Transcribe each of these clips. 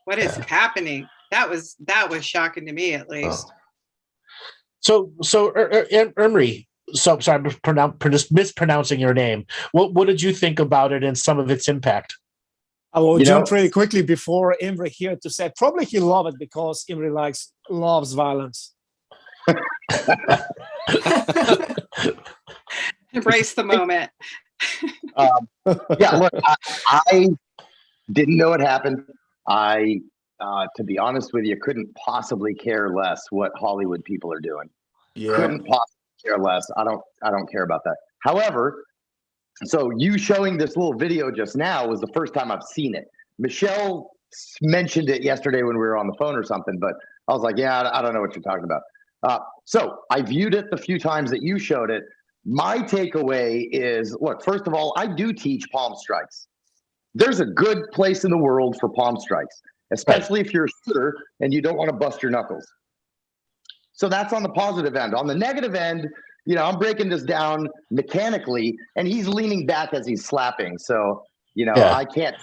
what is happening? That was shocking to me, at least. So Emery, so sorry, I'm mispronouncing your name. What did you think about it and some of its impact? I will jump really quickly before Imre here to say probably he loved it because Imre loves violence. Embrace the moment. Yeah, look, I didn't know it happened. To be honest with you, couldn't possibly care less what Hollywood people are doing. Yeah. Couldn't possibly care less. I don't care about that. However, so you showing this little video just now was the first time I've seen it. Michelle mentioned it yesterday when we were on the phone or something, but I was like, yeah, I don't know what you're talking about. So I viewed it the few times that you showed it. My takeaway is, look, first of all, I do teach palm strikes. There's a good place in the world for palm strikes, especially if you're a shooter and you don't want to bust your knuckles. So that's on the positive end. On the negative end, I'm breaking this down mechanically, and he's leaning back as he's slapping. So, I can't.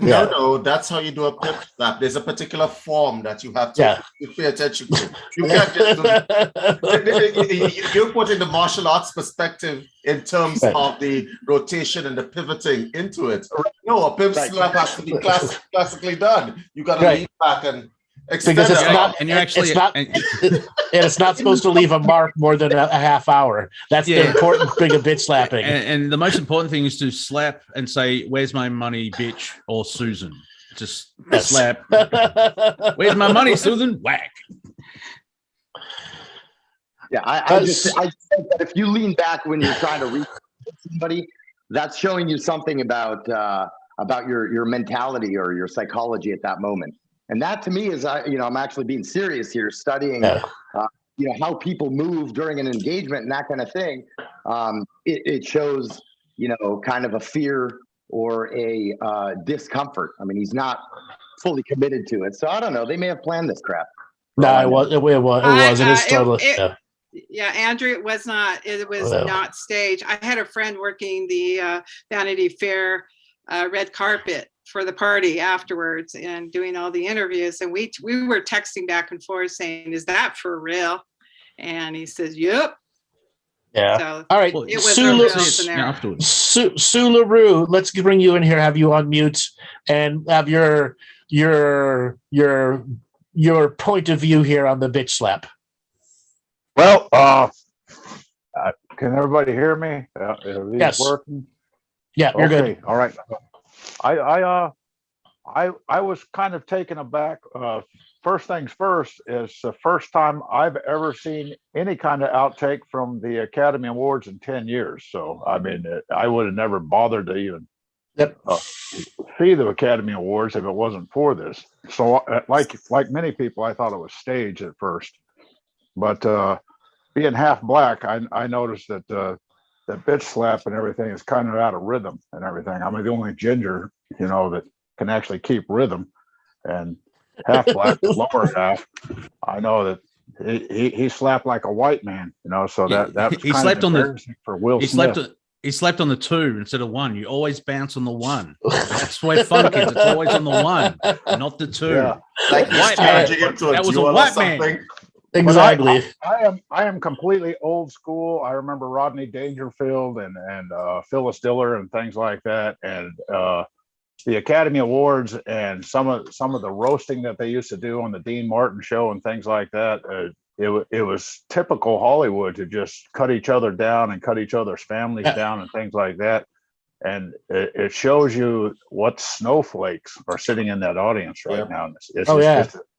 No, that's how you do a pip slap. There's a particular form that you have to pay attention to. You can't just you're putting the martial arts perspective in terms of the rotation and the pivoting into it. No, a pip slap has to be classically done. You got to lean back and extend because it's it not, and it's not supposed to leave a mark more than a half hour. That's the important thing of bitch slapping. And the most important thing is to slap and say, "Where's my money, bitch?" or Susan. Just slap. Where's my money, Susan? Whack. Yeah, I just think that if you lean back when you're trying to reach somebody, that's showing you something about your mentality or your psychology at that moment. And that to me is, I'm actually being serious here, studying, how people move during an engagement and that kind of thing. It shows, kind of a fear or a discomfort. I mean, he's not fully committed to it. So I don't know. They may have planned this crap. No, it was. It is totally. Yeah, Andrew, it was not. It was not staged. I had a friend working the Vanity Fair red carpet for the party afterwards and doing all the interviews, and we were texting back and forth saying, "Is that for real?" And he says, "Yep." Yeah. So all right. It was a real scenario. Sue LaRue, let's bring you in here. Have you on mute and have your point of view here on the bitch slap. Well, can everybody hear me? Yes. Working? Yeah, you're good. All right. I was kind of taken aback. First things first is the first time I've ever seen any kind of outtake from the Academy Awards in 10 years. So, I mean, I would have never bothered to even see the Academy Awards if it wasn't for this. So, like many people, I thought it was staged at first. But being half black, I noticed that that bitch slap and everything is kind of out of rhythm and everything. I'm the only ginger, that can actually keep rhythm. And half black, lower half, I know that he slapped like a white man, So that was he slept on the for Will Smith. He slept on the 2 instead of 1. You always bounce on the 1. That's where fun is. It's always on the 1, not the 2. Yeah. Like white man. That was a white man. Exactly. I am completely old school. I remember Rodney Dangerfield and Phyllis Diller and things like that, and the Academy Awards and some of the roasting that they used to do on the Dean Martin show and things like that. It was typical Hollywood to just cut each other down and cut each other's families down and things like that. And it shows you what snowflakes are sitting in that audience right now.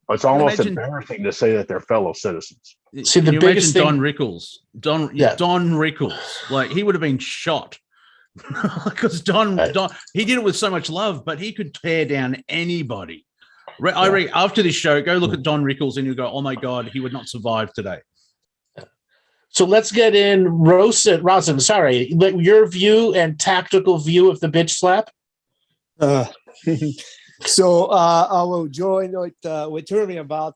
It's almost embarrassing to say that they're fellow citizens. See, the biggest thing, Don Rickles. Don Rickles, like he would have been shot because Don he did it with so much love, but he could tear down anybody. I read after this show, go look at Don Rickles and you go, "Oh my God, he would not survive today." So let's get in Rosin. Sorry, your view and tactical view of the bitch slap. So I will join with Jeremy about.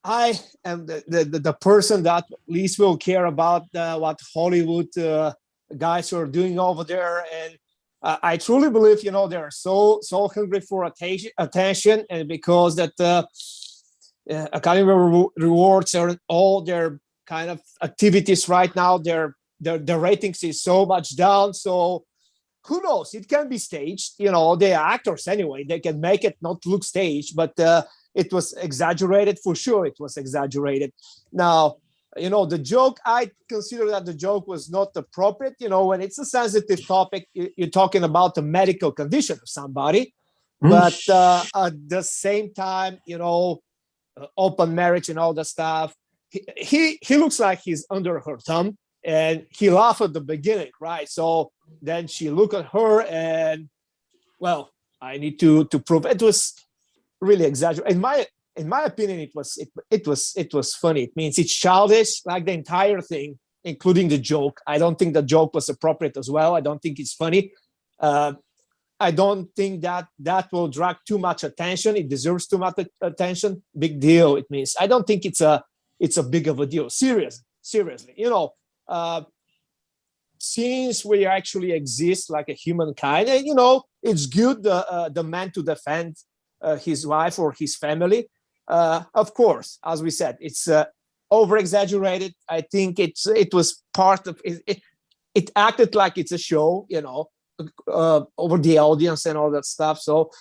I am the person that least will care about what Hollywood guys are doing over there, and I truly believe, they're so hungry for attention, and because that Academy rewards are all their kind of activities right now, their ratings is so much down. So who knows? It can be staged. They are actors anyway. They can make it not look staged, but it was exaggerated for sure. It was exaggerated. Now, the joke, I consider that the joke was not appropriate. When it's a sensitive topic, you're talking about the medical condition of somebody. But at the same time, open marriage and all that stuff, he looks like he's under her thumb, and he laughed at the beginning, right? So then she looked at her, and well, I need to prove it was really exaggerated. In my opinion, it was funny. It means it's childish, like the entire thing, including the joke. I don't think the joke was appropriate as well. I don't think it's funny. I don't think that will drag too much attention. It deserves too much attention. Big deal. It means I don't think it's a big of a deal. Seriously. Since we actually exist like a humankind, and it's good the man to defend his wife or his family. Of course, as we said, it's over exaggerated. I think it was part of it. It acted like it's a show, over the audience and all that stuff. So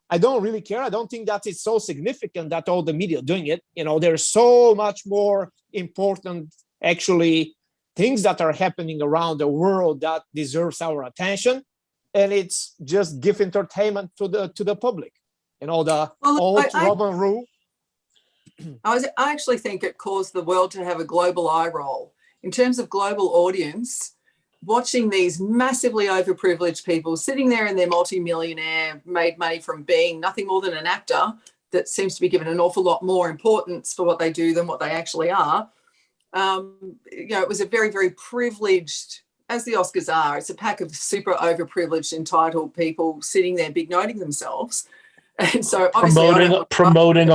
I don't really care. I don't think that it's so significant that all the media doing it. There's so much more important, actually, things that are happening around the world that deserves our attention, and it's just give entertainment to the public. The old Roman rule. I actually think it caused the world to have a global eye roll in terms of global audience. Watching these massively overprivileged people sitting there in their multi-millionaire, made money from being nothing more than an actor that seems to be given an awful lot more importance for what they do than what they actually are. It was a very, very privileged, as the Oscars are, it's a pack of super overprivileged, entitled people sitting there big noting themselves. And so promoting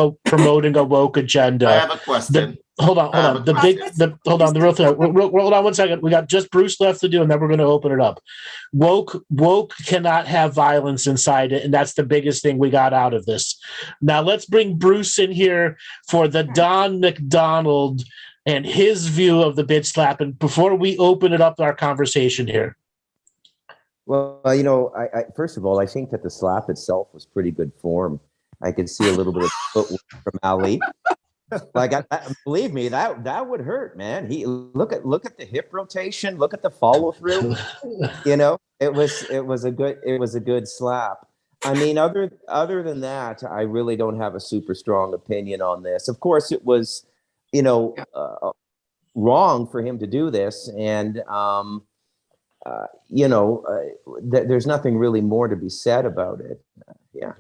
a woke agenda. I have a question. Hold on. The real thing. Hold on 1 second. We got just Bruce left to do, and then we're going to open it up. Woke cannot have violence inside it, and that's the biggest thing we got out of this. Now let's bring Bruce in here for the Don Macdonald and his view of the bitch slap, and before we open it up, our conversation here. Well, I first of all, I think that the slap itself was pretty good form. I could see a little bit of footwork from Ali. Believe me, that would hurt, man. Look at the hip rotation, look at the follow through. It was a good slap. I mean, other than that, I really don't have a super strong opinion on this. Of course, it was, wrong for him to do this, and there's nothing really more to be said about it. Yeah.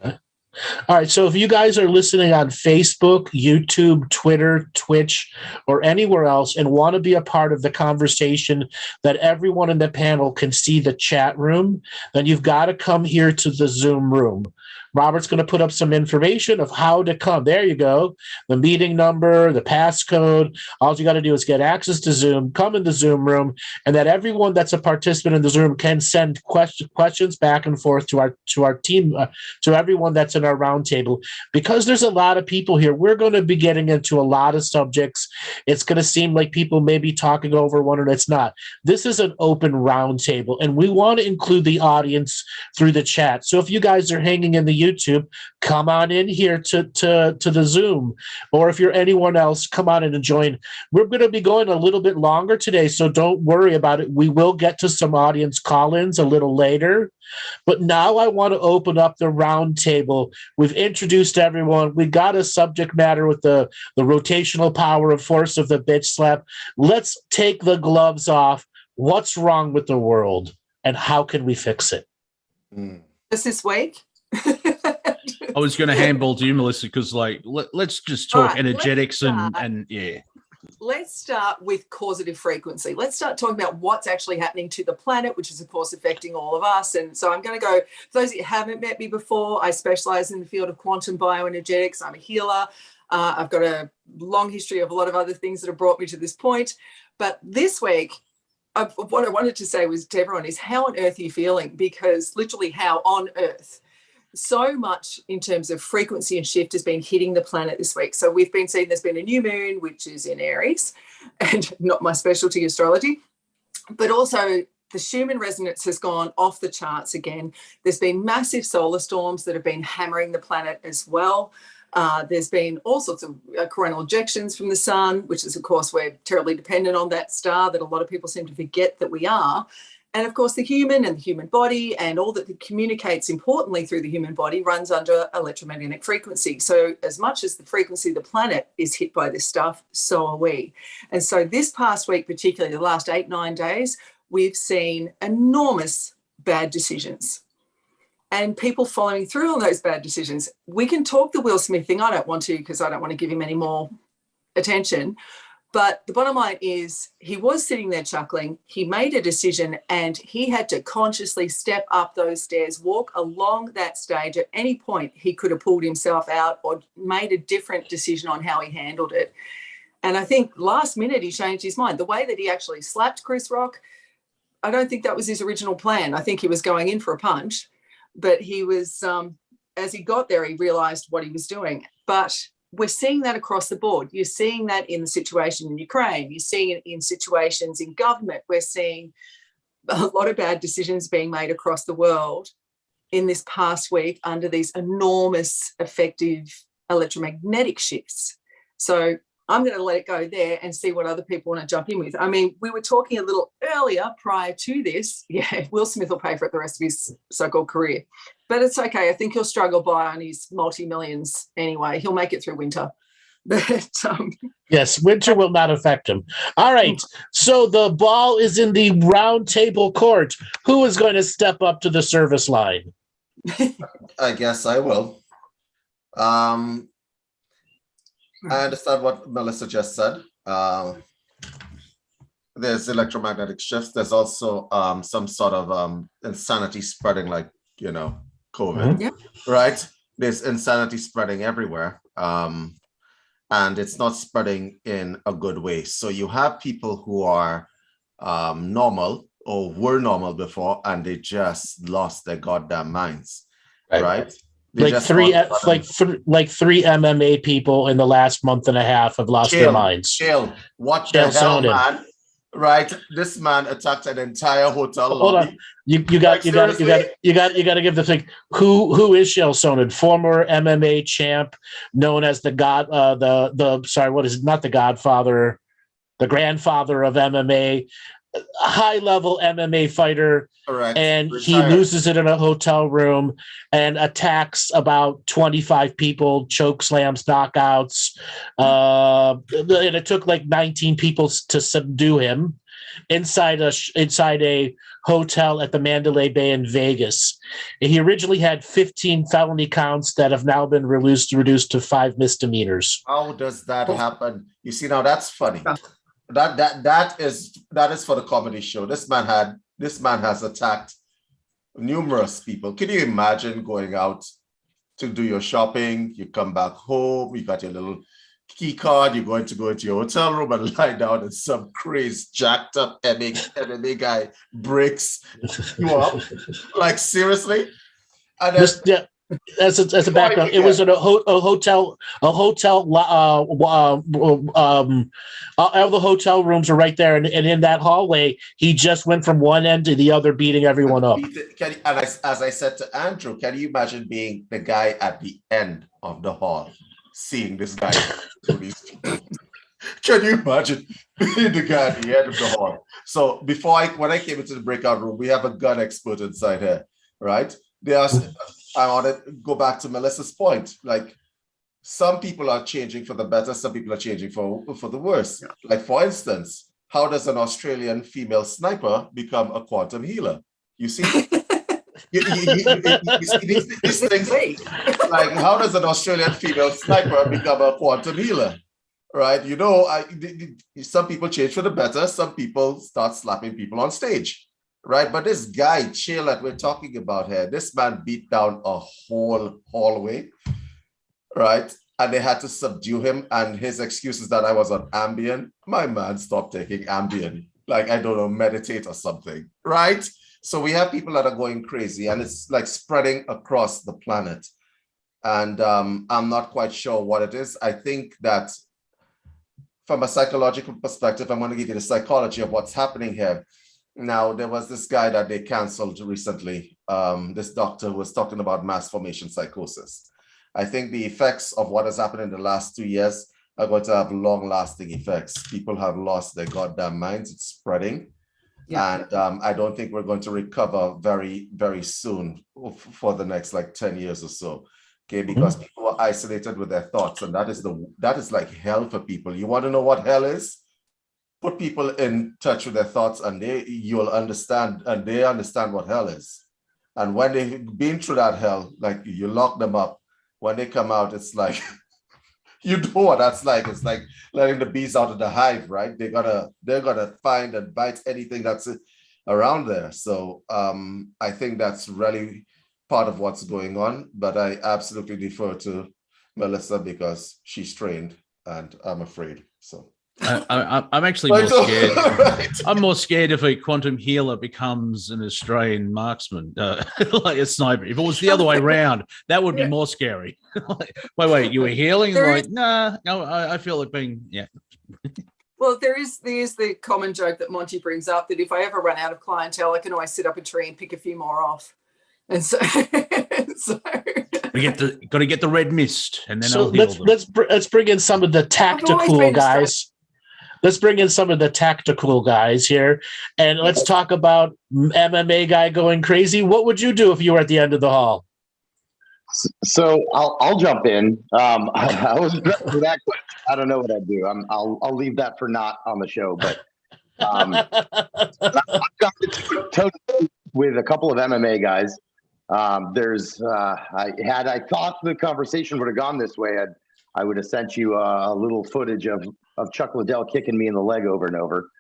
All right. So if you guys are listening on Facebook, YouTube, Twitter, Twitch, or anywhere else and want to be a part of the conversation that everyone in the panel can see the chat room, then you've got to come here to the Zoom room. Robert's going to put up some information of how to come. There you go. The meeting number, the passcode. All you got to do is get access to Zoom, come in the Zoom room, and that everyone that's a participant in the Zoom can send questions back and forth to our team, to everyone that's in our roundtable. Because there's a lot of people here, we're going to be getting into a lot of subjects. It's going to seem like people may be talking over one, and it's not. This is an open roundtable, and we want to include the audience through the chat. So if you guys are hanging in the YouTube, come on in here to the Zoom, or if you're anyone else, come on in and join. We're going to be going a little bit longer today, so don't worry about it. We will get to some audience call-ins a little later, but now I want to open up the round table. We've introduced everyone. We got a subject matter with the rotational power of force of the bitch slap. Let's take the gloves off. What's wrong with the world, and how can we fix it? This week? I was going to handball to you, Melissa, because let's just talk energetics and yeah. Let's start with causative frequency. Let's start talking about what's actually happening to the planet, which is, of course, affecting all of us. And so I'm going to go, for those that haven't met me before, I specialize in the field of quantum bioenergetics. I'm a healer. I've got a long history of a lot of other things that have brought me to this point. But this week, what I wanted to say was to everyone is, how on earth are you feeling? Because literally, how on earth? So much in terms of frequency and shift has been hitting the planet this week. So we've been seeing there's been a new moon, which is in Aries, and not my specialty, astrology, but also the Schumann resonance has gone off the charts again. There's been massive solar storms that have been hammering the planet as well. There's been all sorts of coronal ejections from the sun, which is, of course, we're terribly dependent on that star that a lot of people seem to forget that we are. And of course, the human and the human body and all that communicates importantly through the human body runs under electromagnetic frequency. So as much as the frequency of the planet is hit by this stuff, so are we. And so this past week, particularly the last 8-9 days, we've seen enormous bad decisions and people following through on those bad decisions. We can talk the Will Smith thing. I don't want to, because I don't want to give him any more attention. But the bottom line is he was sitting there chuckling. He made a decision and he had to consciously step up those stairs, walk along that stage. At any point, he could have pulled himself out or made a different decision on how he handled it. And I think last minute he changed his mind. The way that he actually slapped Chris Rock, I don't think that was his original plan. I think he was going in for a punch, but he was, as he got there, he realized what he was doing. But we're seeing that across the board. You're seeing that in the situation in Ukraine. You're seeing it in situations in government. We're seeing a lot of bad decisions being made across the world in this past week under these enormous effective electromagnetic shifts. So I'm going to let it go there and see what other people want to jump in with. I mean, we were talking a little earlier prior to this. Yeah, Will Smith will pay for it the rest of his so-called career. But it's okay. I think he'll struggle by on his multi-millions anyway. He'll make it through winter. But yes, winter will not affect him. All right. So the ball is in the round table court. Who is going to step up to the service line? I guess I will. I understand what Melissa just said. There's electromagnetic shifts. There's also some sort of insanity spreading, like, you know, COVID, right? There's insanity spreading everywhere. And it's not spreading in a good way. So you have people who are normal or were normal before, and they just lost their goddamn minds, right? Like three MMA people in the last month and a half have lost their minds. What the hell, man? Right, this man attacked an entire hotel lobby. Hold on, you got to give the thing. Who is Chael Sonnen? Former MMA champ, known as the Godfather, the grandfather of MMA, high level MMA fighter. Correct. And he loses it in a hotel room and attacks about 25 people, choke slams, knockouts. And it took like 19 people to subdue him inside a hotel at the Mandalay Bay in Vegas. And he originally had 15 felony counts that have now been reduced to 5 misdemeanors. How does that happen? You see, now that's funny. That is for the comedy show. This man has attacked numerous people. Can you imagine going out to do your shopping? You come back home, you got your little key card, you're going to go into your hotel room and lie down, and some crazy jacked up MMA guy breaks you up. Like, seriously? And then, as a background, it was at a hotel. All the hotel rooms are right there, and in that hallway, he just went from one end to the other, beating everyone up. As I said to Andrew, can you imagine being the guy at the end of the hall, seeing this guy do these people? Can you imagine being the guy at the end of the hall? So when I came into the breakout room, we have a gun expert inside here, right? I want to go back to Melissa's point. Like, some people are changing for the better, some people are changing for the worse. Yeah. Like, for instance, how does an Australian female sniper become a quantum healer? You see? you see these things? Like, how does an Australian female sniper become a quantum healer? Right? You know, some people change for the better, some people start slapping people on stage. Right, but this guy, Chael, that we're talking about here, this man beat down a whole hallway, right? And they had to subdue him, and his excuse is that I was on Ambien. My man stopped taking Ambien. like, I don't know, meditate or something, right? So we have people that are going crazy, and it's like spreading across the planet. And I'm not quite sure what it is. I think that from a psychological perspective, I'm going to give you the psychology of what's happening here. Now, there was this guy that they canceled recently. This doctor was talking about mass formation psychosis. I think the effects of what has happened in the last 2 years are going to have long-lasting effects. People have lost their goddamn minds. It's spreading. Yeah. And I don't think we're going to recover very, very soon for the next like 10 years or so. Okay, because people are isolated with their thoughts, and that is like hell for people. You want to know what hell is? Put people in touch with their thoughts, and you'll understand, and they understand what hell is. And when they've been through that hell, like you lock them up, when they come out, it's like you know what that's like. It's like letting the bees out of the hive, right? They're gonna find and bite anything that's around there. So I think that's really part of what's going on, but I absolutely defer to Melissa because she's trained, and I'm afraid. So I'm actually more scared. Right. I'm more scared if a quantum healer becomes an Australian marksman, like a sniper. If it was the other way around, that would be more scary. Like, wait, you were healing? Like, no, I feel like being, yeah. Well, there's the common joke that Monty brings up that if I ever run out of clientele, I can always sit up a tree and pick a few more off. And so, we got to get the red mist, and then so let's bring in some of the tactical guys. Let's bring in some of the tactical guys here, and let's talk about MMA guy going crazy. What would you do if you were at the end of the hall? So I'll jump in. I was for that question. I don't know what I'd do. I'll leave that for not on the show, but I've got to with a couple of MMA guys. I thought the conversation would have gone this way, I would have sent you a little footage of Chuck Liddell kicking me in the leg over and over,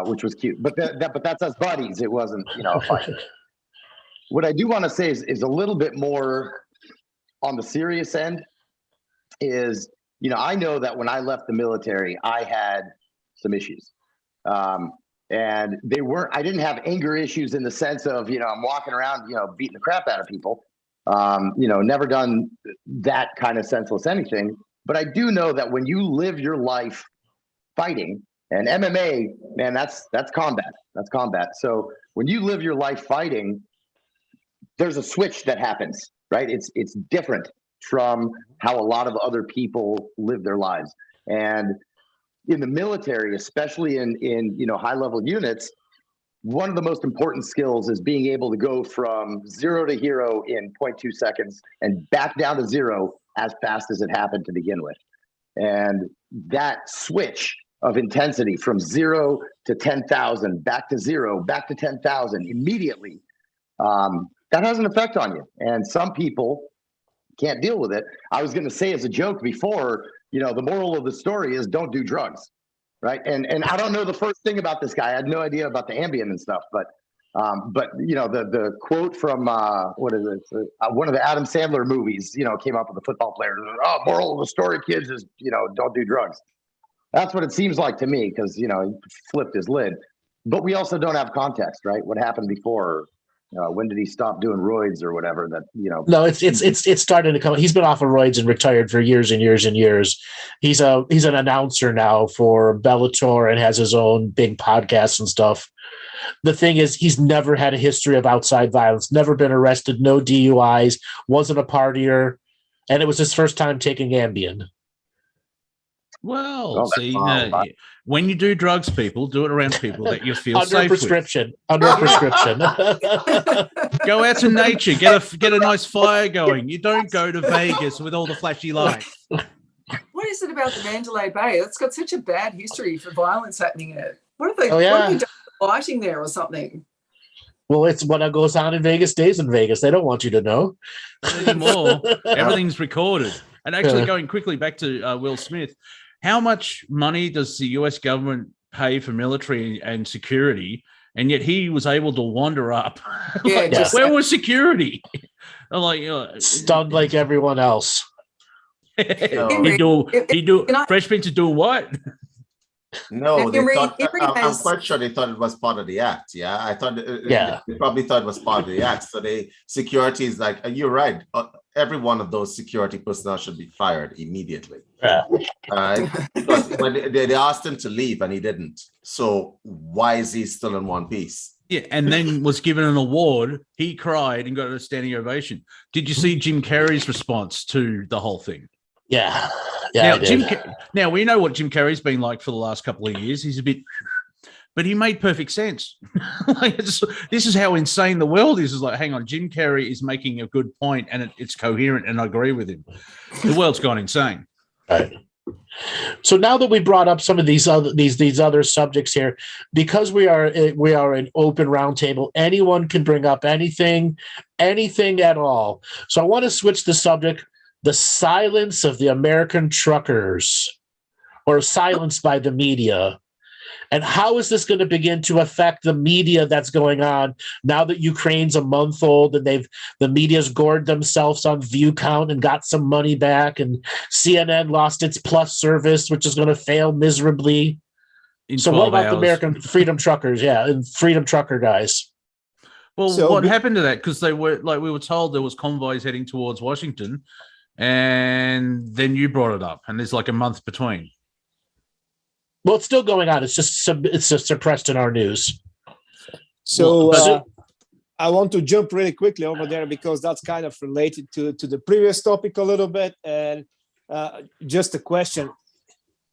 which was cute. But that's us buddies. It wasn't, a fight. What I do want to say is a little bit more on the serious end. Is I know that when I left the military, I had some issues. And I didn't have anger issues in the sense of, I'm walking around, beating the crap out of people. Never done that kind of senseless anything. But I do know that when you live your life fighting, and MMA, man, that's combat. That's combat. So when you live your life fighting, there's a switch that happens, right? It's different from how a lot of other people live their lives. And in the military, especially in high level units, one of the most important skills is being able to go from 0 to hero in 0.2 seconds and back down to 0 as fast as it happened to begin with. And that switch of intensity from 0 to 10,000, back to 0, back to 10,000 immediately, that has an effect on you. And some people can't deal with it. I was going to say as a joke before, the moral of the story is don't do drugs, right? And I don't know the first thing about this guy. I had no idea about the Ambien and stuff, but the quote from what is it? One of the Adam Sandler movies, came up with the football player. Oh, moral of the story, kids, is don't do drugs. That's what it seems like to me because he flipped his lid. But we also don't have context, right? What happened before? When did he stop doing roids or whatever? No, it's starting to come. He's been off of roids and retired for years and years and years. He's an announcer now for Bellator and has his own big podcasts and stuff. The thing is, he's never had a history of outside violence, never been arrested, no DUIs, wasn't a partier, and it was his first time taking Ambien. Well, see, when you do drugs, people do it around people that you feel under safe prescription. With. Under prescription. Go out to nature, get a nice fire going. You don't go to Vegas with all the flashy lights. What is it about the Mandalay Bay? That's got such a bad history for violence happening in it. What have they done lighting there or something? Well, it's what goes on in Vegas stays in Vegas. They don't want you to know. Not anymore. Everything's recorded. And actually, going quickly back to Will Smith, how much money does the US government pay for military and security? And yet he was able to wander up. Yeah, where was security? I'm like, stunned like everyone else. Fresh Prince to do what? No, they Henry, thought. Henry I'm has quite sure they thought it was part of the act. Yeah, I thought. Yeah. They probably thought it was part of the act. So security is like, and you're right. Every one of those security personnel should be fired immediately. Yeah. Because when they asked him to leave and he didn't. So why is he still in one piece? Yeah, and then was given an award. He cried and got a standing ovation. Did you see Jim Carrey's response to the whole thing? Yeah. Now, now we know what Jim Carrey's been like for the last couple of years. He's a bit, but he made perfect sense. This is how insane the world is. Is like, hang on, Jim Carrey is making a good point, and it's coherent, and I agree with him. The world's gone insane. Right. So now that we brought up some of these other subjects here, because we are an open roundtable, anyone can bring up anything at all. So I want to switch the subject. The silence of the American truckers, or silenced by the media. And how is this going to begin to affect the media that's going on now that Ukraine's a month old and the media's gored themselves on view count and got some money back, and CNN lost its Plus service, which is going to fail miserably. So what about the American Freedom Truckers? Yeah, and Freedom Trucker guys. Well, so what happened to that? Because they were we were told there was convoys heading towards Washington. And then you brought it up, and there's like a month between. Well, it's still going on. It's just suppressed in our news. So I want to jump really quickly over there because that's kind of related to the previous topic a little bit. And just a question: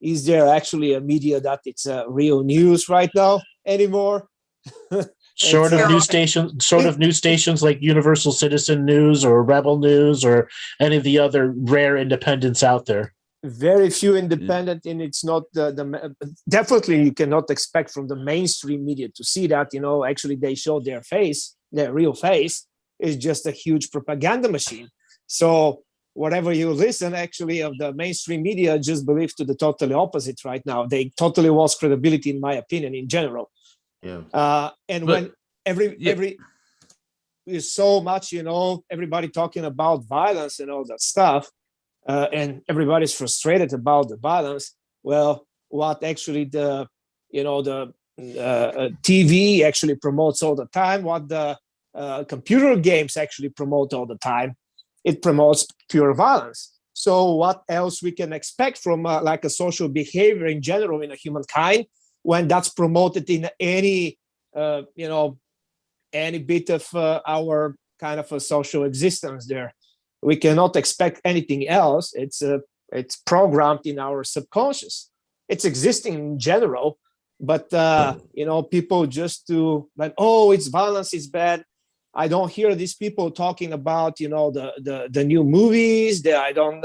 is there actually a media that it's real news right now anymore? Sort of news stations like Universal Citizen News or Rebel News or any of the other rare independents out there. Very few independent, and it's not the definitely you cannot expect from the mainstream media to see that. Actually they show their face, their real face is just a huge propaganda machine. So whatever you listen actually of the mainstream media, just believe to the totally opposite right now. They totally lost credibility, in my opinion, in general. Yeah. When every is so much, everybody talking about violence and all that stuff, and everybody's frustrated about the violence. Well, what actually the TV actually promotes all the time, what the computer games actually promote all the time, it promotes pure violence. So what else we can expect from like a social behavior in general in a humankind when that's promoted in any bit of our kind of a social existence there? We cannot expect anything else. It's programmed in our subconscious. It's existing in general, but people just do like, oh, it's violence, it's bad. I don't hear these people talking about the new movies. I don't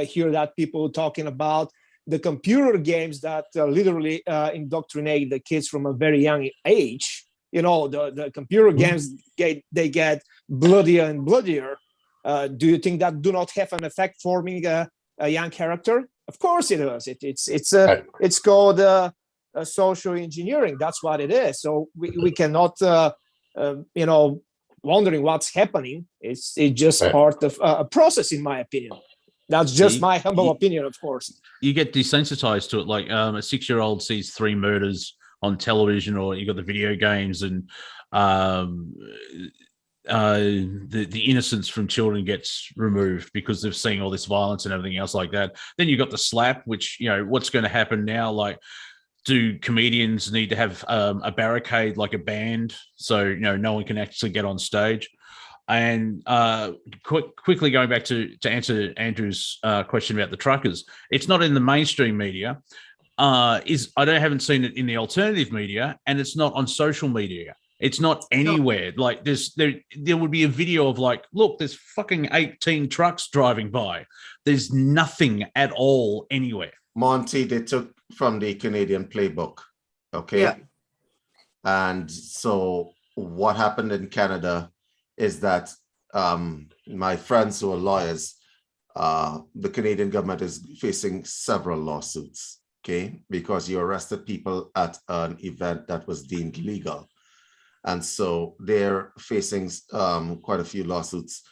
hear that people talking about the computer games that literally indoctrinate the kids from a very young age. The computer games, they get bloodier and bloodier. Do you think that do not have an effect forming a young character? Of course it does. It's called social engineering. That's what it is. So we cannot, wondering what's happening. It's just part of a process, in my opinion. That's just my humble opinion, of course. You get desensitized to it. Like a 6-year-old sees 3 murders on television, or you got the video games, and the innocence from children gets removed because they've seen all this violence and everything else like that. Then you got the slap, which, what's going to happen now? Like, do comedians need to have a barricade like a band so no one can actually get on stage? And quickly going back to answer Andrew's question about the truckers, it's not in the mainstream media. I haven't seen it in the alternative media, and it's not on social media. It's not anywhere. Like there would be a video of like, look, there's fucking 18 trucks driving by. There's nothing at all anywhere. Monty, they took from the Canadian playbook. Okay. Yeah. And so what happened in Canada is that my friends who are lawyers, the Canadian government is facing several lawsuits, okay, because you arrested people at an event that was deemed legal. And so they're facing quite a few lawsuits,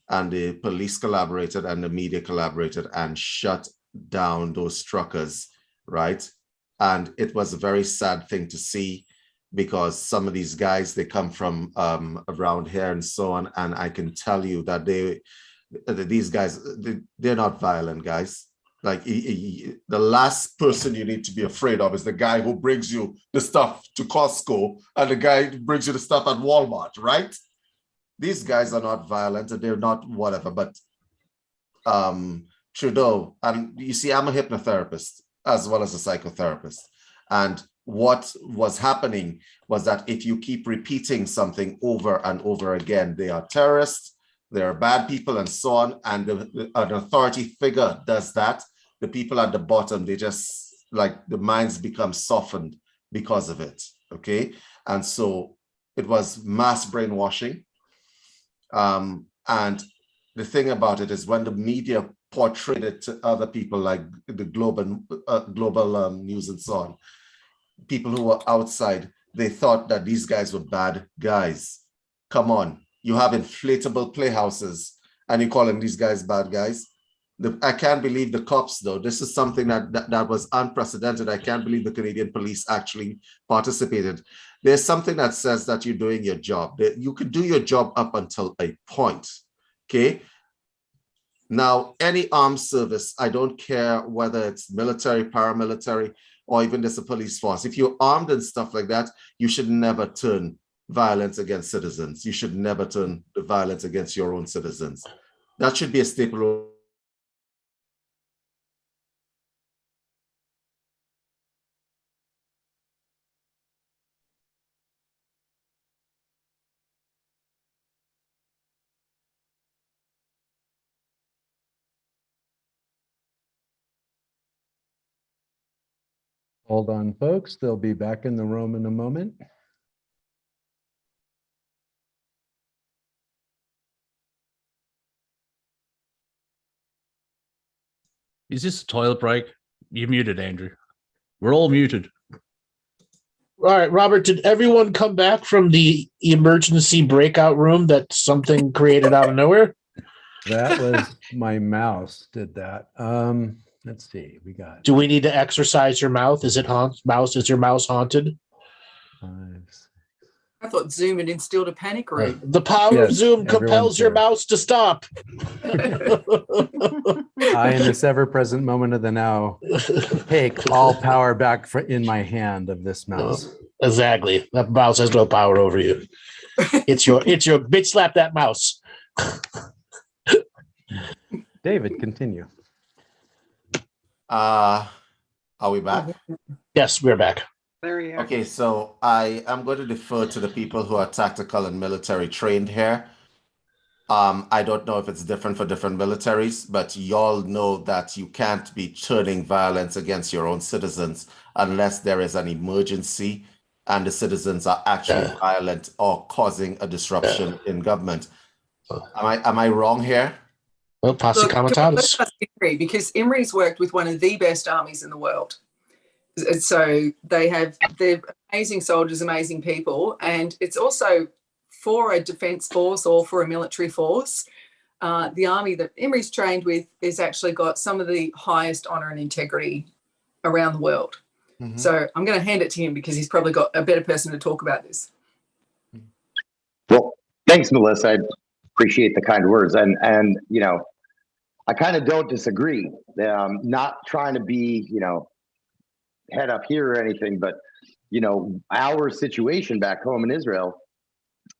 and the police collaborated and the media collaborated and shut down those truckers, right? And it was a very sad thing to see, because some of these guys, they come from around here and so on. And I can tell you that these guys, they're not violent guys. Like the last person you need to be afraid of is the guy who brings you the stuff to Costco and the guy who brings you the stuff at Walmart, right? These guys are not violent and they're not whatever, but Trudeau, and you see, I'm a hypnotherapist as well as a psychotherapist. And what was happening was that if you keep repeating something over and over again, they are terrorists, they are bad people and so on, and an authority figure does that, the people at the bottom, they just, like, the minds become softened because of it, okay? And so it was mass brainwashing. And the thing about it is when the media portrayed it to other people, like the global news and so on, people who were outside, they thought that these guys were bad guys. Come on, you have inflatable playhouses and you're calling these guys bad guys? I can't believe the cops, though. This is something that was unprecedented. I can't believe the Canadian police actually participated. There's something that says that you're doing your job. You can do your job up until a point, okay? Now, any armed service, I don't care whether it's military, paramilitary, or even there's a police force. If you're armed and stuff like that, you should never turn violence against citizens. You should never turn the violence against your own citizens. That should be a staple. Hold on, folks. They'll be back in the room in a moment. Is this a toilet break? You're muted, Andrew. We're all muted. All right, Robert, did everyone come back from the emergency breakout room that something created out of nowhere? That was my mouse did that. Let's see. We got. Do we need to exercise your mouth? Is it Is your mouse haunted? 5, 6. I thought Zoom had instilled a panic room. The power of Zoom compels your mouse to stop. I, in this ever-present moment of the now, take all power back in my hand of this mouse. Exactly. That mouse has no power over you. It's your bitch slap that mouse. David, continue. Are we back? Yes, we're back. There we are. Okay, so I am going to defer to the people who are tactical and military trained here. I don't know if it's different for different militaries, but y'all know that you can't be turning violence against your own citizens unless there is an emergency and the citizens are actually violent or causing a disruption in government. Am I wrong here? Well, posse comitatus. Because Imri's worked with one of the best armies in the world. So they're amazing soldiers, amazing people. And it's also for a defense force or for a military force. The army that Imri's trained with has actually got some of the highest honor and integrity around the world. Mm-hmm. So I'm going to hand it to him because he's probably got a better person to talk about this. Well, thanks, Melissa. I appreciate the kind words. And you know, I kind of don't disagree. Not trying to be, you know, head up here or anything, but, you know, our situation back home in Israel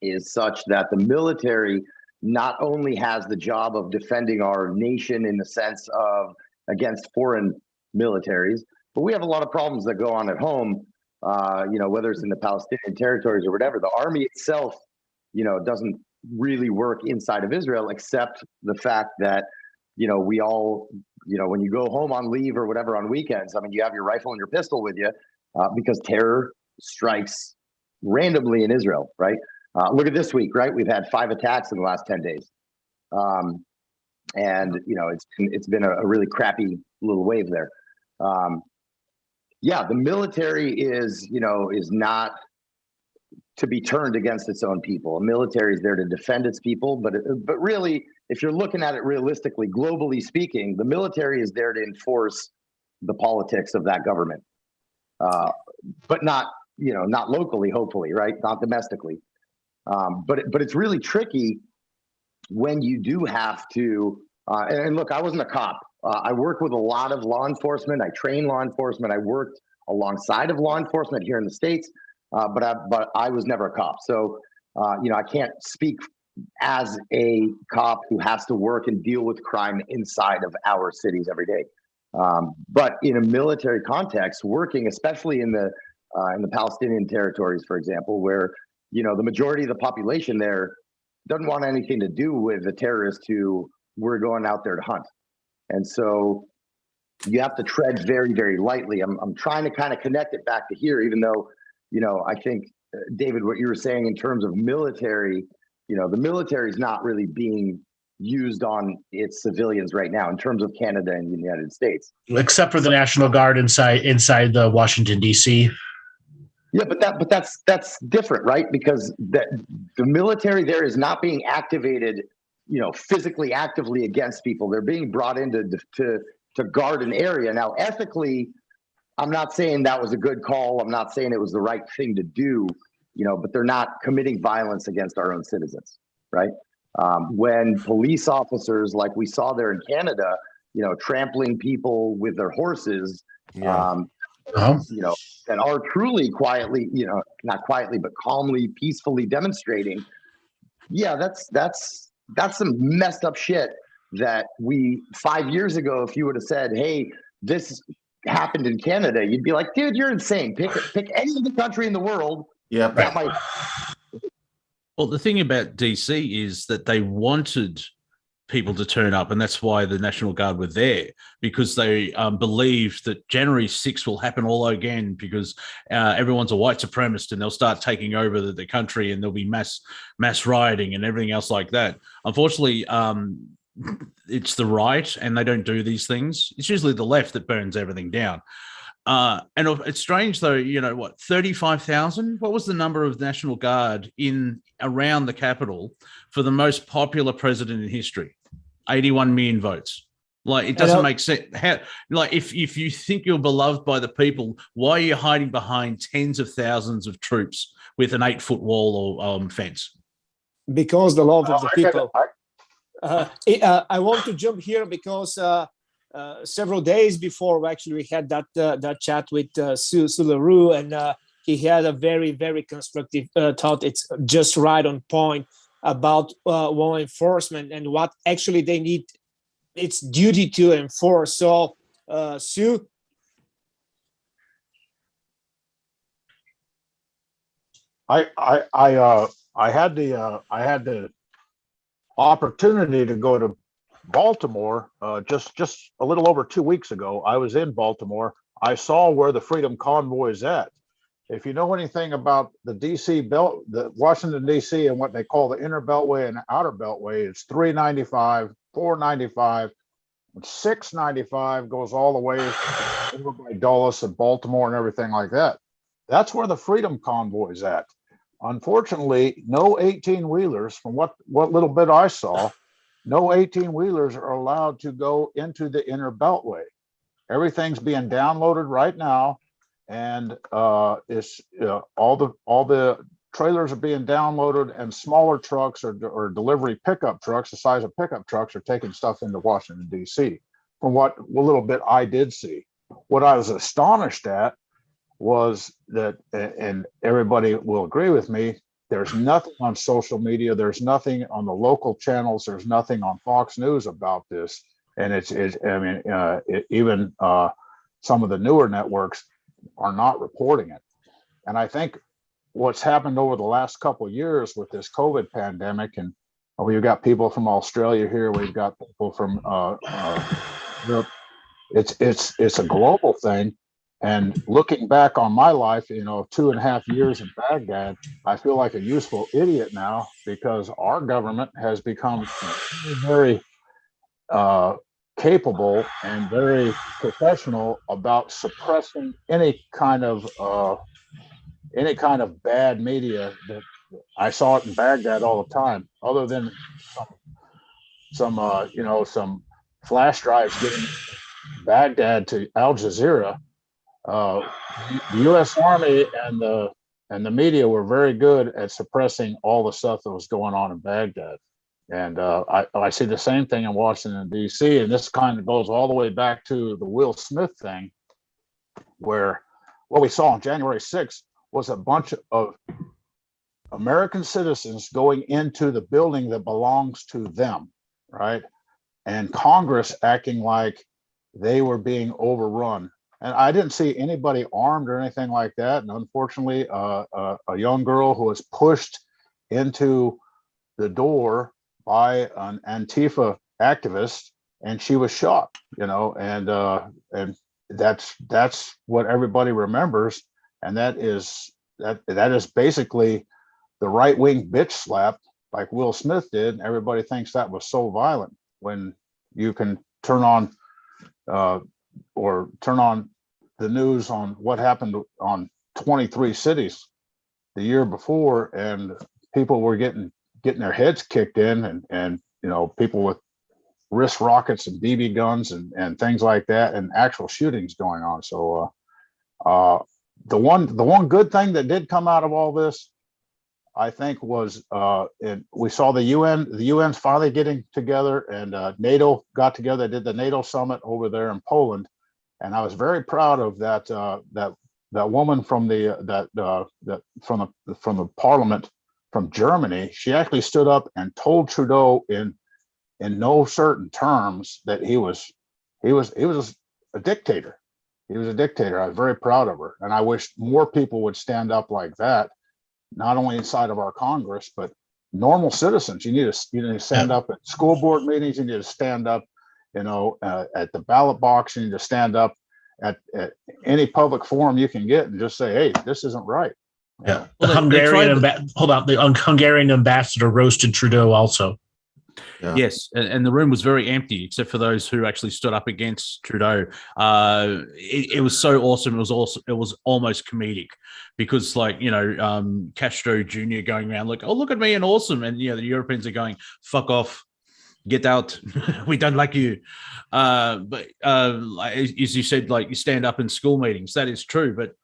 is such that the military not only has the job of defending our nation in the sense of against foreign militaries, but we have a lot of problems that go on at home, you know, whether it's in the Palestinian territories or whatever. The army itself, you know, doesn't really work inside of Israel, except the fact that, you know, we all, you know, when you go home on leave or whatever on weekends, I mean, you have your rifle and your pistol with you because terror strikes randomly in Israel, right? Look at this week, right? We've had 5 attacks in the last 10 days. And, you know, it's been a really crappy little wave there. Yeah, the military is, you know, is not to be turned against its own people. The military is there to defend its people, but really, if you're looking at it realistically, globally speaking, the military is there to enforce the politics of that government. but not, not locally, hopefully, right? Not domestically. But it's really tricky when you do have to, and look, I wasn't a cop. I work with a lot of law enforcement. I train law enforcement. I worked alongside of law enforcement here in the States, but I was never a cop. So, I can't speak as a cop who has to work and deal with crime inside of our cities every day. But in a military context, working, especially in the Palestinian territories, for example, where, the majority of the population there doesn't want anything to do with the terrorists who we're going out there to hunt. And so you have to tread very, very lightly. I'm trying to kind of connect it back to here, even though, I think, David, what you were saying in terms of military, the military is not really being used on its civilians right now in terms of Canada and the United States. Except for the National Guard inside the Washington, D.C. Yeah, but that's different, right? Because the military there is not being activated, physically actively against people. They're being brought in to guard an area. Now, ethically, I'm not saying that was a good call. I'm not saying it was the right thing to do, but they're not committing violence against our own citizens, right? When police officers, like we saw there in Canada, trampling people with their horses, that are truly quietly, not quietly, but calmly, peacefully demonstrating. Yeah, that's some messed up shit that 5 years ago, if you would have said, hey, this happened in Canada, you'd be like, dude, you're insane. Pick any other country in the world. Yeah. That might. Well, the thing about DC is that they wanted people to turn up, and that's why the National Guard were there, because they believed that January 6th will happen all again, because everyone's a white supremacist and they'll start taking over the country, and there'll be mass rioting and everything else like that. Unfortunately, it's the right, and they don't do these things. It's usually the left that burns everything down. And it's strange, though, 35,000? What was the number of National Guard around the Capitol for the most popular president in history? 81 million votes. Like, it doesn't make sense. If you think you're beloved by the people, why are you hiding behind tens of thousands of troops with an 8-foot wall or fence? Because the love of the people. I want to jump here because several days before, we had that chat with Sue LaRue, and he had a very, very constructive thought. It's just right on point about law enforcement and what actually they need its duty to enforce. So, Sue. I had the opportunity to go to Baltimore just a little over 2 weeks ago. I was in Baltimore. I saw where the Freedom Convoy is at. If you know anything about the DC belt, the Washington DC, and what they call the inner beltway and outer beltway, it's 395, 495, 695 goes all the way over by Dulles and Baltimore and everything like that. That's where the Freedom Convoy is at. Unfortunately, no 18-wheelers, from what little bit I saw, no 18-wheelers are allowed to go into the inner beltway. Everything's being downloaded right now, and it's all the trailers are being downloaded, and smaller trucks or delivery pickup trucks, the size of pickup trucks, are taking stuff into Washington D.C. From what little bit I did see, what I was astonished at was that, and everybody will agree with me, there's nothing on social media, there's nothing on the local channels, there's nothing on Fox News about this, and even some of the newer networks are not reporting it. And I think what's happened over the last couple of years with this COVID pandemic, and we've got people from Australia here, we've got people from Europe, it's a global thing. And looking back on my life, 2.5 years in Baghdad, I feel like a useful idiot now, because our government has become very capable and very professional about suppressing any kind of bad media. That I saw it in Baghdad all the time, other than some flash drives getting Baghdad to Al Jazeera. the U.S. Army and the media were very good at suppressing all the stuff that was going on in Baghdad. And I see the same thing in Washington, D.C. And this kind of goes all the way back to the Will Smith thing, where what we saw on January 6th was a bunch of American citizens going into the building that belongs to them, right? And Congress acting like they were being overrun. And I didn't see anybody armed or anything like that. And unfortunately, a young girl who was pushed into the door by an Antifa activist, and she was shot, and that's what everybody remembers. And that is basically the right-wing bitch slap like Will Smith did. Everybody thinks that was so violent, when you can turn on the news on what happened on 23 cities the year before, and people were getting their heads kicked in, and people with wrist rockets and BB guns and things like that, and actual shootings going on. So the one good thing that did come out of all this, I think, was we saw the UN's finally getting together, and NATO got together, did the NATO summit over there in Poland, and I was very proud of that woman from the parliament from Germany. She actually stood up and told Trudeau in no certain terms that he was a dictator. He was a dictator. I was very proud of her, and I wish more people would stand up like that, not only inside of our Congress, but normal citizens. You need to stand up at school board meetings. You need to stand up, at the ballot box. You need to stand up at any public forum you can get and just say, "Hey, this isn't right." Yeah, the Hungarian ambassador roasted Trudeau also. Yeah. Yes, and the room was very empty except for those who actually stood up against Trudeau. It was so awesome. It was almost comedic, because Castro Jr. going around like, "Oh, look at me and awesome," and the Europeans are going, "Fuck off, get out, we don't like you." But as you said, like, you stand up in school meetings. That is true, but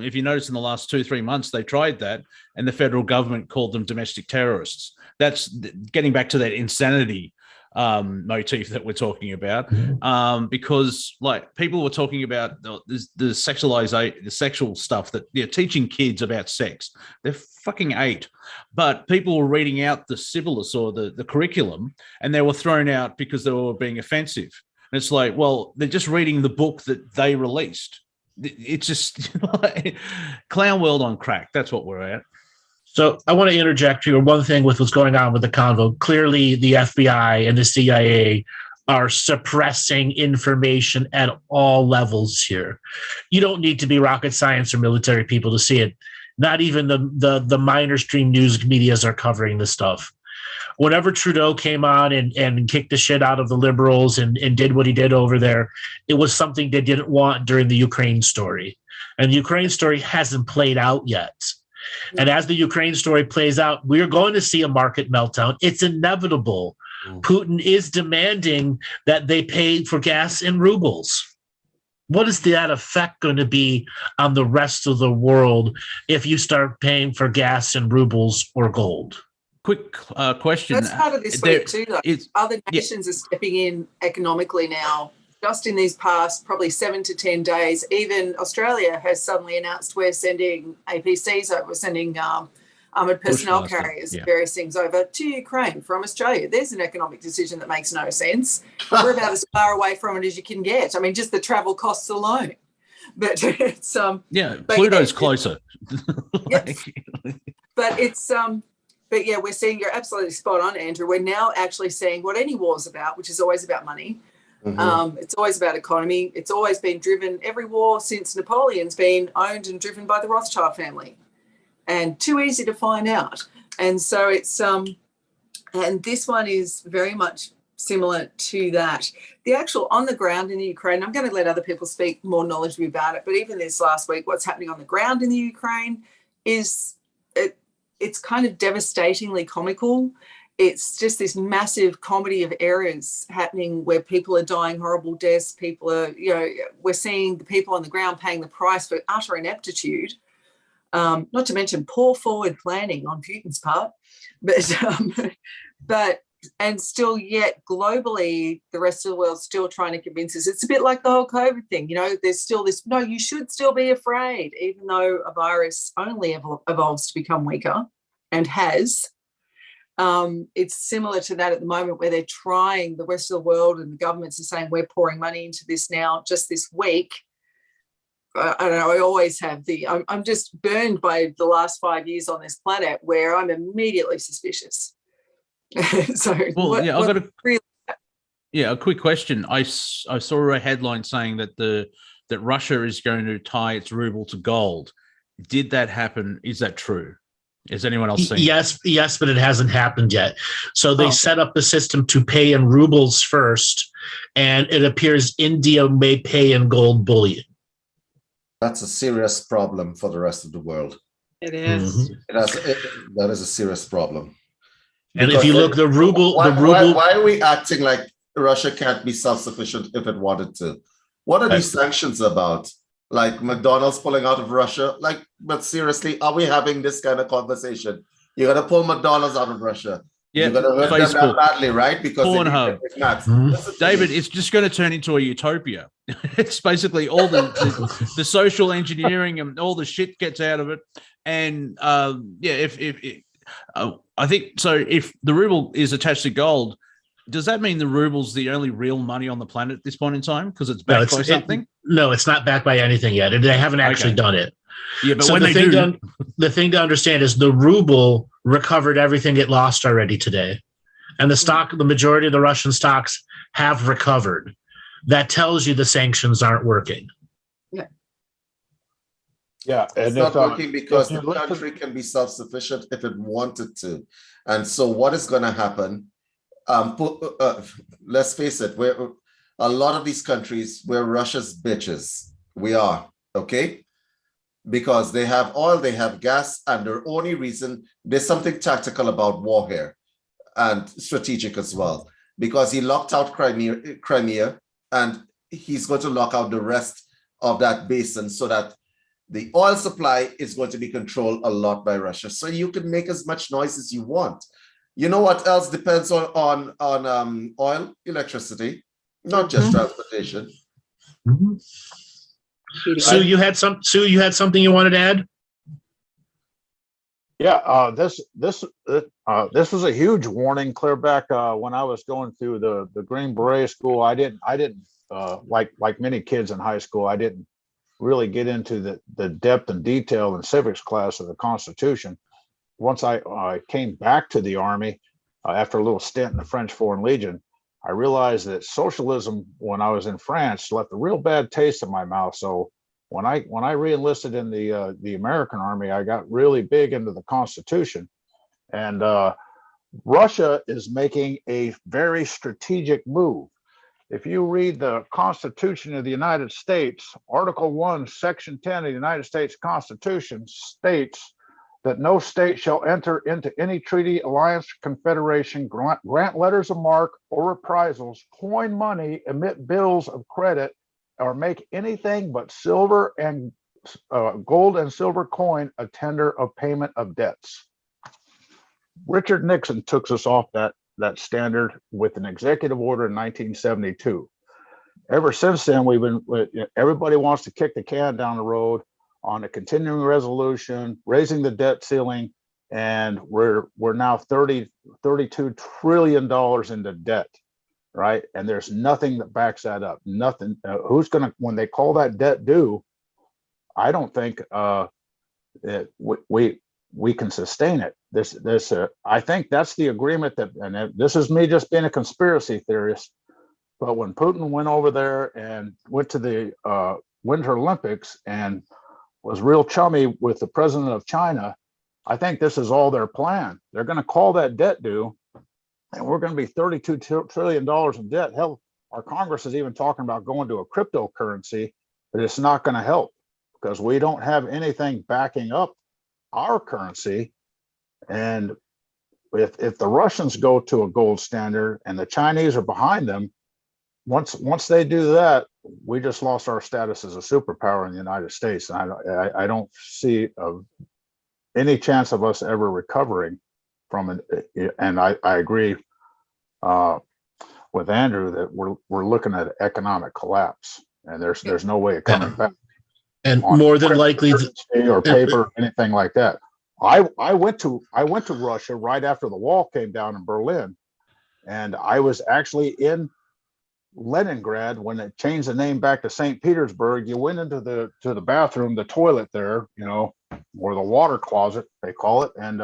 if you notice, in the last 2-3 months, they tried that, and the federal government called them domestic terrorists. That's getting back to that insanity motif that we're talking about, because people were talking about the sexual stuff that they're teaching kids about sex. They're fucking 8, but people were reading out the syllabus or the curriculum, and they were thrown out because they were being offensive. And it's like, well, they're just reading the book that they released. It's just clown world on crack. That's what we're at. So I want to interject here one thing with what's going on with the convo. Clearly, the FBI and the CIA are suppressing information at all levels here. You don't need to be rocket science or military people to see it. Not even the minor stream news medias are covering this stuff. Whenever Trudeau came on and kicked the shit out of the liberals and did what he did over there, it was something they didn't want during the Ukraine story. And the Ukraine story hasn't played out yet. And as the Ukraine story plays out, we're going to see a market meltdown. It's inevitable. Putin is demanding that they pay for gas in rubles. What is that effect going to be on the rest of the world if you start paying for gas in rubles or gold? Quick question. That's part of this week too, though. Other nations are stepping in economically now. Just in these past probably 7 to 10 days, even Australia has suddenly announced we're sending APCs over, we're sending armoured personnel carriers, various things over to Ukraine from Australia. There's an economic decision that makes no sense. We're about as far away from it as you can get. I mean, just the travel costs alone. But it's Pluto's closer. But it's but yeah, we're seeing, you're absolutely spot on, Andrew. We're now actually seeing what any war is about, which is always about money. It's always about economy. It's always been driven, every war since Napoleon's been owned and driven by the Rothschild family, and too easy to find out. And so it's and this one is very much similar to that. The actual on the ground in the Ukraine, I'm going to let other people speak more knowledgeably about it, but even this last week, what's happening on the ground in the Ukraine is it's kind of devastatingly comical. it's just this massive comedy of errors happening where people are dying horrible deaths. People are, we're seeing the people on the ground paying the price for utter ineptitude, not to mention poor forward planning on Putin's part. And still yet globally, the rest of the world's still trying to convince us. It's a bit like the whole COVID thing. There's still this, no, you should still be afraid, even though a virus only evolves to become weaker and has. It's similar to that at the moment where they're trying, the rest of the world and the governments are saying, we're pouring money into this now just this week. I don't know, I always have I'm just burned by the last 5 years on this planet where I'm immediately suspicious. So, well, I've got a quick question. I saw a headline saying that Russia is going to tie its ruble to gold. Did that happen? Is that true? Is anyone else saying yes, but it hasn't happened yet. So they set up the system to pay in rubles first, and it appears India may pay in gold bullion. That's a serious problem for the rest of the world. It is. Mm-hmm. That is a serious problem. And if you look, the ruble. Why are we acting like Russia can't be self-sufficient if it wanted to? What are these sanctions about? Like McDonald's pulling out of Russia? But seriously, are we having this kind of conversation? You're gonna pull McDonald's out of Russia. Yeah, you're gonna hurt them that badly, right? Because David, it's just going to turn into a utopia. It's basically all the social engineering and all the shit gets out of it. And I think so. If the ruble is attached to gold, does that mean the ruble's the only real money on the planet at this point in time because it's backed by something? No, it's not backed by anything yet. They haven't actually done it. Yeah, but so when the thing to understand is the ruble recovered everything it lost already today, and the majority of the Russian stocks have recovered. That tells you the sanctions aren't working. Yeah, and it's not working because the country can be self-sufficient if it wanted to. And so what is going to happen? Let's face it, we're a lot of these countries, we're Russia's bitches. We are, okay? Because they have oil, they have gas, and their only reason, there's something tactical about war here and strategic as well. Because he locked out Crimea, and he's going to lock out the rest of that basin so that the oil supply is going to be controlled a lot by Russia. So you can make as much noise as you want. You know what else depends on oil? Electricity, not just transportation. Mm-hmm. Sue, you had something you wanted to add? Yeah, this was a huge warning clear back when I was going through the Green Beret school. I didn't like many kids in high school, I didn't really get into the depth and detail in civics class of the Constitution. Once I came back to the Army after a little stint in the French Foreign Legion, I realized that socialism, when I was in France, left a real bad taste in my mouth. So when I re-enlisted in the American Army, I got really big into the Constitution. And Russia is making a very strategic move. If you read the Constitution of the United States, Article 1, Section 10 of the United States Constitution states that no state shall enter into any treaty, alliance, confederation, grant letters of marque or reprisals, coin money, emit bills of credit, or make anything but silver and gold and silver coin a tender of payment of debts. Richard Nixon took us off that standard with an executive order in 1972. Ever since then, everybody wants to kick the can down the road on a continuing resolution, raising the debt ceiling, and we're now $32 trillion into debt, right? And there's nothing that backs that up. Nothing. Who's gonna, when they call that debt due? I don't think we can sustain it. I think that's the agreement that, and this is me just being a conspiracy theorist, but when Putin went over there and went to the Winter Olympics and was real chummy with the president of China, I think this is all their plan. They're going to call that debt due, and we're going to be $32 trillion in debt. Hell, our Congress is even talking about going to a cryptocurrency, but it's not going to help because we don't have anything backing up our currency. And if the Russians go to a gold standard and the Chinese are behind them, once they do that, we just lost our status as a superpower in the United States. And I don't see any chance of us ever recovering from it. And I agree with Andrew that we're looking at economic collapse, and there's no way of coming back. And more than likely, or paper, anything like that. I went to Russia right after the wall came down in Berlin, and I was actually in Leningrad when it changed the name back to St. Petersburg. You went into the bathroom, the toilet there, or the water closet they call it, and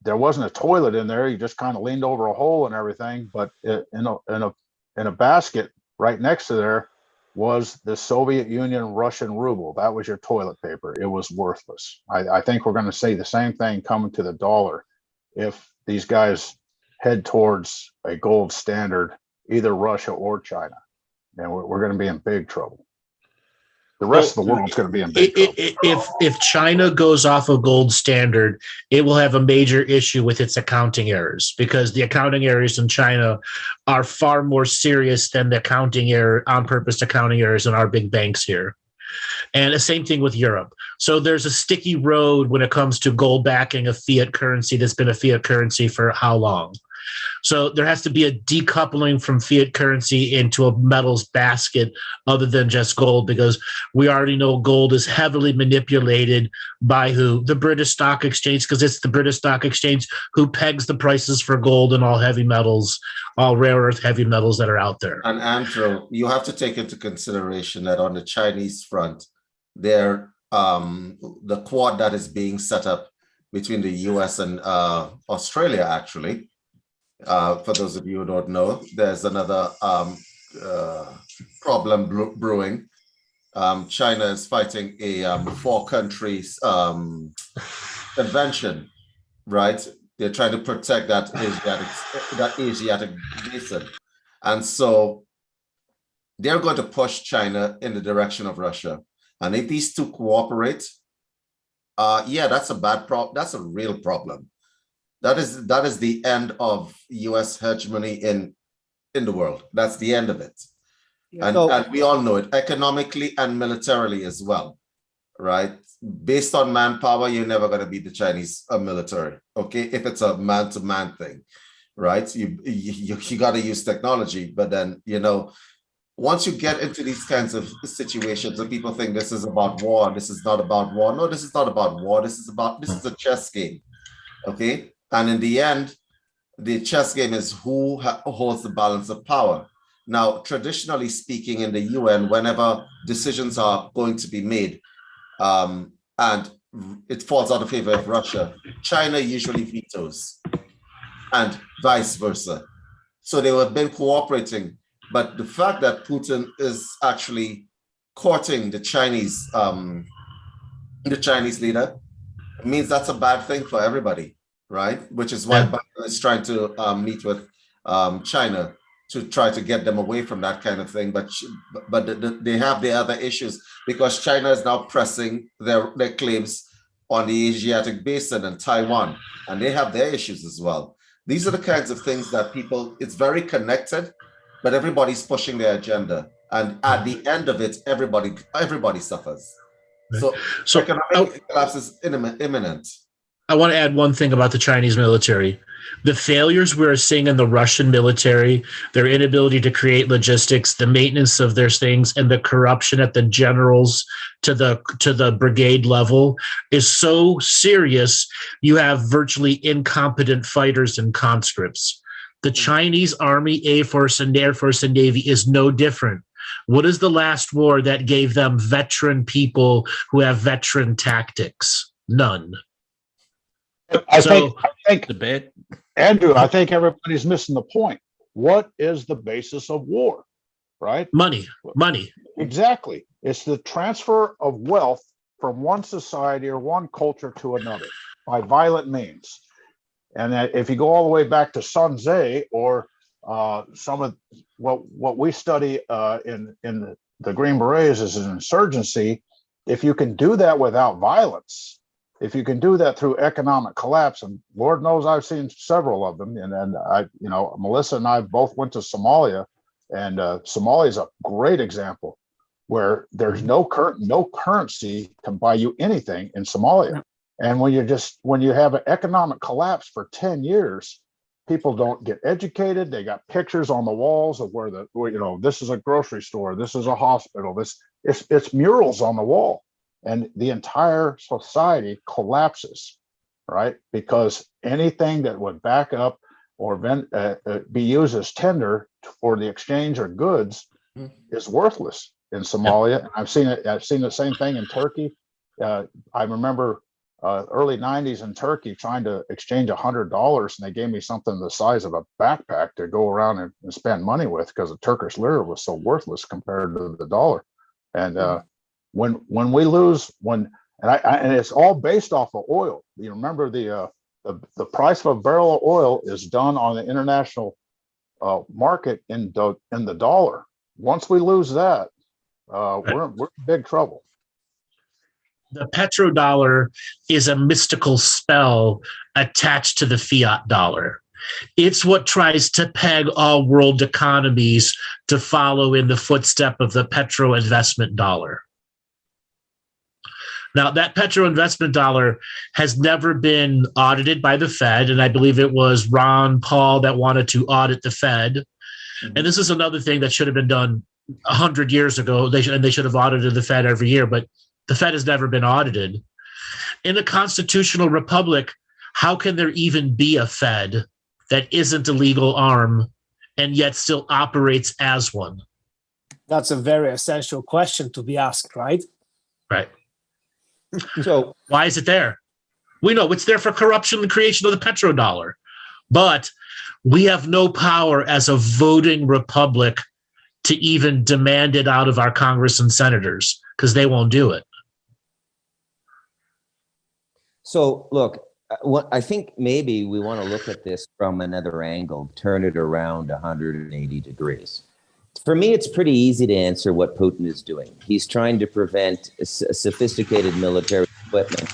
there wasn't a toilet in there. You just kind of leaned over a hole and everything, but in a basket right next to there was the Soviet Union Russian ruble. That was your toilet paper. It was worthless. I think we're going to see the same thing coming to the dollar if these guys head towards a gold standard, either Russia or China. And we're going to be in big trouble. The rest of the world's going to be in big trouble. If China goes off a gold standard, it will have a major issue with its accounting errors, because the accounting errors in China are far more serious than the on purpose accounting errors in our big banks here. And the same thing with Europe. So there's a sticky road when it comes to gold backing a fiat currency that's been a fiat currency for how long? So there has to be a decoupling from fiat currency into a metals basket other than just gold, because we already know gold is heavily manipulated by who? The British Stock Exchange, because it's the British Stock Exchange who pegs the prices for gold and all heavy metals, all rare earth heavy metals that are out there. And Andrew, you have to take into consideration that on the Chinese front, the quad that is being set up between the US and Australia, actually, for those of you who don't know, there's another problem brewing. China is fighting a four countries convention, right? They're trying to protect that Asiatic basin. And so they're going to push China in the direction of Russia. And if these two cooperate, that's a bad problem. That's a real problem. That is the end of US hegemony in the world. That's the end of it. Yeah. And we all know it economically and militarily as well, right? Based on manpower, you're never going to beat the Chinese military, okay? If it's a man-to-man thing, right? You got to use technology, but then, once you get into these kinds of situations and people think this is about war, this is not about war. No, this is not about war. This is a chess game, okay? And in the end, the chess game is who holds the balance of power. Now, traditionally speaking, in the UN, whenever decisions are going to be made and it falls out of favor of Russia, China usually vetoes and vice versa. So they have been cooperating. But the fact that Putin is actually courting the Chinese leader means that's a bad thing for everybody, right? Which is why Biden is trying to meet with China to try to get them away from that kind of thing. But they have the other issues because China is now pressing their claims on the Asiatic basin and Taiwan, and they have their issues as well. These are the kinds of things that it's very connected, but everybody's pushing their agenda. And at the end of it, everybody suffers. So economic collapse is imminent. I want to add one thing about the Chinese military. The failures we're seeing in the Russian military, their inability to create logistics, the maintenance of their things, and the corruption at the generals to the brigade level is so serious. You have virtually incompetent fighters and conscripts. The Chinese Army, Air Force, and Navy is no different. What is the last war that gave them veteran people who have veteran tactics? None. I think debate. Andrew, I think everybody's missing the point. What is the basis of war, right? Money. Exactly. It's the transfer of wealth from one society or one culture to another by violent means. And that if you go all the way back to Sun Tzu or some of what we study in the Green Berets as an insurgency, if you can do that without violence, if you can do that through economic collapse, and Lord knows I've seen several of them, and I, Melissa and I both went to Somalia, and Somalia is a great example where there's no currency can buy you anything in Somalia. And when you have an economic collapse for 10 years, people don't get educated. They got pictures on the walls of where this is a grocery store, this is a hospital, it's murals on the wall, and the entire society collapses, right? Because anything that would back up or be used as tender for the exchange of goods is worthless in Somalia. Yep. I've seen the same thing in Turkey. I remember early 90s in Turkey trying to exchange $100, and they gave me something the size of a backpack to go around and spend money with, because the Turkish lira was so worthless compared to the dollar. And when we lose, and it's all based off of oil. You remember the price of a barrel of oil is done on the international market in the dollar. Once we lose that, we're in big trouble. The petrodollar is a mystical spell attached to the fiat dollar. It's what tries to peg all world economies to follow in the footstep of the petro investment dollar. Now, that petro investment dollar has never been audited by the Fed, and I believe it was Ron Paul that wanted to audit the Fed. Mm-hmm. And this is another thing that should have been done 100 years ago. They should have audited the Fed every year, but the Fed has never been audited. In a constitutional republic, how can there even be a Fed that isn't a legal arm and yet still operates as one? That's a very essential question to be asked, right? Right. So why is it there? We know it's there for corruption and creation of the petrodollar, but we have no power as a voting republic to even demand it out of our Congress and senators, because they won't do it. So look, what I think maybe we want to look at this from another angle, turn it around 180 degrees. For me, it's pretty easy to answer what Putin is doing. He's trying to prevent sophisticated military equipment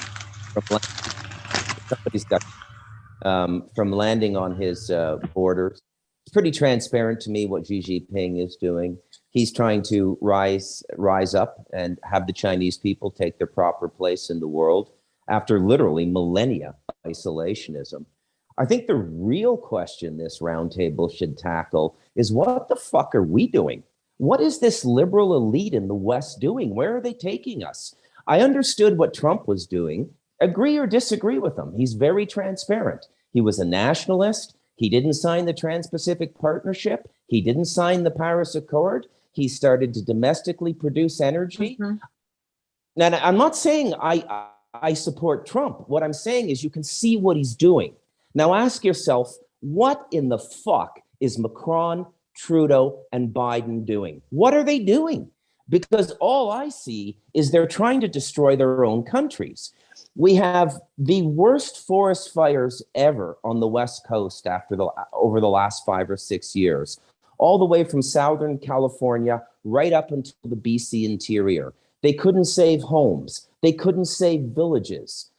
from landing on his borders. It's pretty transparent to me what Xi Jinping is doing. He's trying to rise up and have the Chinese people take their proper place in the world after literally millennia of isolationism. I think the real question this roundtable should tackle is, what the fuck are we doing? What is this liberal elite in the West doing? Where are they taking us? I understood what Trump was doing. Agree or disagree with him. He's very transparent. He was a nationalist. He didn't sign the Trans-Pacific Partnership. He didn't sign the Paris Accord. He started to domestically produce energy. Mm-hmm. Now, I'm not saying I support Trump. What I'm saying is you can see what he's doing. Now ask yourself, what in the fuck is Macron, Trudeau, and Biden doing? What are they doing? Because all I see is they're trying to destroy their own countries. We have the worst forest fires ever on the West Coast over the last 5 or 6 years, all the way from Southern California right up until the BC interior. They couldn't save homes. They couldn't save villages.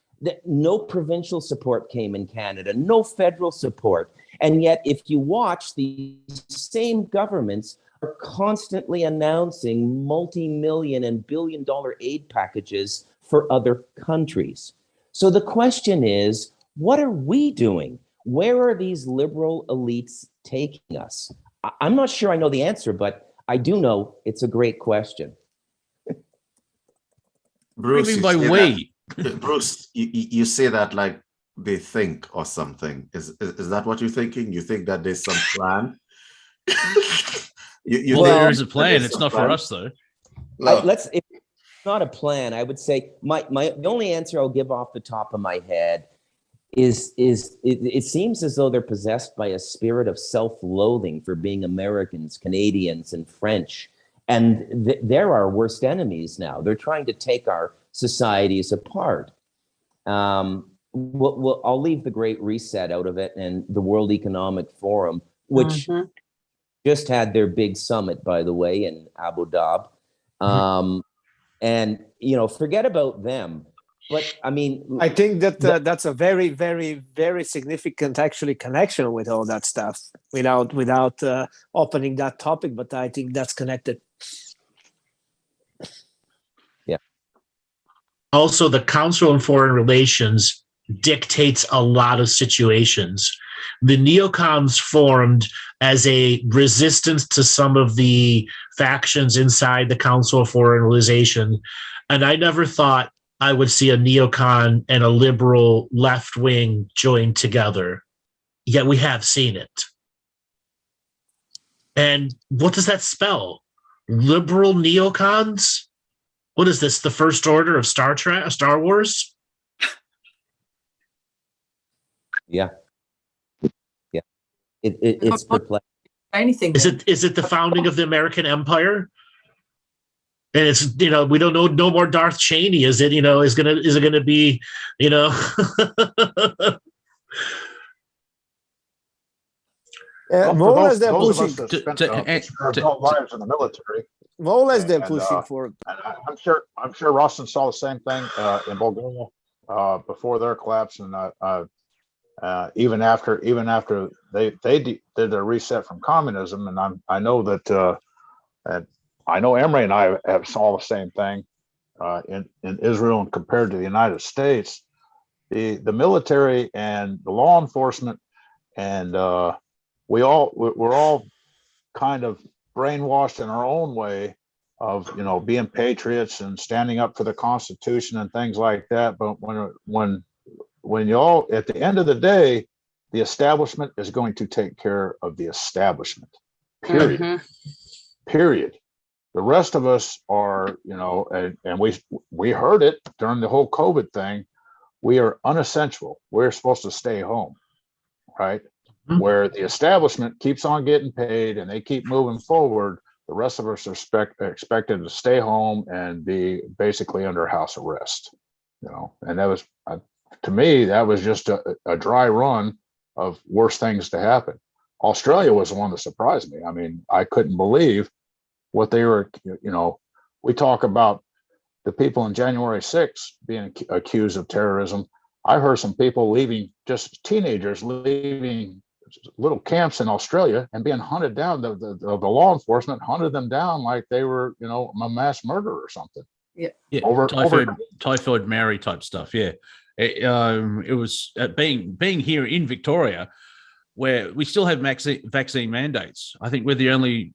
No provincial support came in Canada, no federal support. And yet, if you watch, the same governments are constantly announcing multi-million and billion-dollar aid packages for other countries. So the question is, what are we doing? Where are these liberal elites taking us? I'm not sure I know the answer, but I do know it's a great question. Bruce, what do you mean by we? Bruce, you say that like they think or something. Is that what you're thinking? You think that there's some plan? There is a plan. It's not for us, though. If it's not a plan, I would say the only answer I'll give off the top of my head is it seems as though they're possessed by a spirit of self-loathing for being Americans, Canadians, and French. And they're our worst enemies now. They're trying to take our societies apart. I'll leave the Great Reset out of it and the World Economic Forum, which just had their big summit, by the way, in Abu Dhabi. And, forget about them. But I mean, I think that that's a very, very, very significant actually connection with all that stuff without opening that topic. But I think that's connected. Yeah. Also, the Council on Foreign Relations dictates a lot of situations. The neocons formed as a resistance to some of the factions inside the Council of Foreign Relations. And I never thought I would see a neocon and a liberal left wing join together. Yet we have seen it. And what does that spell? Liberal neocons? What is this? The First Order of Star Wars? Yeah. Yeah. It's perplexing. Anything. Is it the founding of the American Empire? And it's, we don't know, no more Darth Cheney. Is it, is it gonna be, more or less they're those pushing. of us that spent our adult lives in the military. More or less they're pushing for. And I'm sure Rostin saw the same thing in Bulgaria before their collapse, and even after they did their reset from communism. And I know that I know Emery and I have saw the same thing in Israel, and compared to the United States, the military and the law enforcement, and we're all kind of brainwashed in our own way of being patriots and standing up for the Constitution and things like that. But when y'all, at the end of the day, the establishment is going to take care of the establishment. Period. Mhm. Period. The rest of us are, and we heard it during the whole COVID thing. We are unessential. We're supposed to stay home, right? Mm-hmm. Where the establishment keeps on getting paid and they keep moving forward, the rest of us are expected to stay home and be basically under house arrest. And that was, to me, that was just a dry run of worse things to happen. Australia was the one that surprised me. I mean, I couldn't believe what they were, we talk about the people in January 6th being accused of terrorism. I heard some people leaving, just teenagers leaving little camps in Australia and being hunted down. The law enforcement hunted them down like they were, a mass murder or something. Yeah. Typhoid Mary type stuff. Yeah. It was being here in Victoria, where we still have vaccine mandates. I think we're the only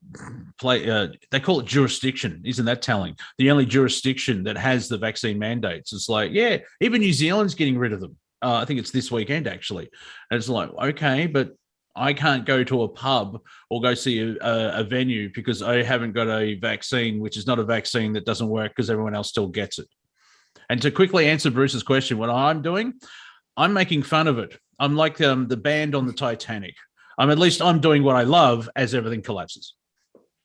they call it jurisdiction. Isn't that telling? The only jurisdiction that has the vaccine mandates. It's like, yeah, even New Zealand's getting rid of them. I think it's this weekend, actually. And it's like, okay, but I can't go to a pub or go see a venue because I haven't got a vaccine, which is not a vaccine that doesn't work because everyone else still gets it. And to quickly answer Bruce's question, what I'm doing, I'm making fun of it. I'm like the band on the Titanic. I'm doing what I love as everything collapses.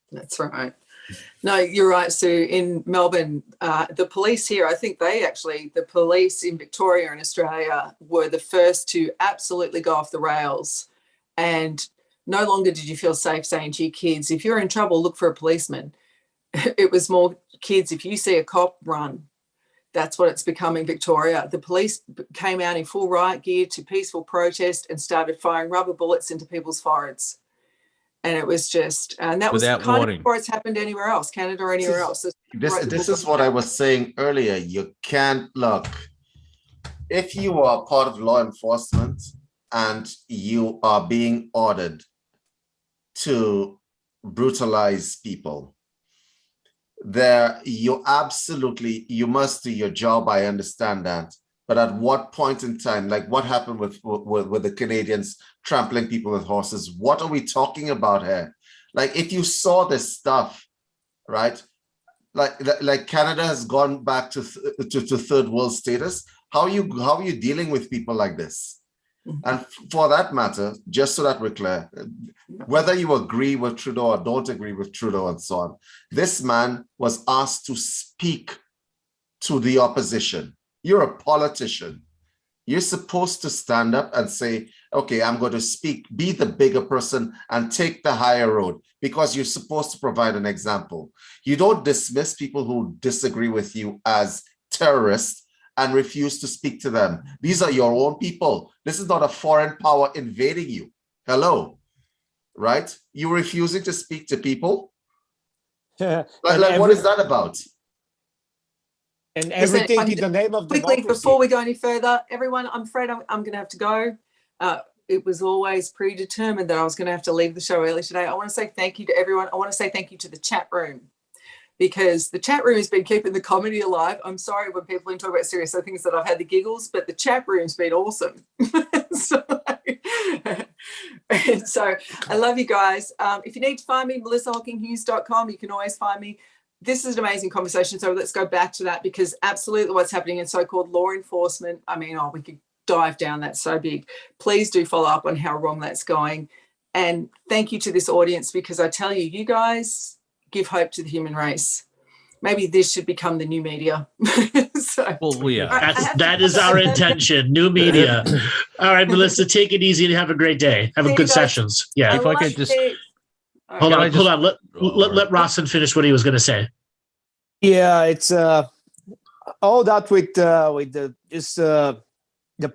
That's right. No, you're right, Sue. In Melbourne, the police here, I think the police in Victoria and Australia were the first to absolutely go off the rails. And no longer did you feel safe saying to your kids, if you're in trouble, look for a policeman. It was more, kids, if you see a cop, run. That's what it's become in Victoria. The police came out in full riot gear to peaceful protest and started firing rubber bullets into people's foreheads. And it was just, and that without was kind warning. of before it's happened anywhere else, Canada or anywhere else. This is what I was saying earlier. You can't look. If you are part of law enforcement and you are being ordered to brutalize people, you must do your job. I understand that. But at what point in time, like what happened with the Canadians trampling people with horses? What are we talking about here? Like, if you saw this stuff, right? Like Canada has gone back to third world status. How are you dealing with people like this? And for that matter, just so that we're clear, whether you agree with Trudeau or don't agree with Trudeau and so on, this man was asked to speak to the opposition. You're a politician. You're supposed to stand up and say, okay, I'm going to speak, be the bigger person and take the higher road because you're supposed to provide an example. You don't dismiss people who disagree with you as terrorists and refuse to speak to them. These are your own people. This is not a foreign power invading you. Hello, right? You're refusing to speak to people? Like what is that about? And everything in the name of quickly, democracy. before we go any further, everyone, I'm afraid I'm going to have to go. It was always predetermined that I was going to have to leave the show early today. I want to say thank you to everyone. I want to say thank you to the chat room, because the chat room has been keeping the comedy alive. I'm sorry when people talk about serious things that I've had the giggles, but the chat room's been awesome. So I love you guys. If you need to find me, melissahawkinghughes.com, you can always find me. This is an amazing conversation. So let's go back to that, because absolutely what's happening in so-called law enforcement, I mean, we could dive down that so big. Please do follow up on how wrong that's going. And thank you to this audience, because I tell you, you guys give hope to the human race. Maybe this should become the new media. That is our intention. New media. All right, Melissa, take it easy and have a great day. Have a good sessions. Yeah. If I could just hold on. Let Rawson finish what he was going to say. Yeah, it's all that with the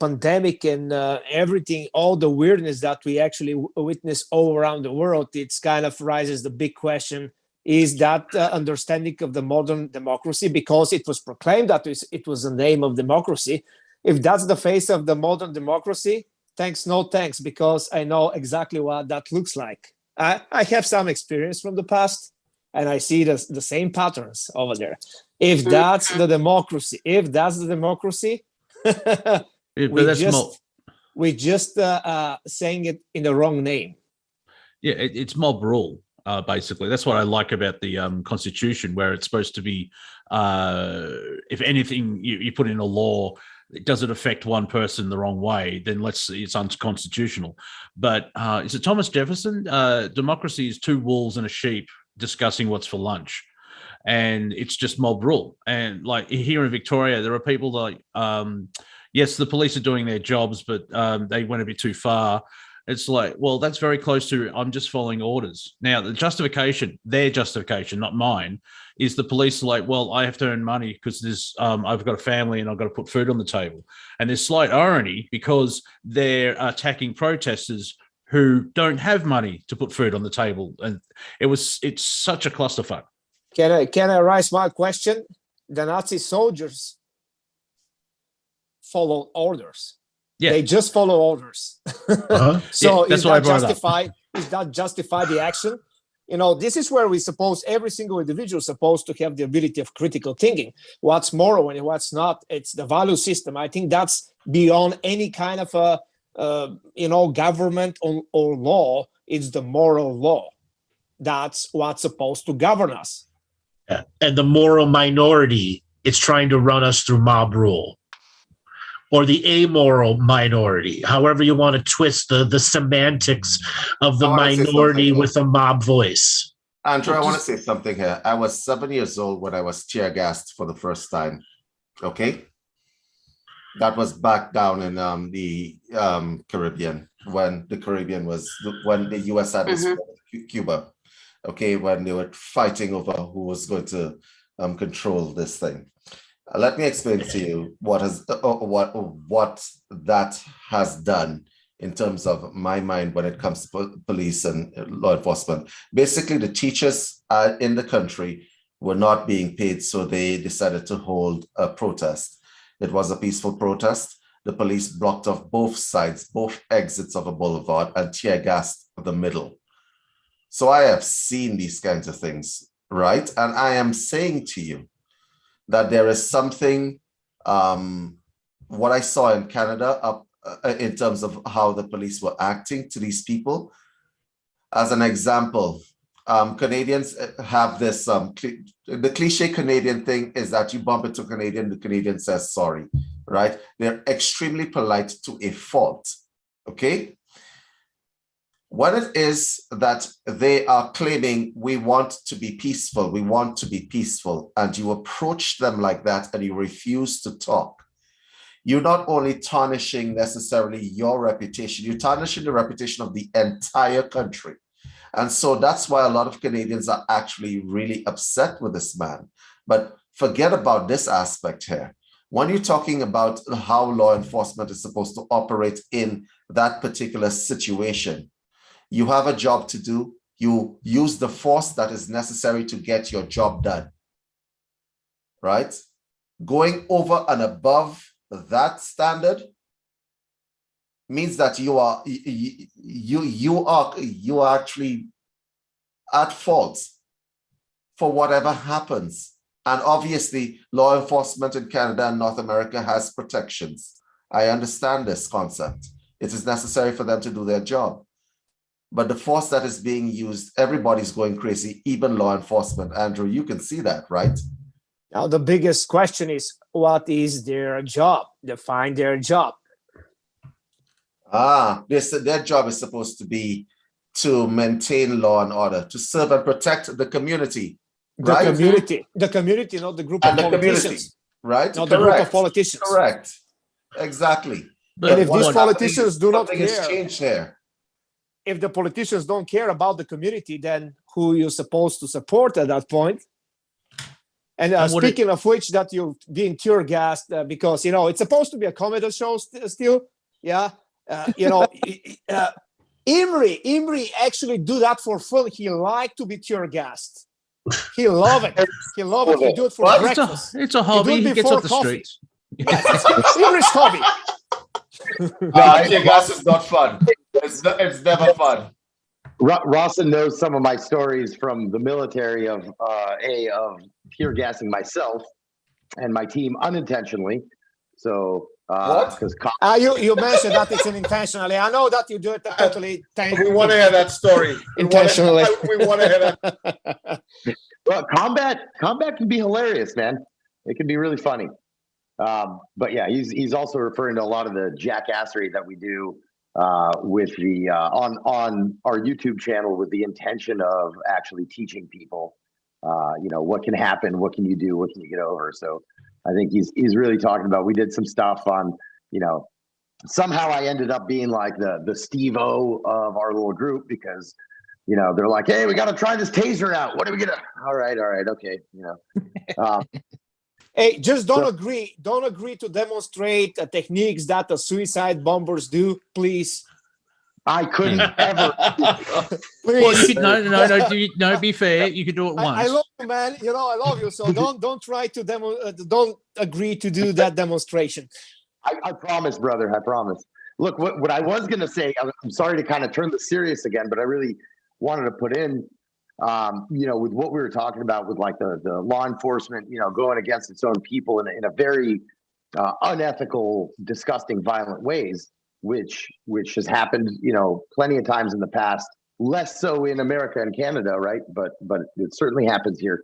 pandemic and everything, all the weirdness that we actually witness all around the world. It's kind of raises the big question: is that understanding of the modern democracy, because it was proclaimed that it was the name of democracy? If that's the face of the modern democracy, thanks, no thanks, because I know exactly what that looks like. I have some experience from the past, and I see the same patterns over there. If that's the democracy, we just saying it in the wrong name. Yeah, it's mob rule. Basically, that's what I like about the Constitution, where it's supposed to be, if anything you put in a law, it doesn't affect one person the wrong way, then it's unconstitutional. But is it Thomas Jefferson? Democracy is two wolves and a sheep discussing what's for lunch, and it's just mob rule. And like here in Victoria, there are people like, yes, the police are doing their jobs, but they went a bit too far. It's like, well, that's very close to I'm just following orders. Now, the justification, their justification, not mine, is the police are like, well, I have to earn money because I've got a family and I've got to put food on the table. And there's slight irony because they're attacking protesters who don't have money to put food on the table. And it's such a clusterfuck. Can I raise my question? The Nazi soldiers followed orders. Yeah. They just follow orders. So is that justify the action? You know, this is where every single individual is supposed to have the ability of critical thinking. What's moral and what's not? It's the value system. I think that's beyond any kind of government or law. It's the moral law. That's what's supposed to govern us. Yeah. And the moral minority is trying to run us through mob rule. Or the amoral minority, however you want to twist the semantics of the minority with a mob voice. Andrew, I want to say something here. I was 7 years old when I was tear gassed for the first time. Okay? That was back down in the Caribbean, when the US had this Cuba. Okay, when they were fighting over who was going to control this thing. Let me explain to you what that has done in terms of my mind when it comes to police and law enforcement. Basically, the teachers in the country were not being paid, so they decided to hold a protest. It was a peaceful protest. The police blocked off both sides, both exits of a boulevard, and tear gassed the middle. So I have seen these kinds of things, right? And I am saying to you that there is something, what I saw in Canada in terms of how the police were acting to these people. As an example, Canadians have this, the cliche Canadian thing is that you bump into a Canadian, the Canadian says sorry, right? They're extremely polite to a fault, okay? When it is that they are claiming we want to be peaceful, and you approach them like that and you refuse to talk, you're not only tarnishing necessarily your reputation, you're tarnishing the reputation of the entire country. And so that's why a lot of Canadians are actually really upset with this man. But forget about this aspect here. When you're talking about how law enforcement is supposed to operate in that particular situation, you have a job to do. You use the force that is necessary to get your job done, right? Going over and above that standard means that you are actually at fault for whatever happens. And obviously, law enforcement in Canada and North America has protections. I understand this concept. It is necessary for them to do their job. But the force that is being used, everybody's going crazy, even law enforcement. Andrew, you can see that, right? Now, the biggest question is, what is their job? Define their job. Their job is supposed to be to maintain law and order, to serve and protect the community. The community, not the group of politicians. Right? Not the group of politicians. Correct. Exactly. And if these politicians do not care, changed there. If the politicians don't care about the community, then who you're supposed to support at that point? And speaking of which, that you're being tear gassed because, it's supposed to be a comedy show still. Yeah. Imri actually do that for fun. He liked to be tear gassed. He love it. He love it. He do it for breakfast. It's a hobby. He gets off the streets. Yes, it's Imri's hobby. Tear gas is not fun. It's never fun. Rawson knows some of my stories from the military of tear gassing myself and my team unintentionally. So what? You mentioned that it's intentionally. I know that you do it totally. We want to hear that story. Intentionally. We want to hear that. Well, combat can be hilarious, man. It can be really funny. But yeah, he's also referring to a lot of the jackassery that we do with the on our YouTube channel with the intention of actually teaching people, what can happen, what can you do, what can you get over. So I think he's really talking about. We did some stuff on, somehow I ended up being like the Steve-O of our little group because, they're like, hey, we got to try this taser out. What are we gonna? All right, okay, Hey, just don't agree. Don't agree to demonstrate techniques that the suicide bombers do, please. I couldn't ever. Please. No. Be fair. You can do it once. I love you, man. I love you. So don't try to don't agree to do that demonstration. I promise, brother. I promise. Look, what I was gonna say. I'm sorry to kind of turn this serious again, but I really wanted to put in. With what we were talking about with like the law enforcement, going against its own people in a very unethical, disgusting, violent ways, which has happened, plenty of times in the past, less so in America and Canada, right? But it certainly happens here.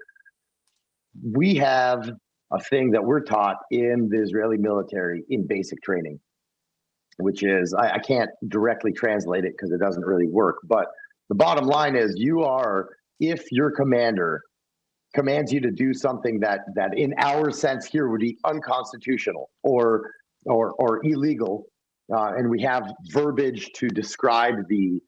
We have a thing that we're taught in the Israeli military in basic training, which is, I can't directly translate it because it doesn't really work, but the bottom line is if your commander commands you to do something that in our sense here would be unconstitutional or illegal, and we have verbiage to describe the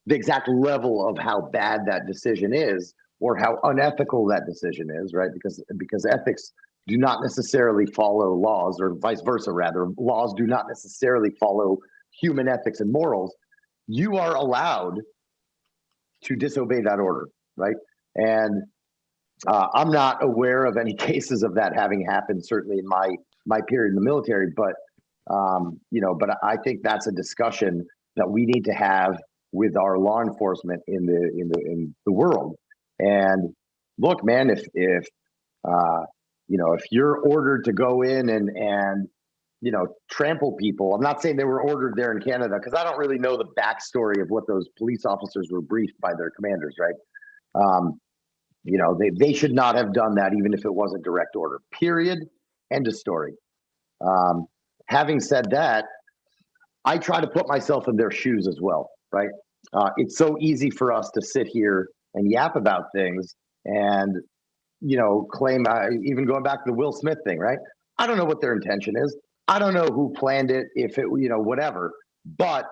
exact level of how bad that decision is or how unethical that decision is, right? Because ethics do not necessarily follow laws, or vice versa, rather. Laws do not necessarily follow human ethics and morals. You are allowed to disobey that order, right? And I'm not aware of any cases of that having happened, certainly in my period in the military, but I think that's a discussion that we need to have with our law enforcement in the world. And look, man, if you're ordered to go in and trample people, I'm not saying they were ordered there in Canada because I don't really know the backstory of what those police officers were briefed by their commanders, right? They should not have done that, even if it wasn't direct order. Period. End of story. Having said that, I try to put myself in their shoes as well, right? It's so easy for us to sit here and yap about things and, claim, even going back to the Will Smith thing, right? I don't know what their intention is. I don't know who planned it, if it, whatever, but,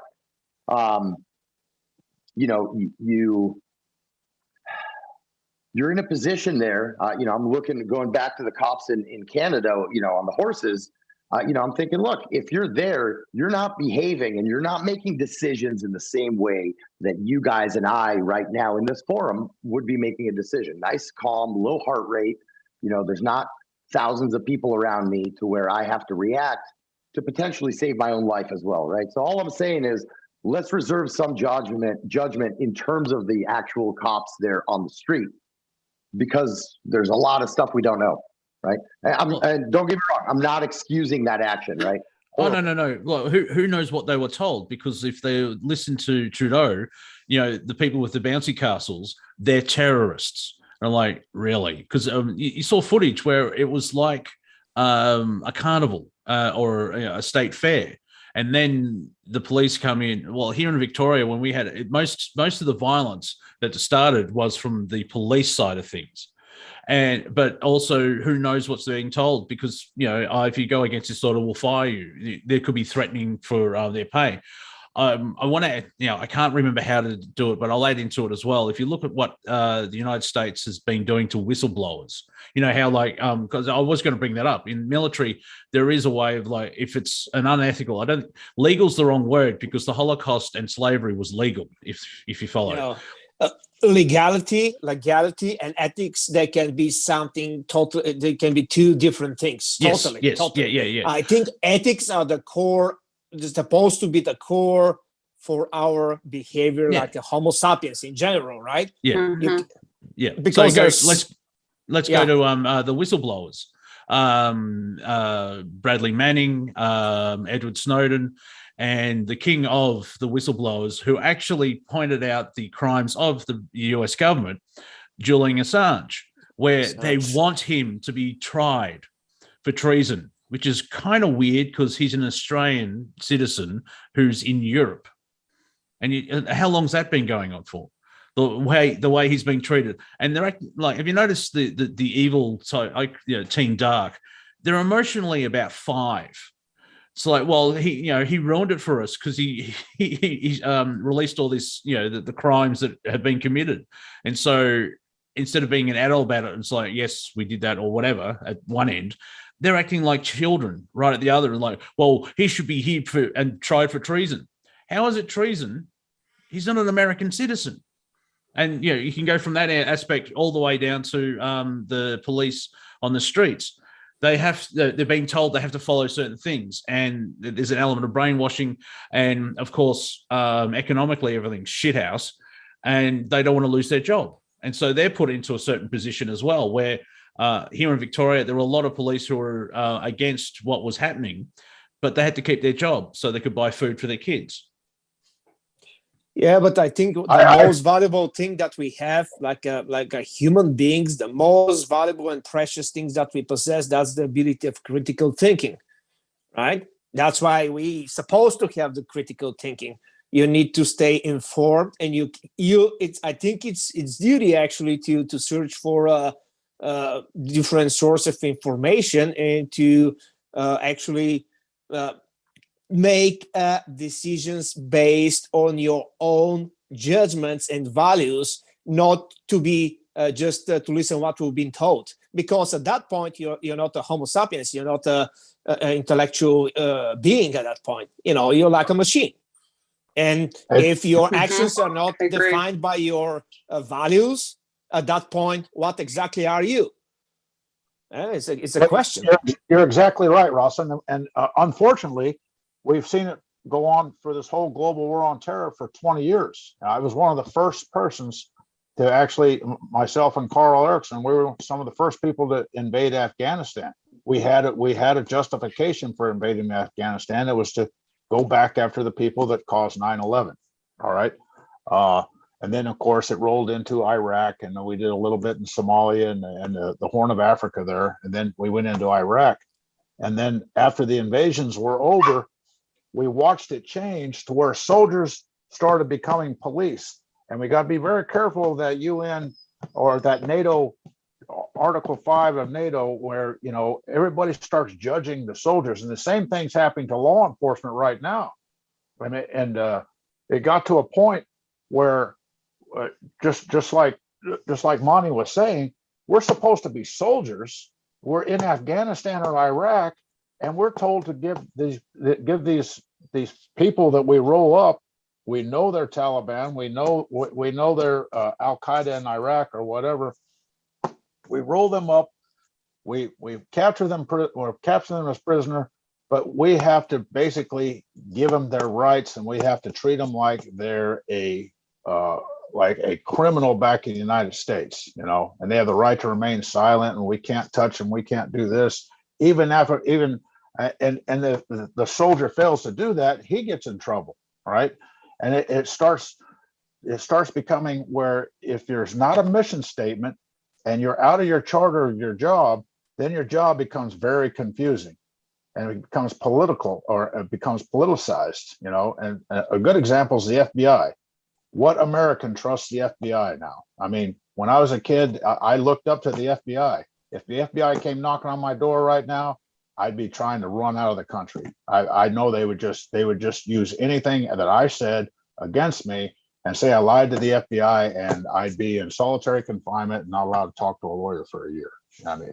you're in a position there. I'm going back to the cops in Canada, on the horses. I'm thinking, look, if you're there, you're not behaving and you're not making decisions in the same way that you guys and I right now in this forum would be making a decision. Nice, calm, low heart rate. There's not thousands of people around me to where I have to react to potentially save my own life as well, right? So all I'm saying is, let's reserve some judgment in terms of the actual cops there on the street, because there's a lot of stuff we don't know, right? And don't get me wrong, I'm not excusing that action, right? Oh, no. Well, who knows what they were told? Because if they listen to Trudeau, the people with the bouncy castles, they're terrorists. And I'm like, really? Because you saw footage where it was like a carnival or a state fair. And then the police come in. Well, here in Victoria, when we had it, most of the violence that started was from the police side of things. But also, who knows what's being told? Because if you go against this order, we'll fire you. There could be threatening for their pay. I want to, I can't remember how to do it, but I'll add into it as well. If you look at what the United States has been doing to whistleblowers, how because I was going to bring that up. In military, there is a way of if it's an unethical, legal's the wrong word, because the Holocaust and slavery was legal, if you follow. Legality and ethics, they can be something total. They can be two different things. Totally. Yes. Totally. Yeah. I think ethics are the core. They're supposed to be the core for our behavior, like a Homo sapiens in general, right? Yeah. Mhm. Yeah. Because let's go to the whistleblowers. Bradley Manning, Edward Snowden, and the king of the whistleblowers, who actually pointed out the crimes of the US government, Julian Assange, where they want him to be tried for treason, which is kind of weird because he's an Australian citizen who's in Europe. And how long's that been going on for? The way he's being treated. And they're have you noticed the evil Team Dark? They're emotionally about 5. It's well, he ruined it for us because he released all this, the crimes that have been committed. And so instead of being an adult about it, it's yes, we did that or whatever at one end, they're acting like children right at the other, and well, he should be here and tried for treason. How is it treason? He's not an American citizen. And you can go from that aspect all the way down to the police on the streets. They're being told they have to follow certain things, and there's an element of brainwashing, and of course, economically everything's shithouse, and they don't want to lose their job, and so they're put into a certain position as well, where here in Victoria, there were a lot of police who were against what was happening, but they had to keep their job so they could buy food for their kids. Yeah, but I think the most valuable thing that we have, like a human beings, the most valuable and precious things that we possess, that's the ability of critical thinking, right? That's why we supposed to have the critical thinking. You need to stay informed, and I think it's duty actually to search for different source of information and to actually make decisions based on your own judgments and values, not to be just to listen what we've been told. Because at that point, you're not a Homo sapiens, you're not an intellectual being at that point. You're like a machine. And if your actions are not defined by your values, at that point, what exactly are you? It's a question. You're exactly right, Ross. And unfortunately, we've seen it go on for this whole global war on terror for 20 years. I was one of the first persons to actually, myself and Carl Erickson, we were some of the first people to invade Afghanistan. We had a justification for invading Afghanistan. It was to go back after the people that caused 9/11. All right. And then, of course, it rolled into Iraq, and we did a little bit in Somalia and the Horn of Africa there. And then we went into Iraq. And then after the invasions were over, we watched it change to where soldiers started becoming police. And we got to be very careful of that UN or that NATO Article 5 of NATO, where, you know, everybody starts judging the soldiers, and the same thing's happening to law enforcement right now. I mean, and it got to a point where just like Monty was saying, we're supposed to be soldiers. We're in Afghanistan or Iraq, and we're told to give these people that we roll up. We know they're Taliban. We know they're Al Qaeda in Iraq or whatever. We roll them up. We capture them or capture them as prisoner, but we have to basically give them their rights, and we have to treat them like they're a criminal back in the United States, you know, and they have the right to remain silent, and we can't touch them. We can't do this. And the soldier fails to do that, he gets in trouble, right? And it starts becoming where if there's not a mission statement and you're out of your charter of your job, then your job becomes very confusing, and it becomes political, or it becomes politicized, you know. And a good example is the FBI. What American trusts the FBI now? I mean, when I was a kid, I looked up to the FBI. If the FBI came knocking on my door right now, I'd be trying to run out of the country. I know they would just use anything that I said against me and say I lied to the FBI, and I'd be in solitary confinement and not allowed to talk to a lawyer for a year. I mean,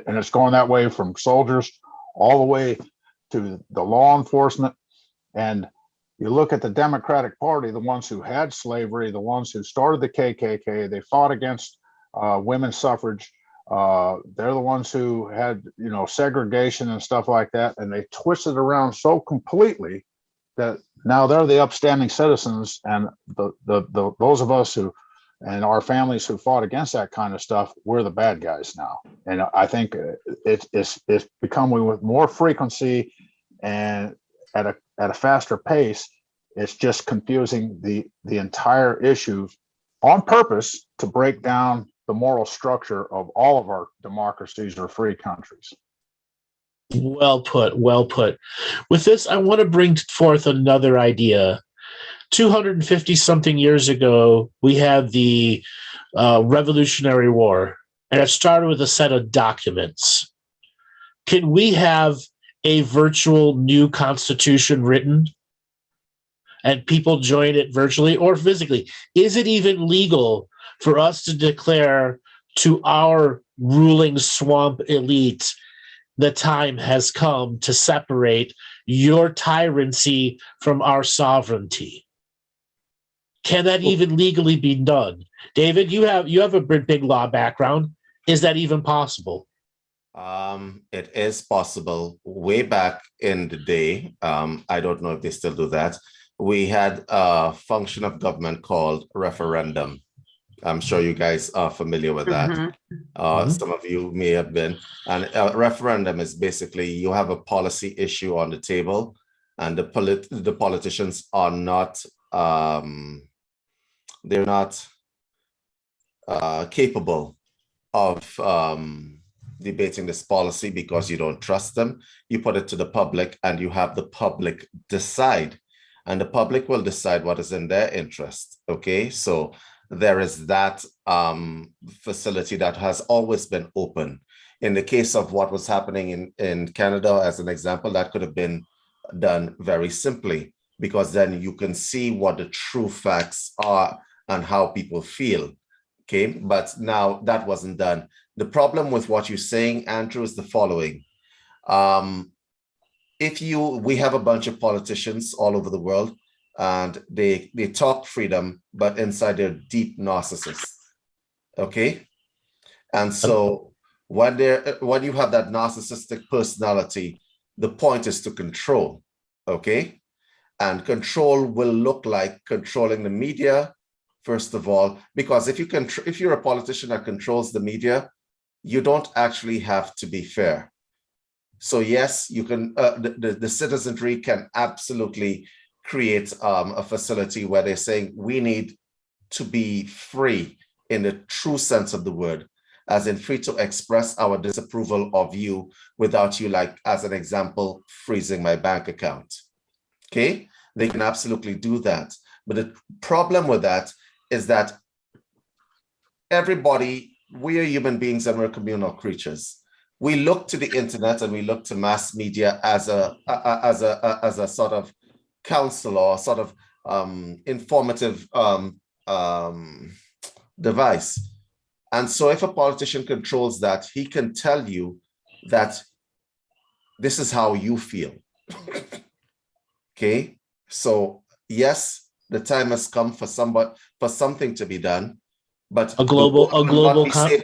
and it's going that way from soldiers all the way to the law enforcement. And you look at the Democratic Party, the ones who had slavery, the ones who started the KKK, they fought against women's suffrage. They're the ones who had, you know, segregation and stuff like that, and they twisted around so completely that now they're the upstanding citizens, and those of us who and our families who fought against that kind of stuff, we're the bad guys now. And I think it's becoming with more frequency and at a faster pace. It's just confusing the entire issue on purpose to break down the moral structure of all of our democracies or free countries. Well put, well put. With this, I want to bring forth another idea. 250 something years ago, we had the Revolutionary War, and it started with a set of documents. Can we have a virtual new constitution written and people join it virtually or physically? Is it even legal for us to declare to our ruling swamp elite, the time has come to separate your tyranny from our sovereignty? Can that even legally be done? David, you have a big law background. Is that even possible? It is possible. Way back in the day, I don't know if they still do that. We had a function of government called referendum. I'm sure you guys are familiar with that. Some of you may have been. And a referendum is basically you have a policy issue on the table, and the politicians are not they're not capable of debating this policy because you don't trust them. You put it to the public, and you have the public decide, and the public will decide what is in their interest. Okay, so there is that facility that has always been open. In the case of what was happening in Canada, as an example, that could have been done very simply, because then you can see what the true facts are and how people feel. Okay, but now that wasn't done. The problem with what you're saying, Andrew, is the following. We have a bunch of politicians all over the world, and they talk freedom, but inside they're deep narcissists. Okay, and so when you have that narcissistic personality, the point is to control. Okay, and control will look like controlling the media, first of all, because if you're a politician that controls the media, you don't actually have to be fair. So yes, you can. The citizenry can absolutely create a facility where they're saying we need to be free in the true sense of the word, as in free to express our disapproval of you without you, like as an example, freezing my bank account. Okay, they can absolutely do that. But the problem with that is that everybody we are human beings and we're communal creatures. We look to the internet and we look to mass media as a sort of counsel or sort of informative device. And so if a politician controls that, he can tell you that this is how you feel. Okay, so yes, the time has come for something to be done, but a global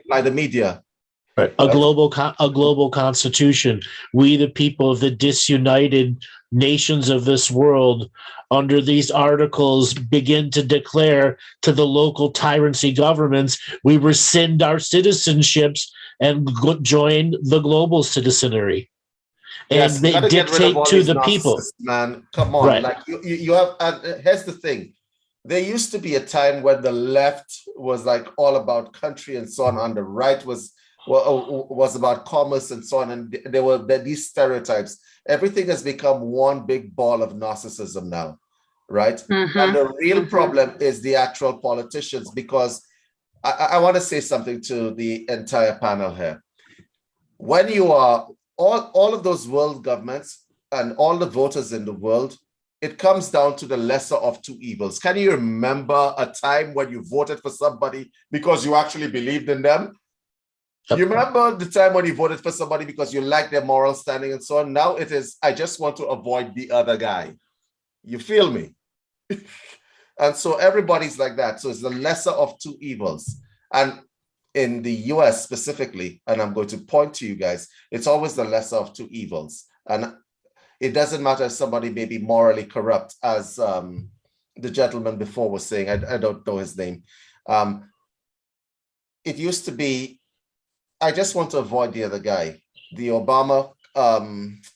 by the media. Right. A global constitution. We, the people of the disunited nations of this world, under these articles, begin to declare to the local tyranny governments, we rescind our citizenships and join the global citizenry. And Yes, they dictate to the people. Man, come on. Right. Like you have, and here's the thing. There used to be a time when the left was like all about country and so on, and the right was about commerce and so on, and there were these stereotypes. Everything has become one big ball of narcissism now, right? Mm-hmm. And the real problem is the actual politicians, because I want to say something to the entire panel here. When you are all of those world governments and all the voters in the world, it comes down to the lesser of two evils. Can you remember a time when you voted for somebody because you actually believed in them? You remember the time when you voted for somebody because you liked their moral standing and so on? Now it is, I just want to avoid the other guy. You feel me? And so everybody's like that. So it's the lesser of two evils. And in the US specifically, and I'm going to point to you guys, it's always the lesser of two evils. And it doesn't matter if somebody may be morally corrupt, as the gentleman before was saying. I don't know his name. It used to be, I just want to avoid the other guy. The Obama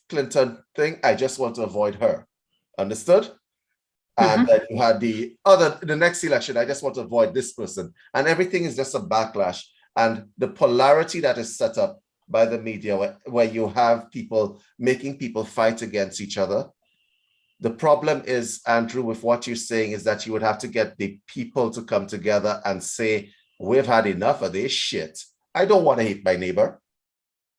Clinton thing, I just want to avoid her. Understood? And then you had the next election, I just want to avoid this person. And everything is just a backlash. And the polarity that is set up by the media, where you have people making people fight against each other. The problem is, Andrew, with what you're saying, is that you would have to get the people to come together and say, we've had enough of this shit. I don't want to hate my neighbor.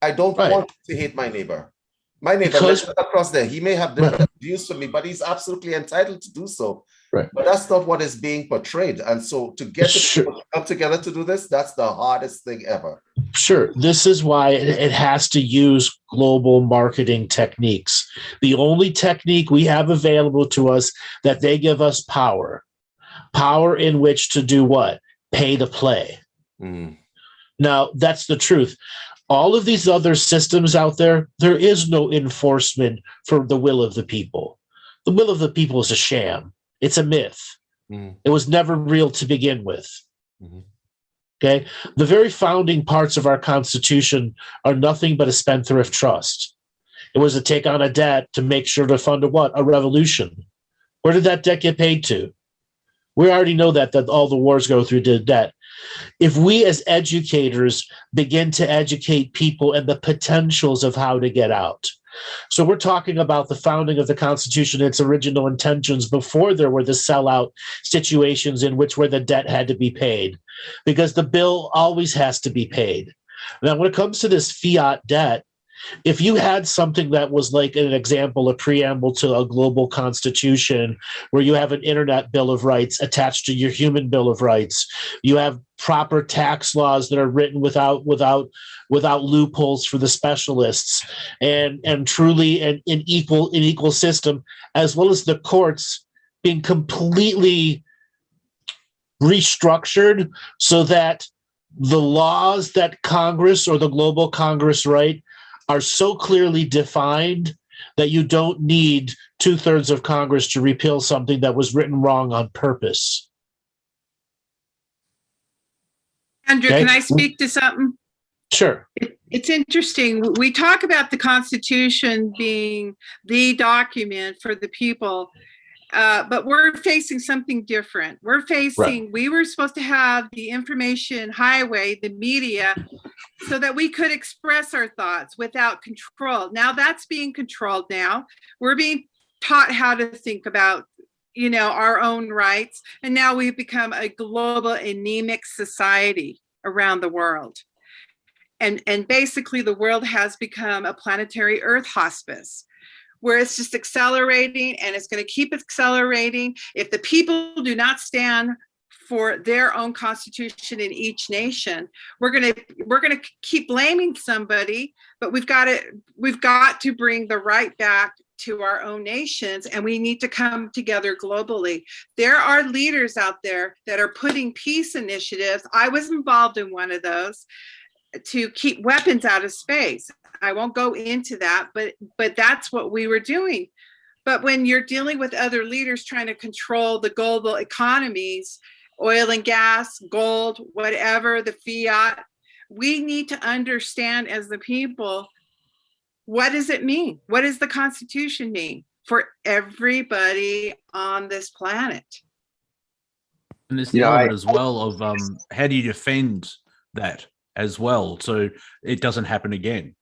I don't want to hate my neighbor. My neighbor lives across there. He may have different views from me, but he's absolutely entitled to do so. Right. But that's not what is being portrayed. And so to get the people to come together to do this, that's the hardest thing ever. Sure. This is why it has to use global marketing techniques. The only technique we have available to us that they give us power in which to do what? Pay to play. Now, that's the truth. All of these other systems out there, there is no enforcement for the will of the people. The will of the people is a sham. It's a myth. It was never real to begin with. Okay? The very founding parts of our Constitution are nothing but a spendthrift trust. It was to take on a debt to make sure to fund a revolution. Where did that debt get paid to? We already know that all the wars go through the debt. If we as educators begin to educate people and the potentials of how to get out. So we're talking about the founding of the Constitution, its original intentions before there were the sellout situations in which where the debt had to be paid, because the bill always has to be paid. Now, when it comes to this fiat debt, if you had something that was like an example, a preamble to a global constitution, where you have an internet bill of rights attached to your human bill of rights, you have proper tax laws that are written without loopholes for the specialists, and truly an equal system, as well as the courts being completely restructured so that the laws that Congress or the global Congress write are so clearly defined that you don't need 2/3 of Congress to repeal something that was written wrong on purpose. Andrew, Okay. can I speak to something? Sure. It's interesting. We talk about the Constitution being the document for the people, but we're facing something different. We were supposed to have the information highway, the media, so that we could express our thoughts without control. Now that's being controlled now. We're being taught how to think about, our own rights. And now we've become a global anemic society. around the world. And basically the world has become a planetary Earth hospice, where it's just accelerating, and it's going to keep accelerating. If the people do not stand for their own constitution in each nation, we're going to keep blaming somebody, but we've got to bring the right back to our own nations, and we need to come together globally. There are leaders out there that are putting peace initiatives. I was involved in one of those, to keep weapons out of space. I won't go into that, but that's what we were doing. But when you're dealing with other leaders trying to control the global economies, oil and gas, gold, whatever, the fiat, we need to understand as the people, what does it mean? What does the Constitution mean for everybody on this planet? And there's the element as well of how do you defend that as well, so it doesn't happen again,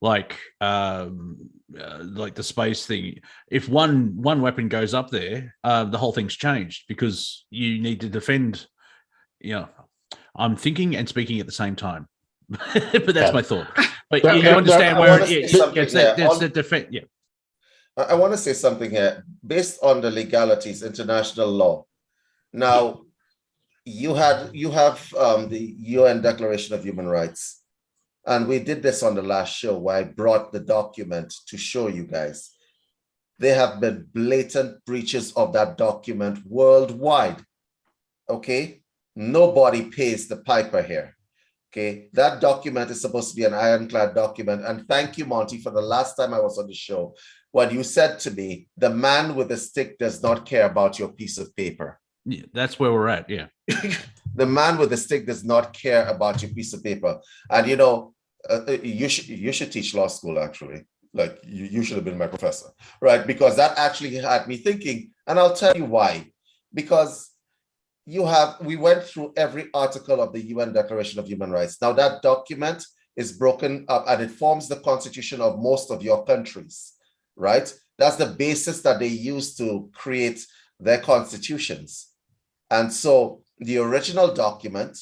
like the space thing. If one weapon goes up there, the whole thing's changed, because you need to defend. I'm thinking and speaking at the same time, but that's my thought. But you understand where it's the defense. Yeah, I want to say something here based on the legalities, international law. Now, you have the UN Declaration of Human Rights, and we did this on the last show where I brought the document to show you guys. There have been blatant breaches of that document worldwide. Okay, nobody pays the piper here. Okay, that document is supposed to be an ironclad document. And thank you, Monty, for the last time I was on the show, when you said to me, the man with the stick does not care about your piece of paper. Yeah, that's where we're at. Yeah. The man with the stick does not care about your piece of paper. And you should teach law school, actually. Like you should have been my professor, right? Because that actually had me thinking, and I'll tell you why. Because we went through every article of the UN Declaration of Human Rights. Now that document is broken up and it forms the constitution of most of your countries, right? That's the basis that they use to create their constitutions. And so the original document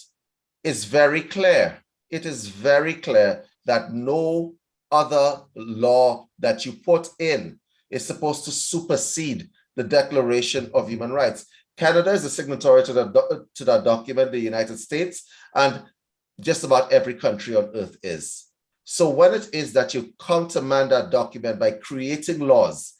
is very clear. It is very clear that no other law that you put in is supposed to supersede the Declaration of Human Rights. Canada is a signatory to that document, the United States, and just about every country on earth is. So when it is that you countermand that document by creating laws,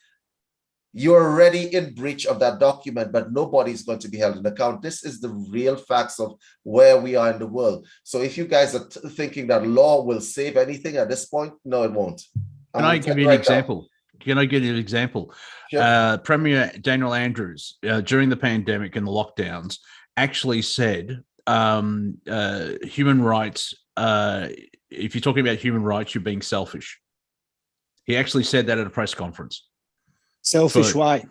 you're already in breach of that document, but nobody's going to be held in account. This is the real facts of where we are in the world. So if you guys are thinking that law will save anything at this point, no, it won't. Can I give you an example? Can I give you an example? Sure. Premier Daniel Andrews, during the pandemic and the lockdowns, actually said human rights, if you're talking about human rights, you're being selfish. He actually said that at a press conference. Selfish, why?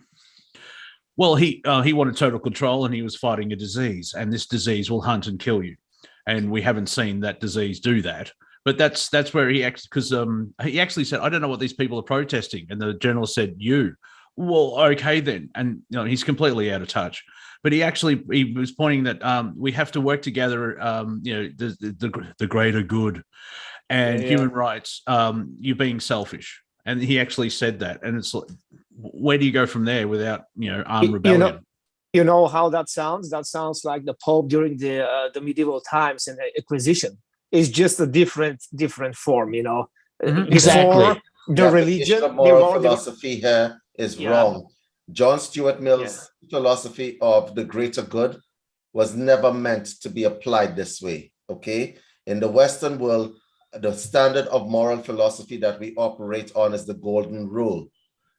Well, he wanted total control, and he was fighting a disease, and this disease will hunt and kill you. And we haven't seen that disease do that. But that's where he actually, because he actually said, I don't know what these people are protesting. And the journalist said, you. Well, okay then. And he's completely out of touch. But he was pointing that we have to work together, the greater good and human rights. You're being selfish. And he actually said that. And it's like, where do you go from there without, armed rebellion? You know how that sounds? That sounds like the Pope during the medieval times and the Inquisition. It's just a different form, Mm-hmm. Exactly. The religion, the moral philosophy here is wrong. John Stuart Mill's philosophy of the greater good was never meant to be applied this way. Okay, in the Western world, the standard of moral philosophy that we operate on is the golden rule.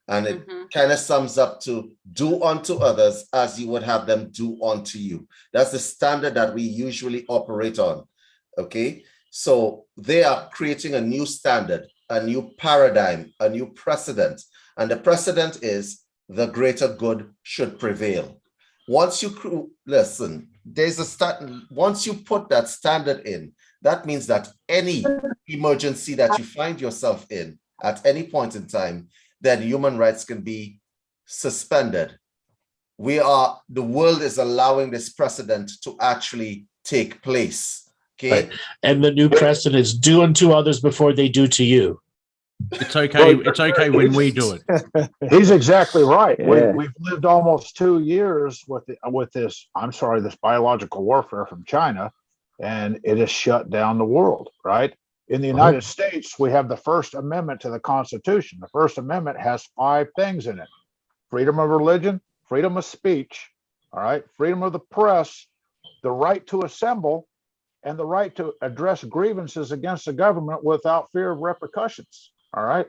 And it kind of sums up to do unto others as you would have them do unto you. That's the standard that we usually operate on. Okay, so they are creating a new standard, a new paradigm, a new precedent. And the precedent is the greater good should prevail. Once you listen, once you put that standard in, that means that any emergency that you find yourself in at any point in time, then human rights can be suspended. The world is allowing this precedent to actually take place. Okay. Right. And the new precedent is do unto others before they do to you. It's okay. It's okay when we do it. He's exactly right. Yeah. We've lived almost 2 years with this biological warfare from China, and it has shut down the world, right? In the United States, we have the First Amendment to the Constitution. The First Amendment has 5 things in it: freedom of religion, freedom of speech, all right, freedom of the press, the right to assemble, and the right to address grievances against the government without fear of repercussions. All right.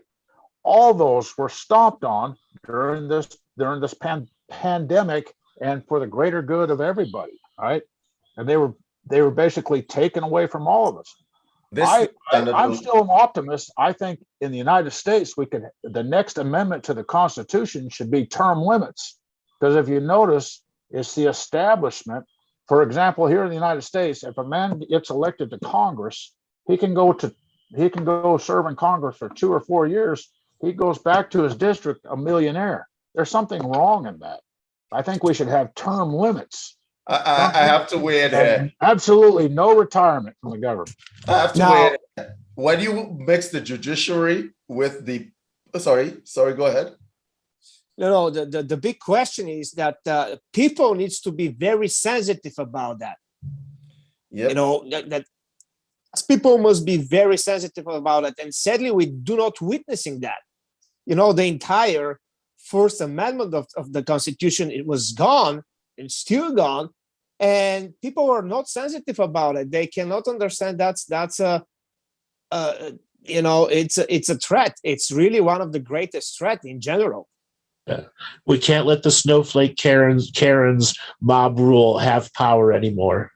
All those were stomped on during this pandemic and for the greater good of everybody. All right. And they were basically taken away from all of us. I'm still an optimist. I think in the United States, the next amendment to the Constitution should be term limits. Because if you notice, it's the establishment. For example, here in the United States, if a man gets elected to Congress, he can go serve in Congress for 2 or 4 years. He goes back to his district a millionaire. There's something wrong in that. I think we should have term limits. I have to weigh in here. Absolutely no retirement from the government. I have to weigh in. When you mix the judiciary with the, sorry, go ahead. No, the big question is that people needs to be very sensitive about that. Yep. You know, that people must be very sensitive about it. And sadly, we do not witnessing that. You know, the entire First Amendment of the Constitution, it was gone, it's still gone. And people are not sensitive about it. They cannot understand that's a you know, it's a threat. It's really one of the greatest threats in general. Yeah. We can't let the snowflake Karens mob rule have power anymore.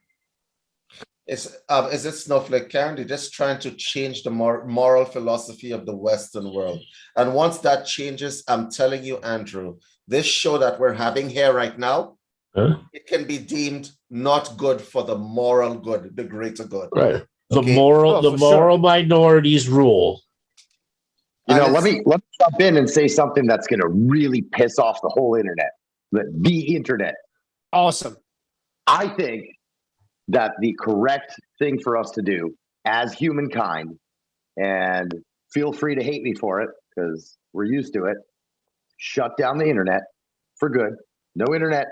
Is it snowflake Karen? They're just trying to change the moral philosophy of the Western world. And once that changes, I'm telling you, Andrew, this show that we're having here right now, it can be deemed not good for the moral good, the greater good. Right. The moral minorities rule. You know, let me jump in and say something that's going to really piss off the whole internet. The internet. Awesome. I think that the correct thing for us to do as humankind, and feel free to hate me for it because we're used to it, shut down the internet for good. No internet.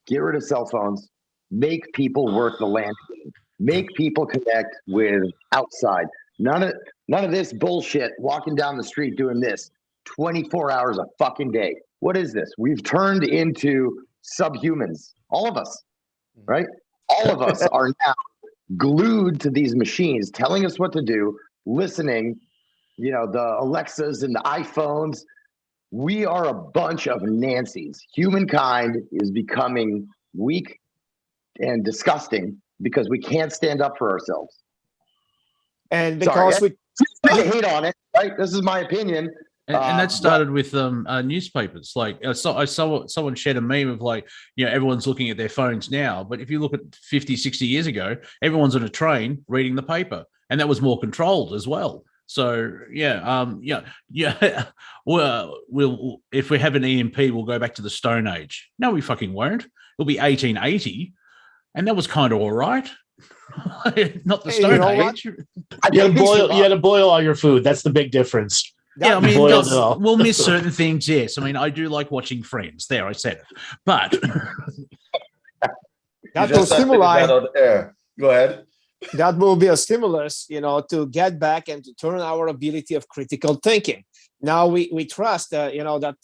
Get rid of cell phones. Make people work the land game. Make people connect with outside. None of this bullshit walking down the street doing this 24 hours a fucking day. What is this? We've turned into subhumans. All of us, right? All of us are now glued to these machines telling us what to do, listening, you know, the Alexas and the iPhones. We are a bunch of Nancys. Humankind is becoming weak and disgusting because we can't stand up for ourselves. And because we hate on it, right? This is my opinion. And that started with newspapers. Like I saw someone shared a meme of like, you know, everyone's looking at their phones now. But if you look at 50, 60 years ago, everyone's on a train reading the paper. And that was more controlled as well. So, yeah. Well, if we have an EMP, we'll go back to the Stone Age. No, we fucking won't. It'll be 1880. And that was kind of all right. Not the Stone Age. You had to boil all your food. That's the big difference. Yeah, I mean, we'll miss certain things, yes. I mean, I do like watching Friends. There, I said it. But that will stimulate. Go ahead. That will be a stimulus, you know, to get back and to turn our ability of critical thinking. Now we trust, you know, that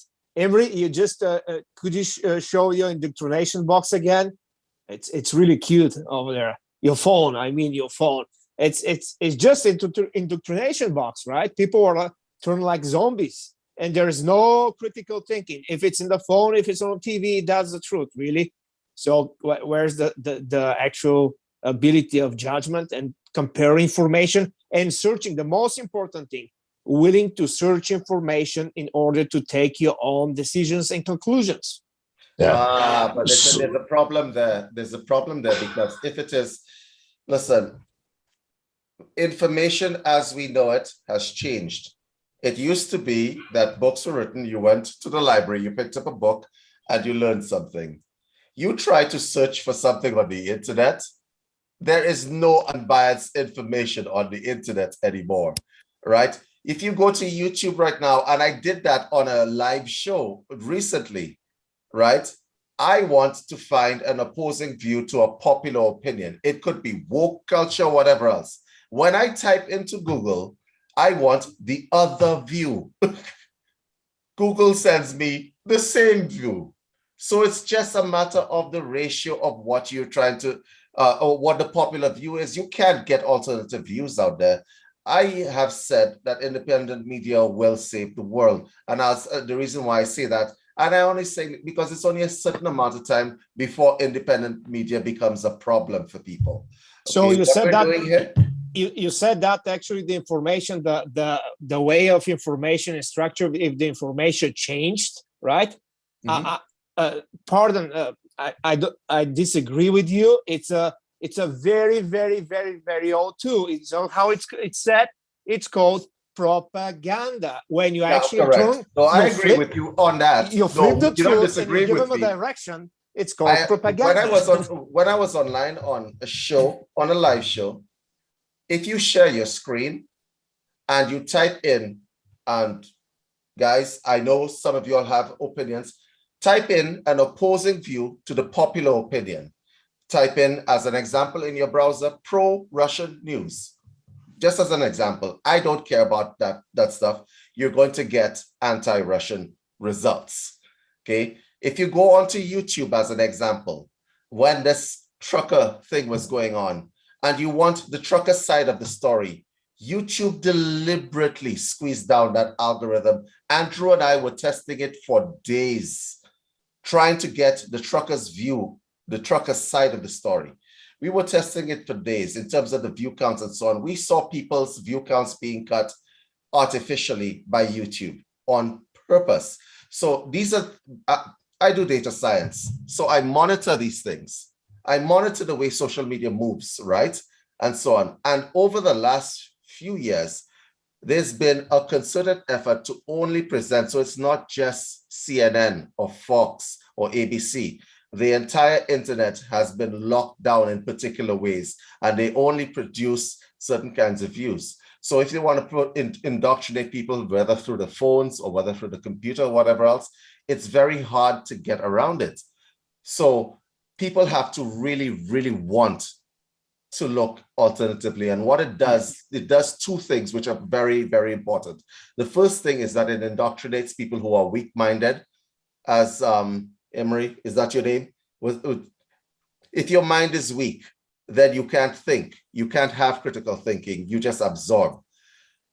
could you show your indoctrination box again? It's really cute over there. Your phone. It's just indoctrination box, right? People are turn like zombies, and there's no critical thinking. If it's in the phone, if it's on TV, that's the truth, really. So where's the actual ability of judgment and compare information and searching? The most important thing, willing to search information in order to take your own decisions and conclusions. Yeah. But there's a problem there. There's a problem there because if it is, listen, information as we know it has changed. It used to be that books were written, you went to the library, you picked up a book, and you learned something. You try to search for something on the internet, There is no unbiased information on the internet anymore, right? If you go to YouTube right now, and I did that on a live show recently, right? I want to find an opposing view to a popular opinion. It could be woke culture, whatever else. When I type into Google, I want the other view. Google sends me the same view. So it's just a matter of the ratio of what you're trying to, or what the popular view is. You can't get alternative views out there. I have said that independent media will save the world. And the reason why I say that, and I only say it because it's only a certain amount of time before independent media becomes a problem for people. So you said that here? You said that actually the information, the way of information is structured, if the information changed, right? I disagree with you. It's a very, very, very, very old tool. It's how it's said. It's called propaganda. When you actually turn, so I agree with you on that. You flip the truth and you give them a me. direction. It's called propaganda. When I was online on a show, on a live show, if you share your screen and you type in, and guys, I know some of you all have opinions, type in an opposing view to the popular opinion. Type in, as an example in your browser, pro-Russian news. Just as an example, I don't care about that stuff. You're going to get anti-Russian results, okay? If you go onto YouTube as an example, when this trucker thing was going on, and you want the trucker side of the story, YouTube deliberately squeezed down that algorithm. Andrew and I were testing it for days, trying to get the trucker's view, the trucker's side of the story. We were testing it for days in terms of the view counts and so on. We saw people's view counts being cut artificially by YouTube on purpose. So these are, I do data science, so I monitor these things. I monitor the way social media moves, right? And so on. And over the last few years, there's been a concerted effort to only present, so it's not just CNN or Fox or ABC. The entire internet has been locked down in particular ways, and they only produce certain kinds of views. So if you want to indoctrinate people, whether through the phones or whether through the computer or whatever else, it's very hard to get around it. So people have to really, really want to look alternatively. And what it does two things which are very, very important. The first thing is that it indoctrinates people who are weak-minded, as Emery, is that your name? If your mind is weak, then you can't think. You can't have critical thinking. You just absorb.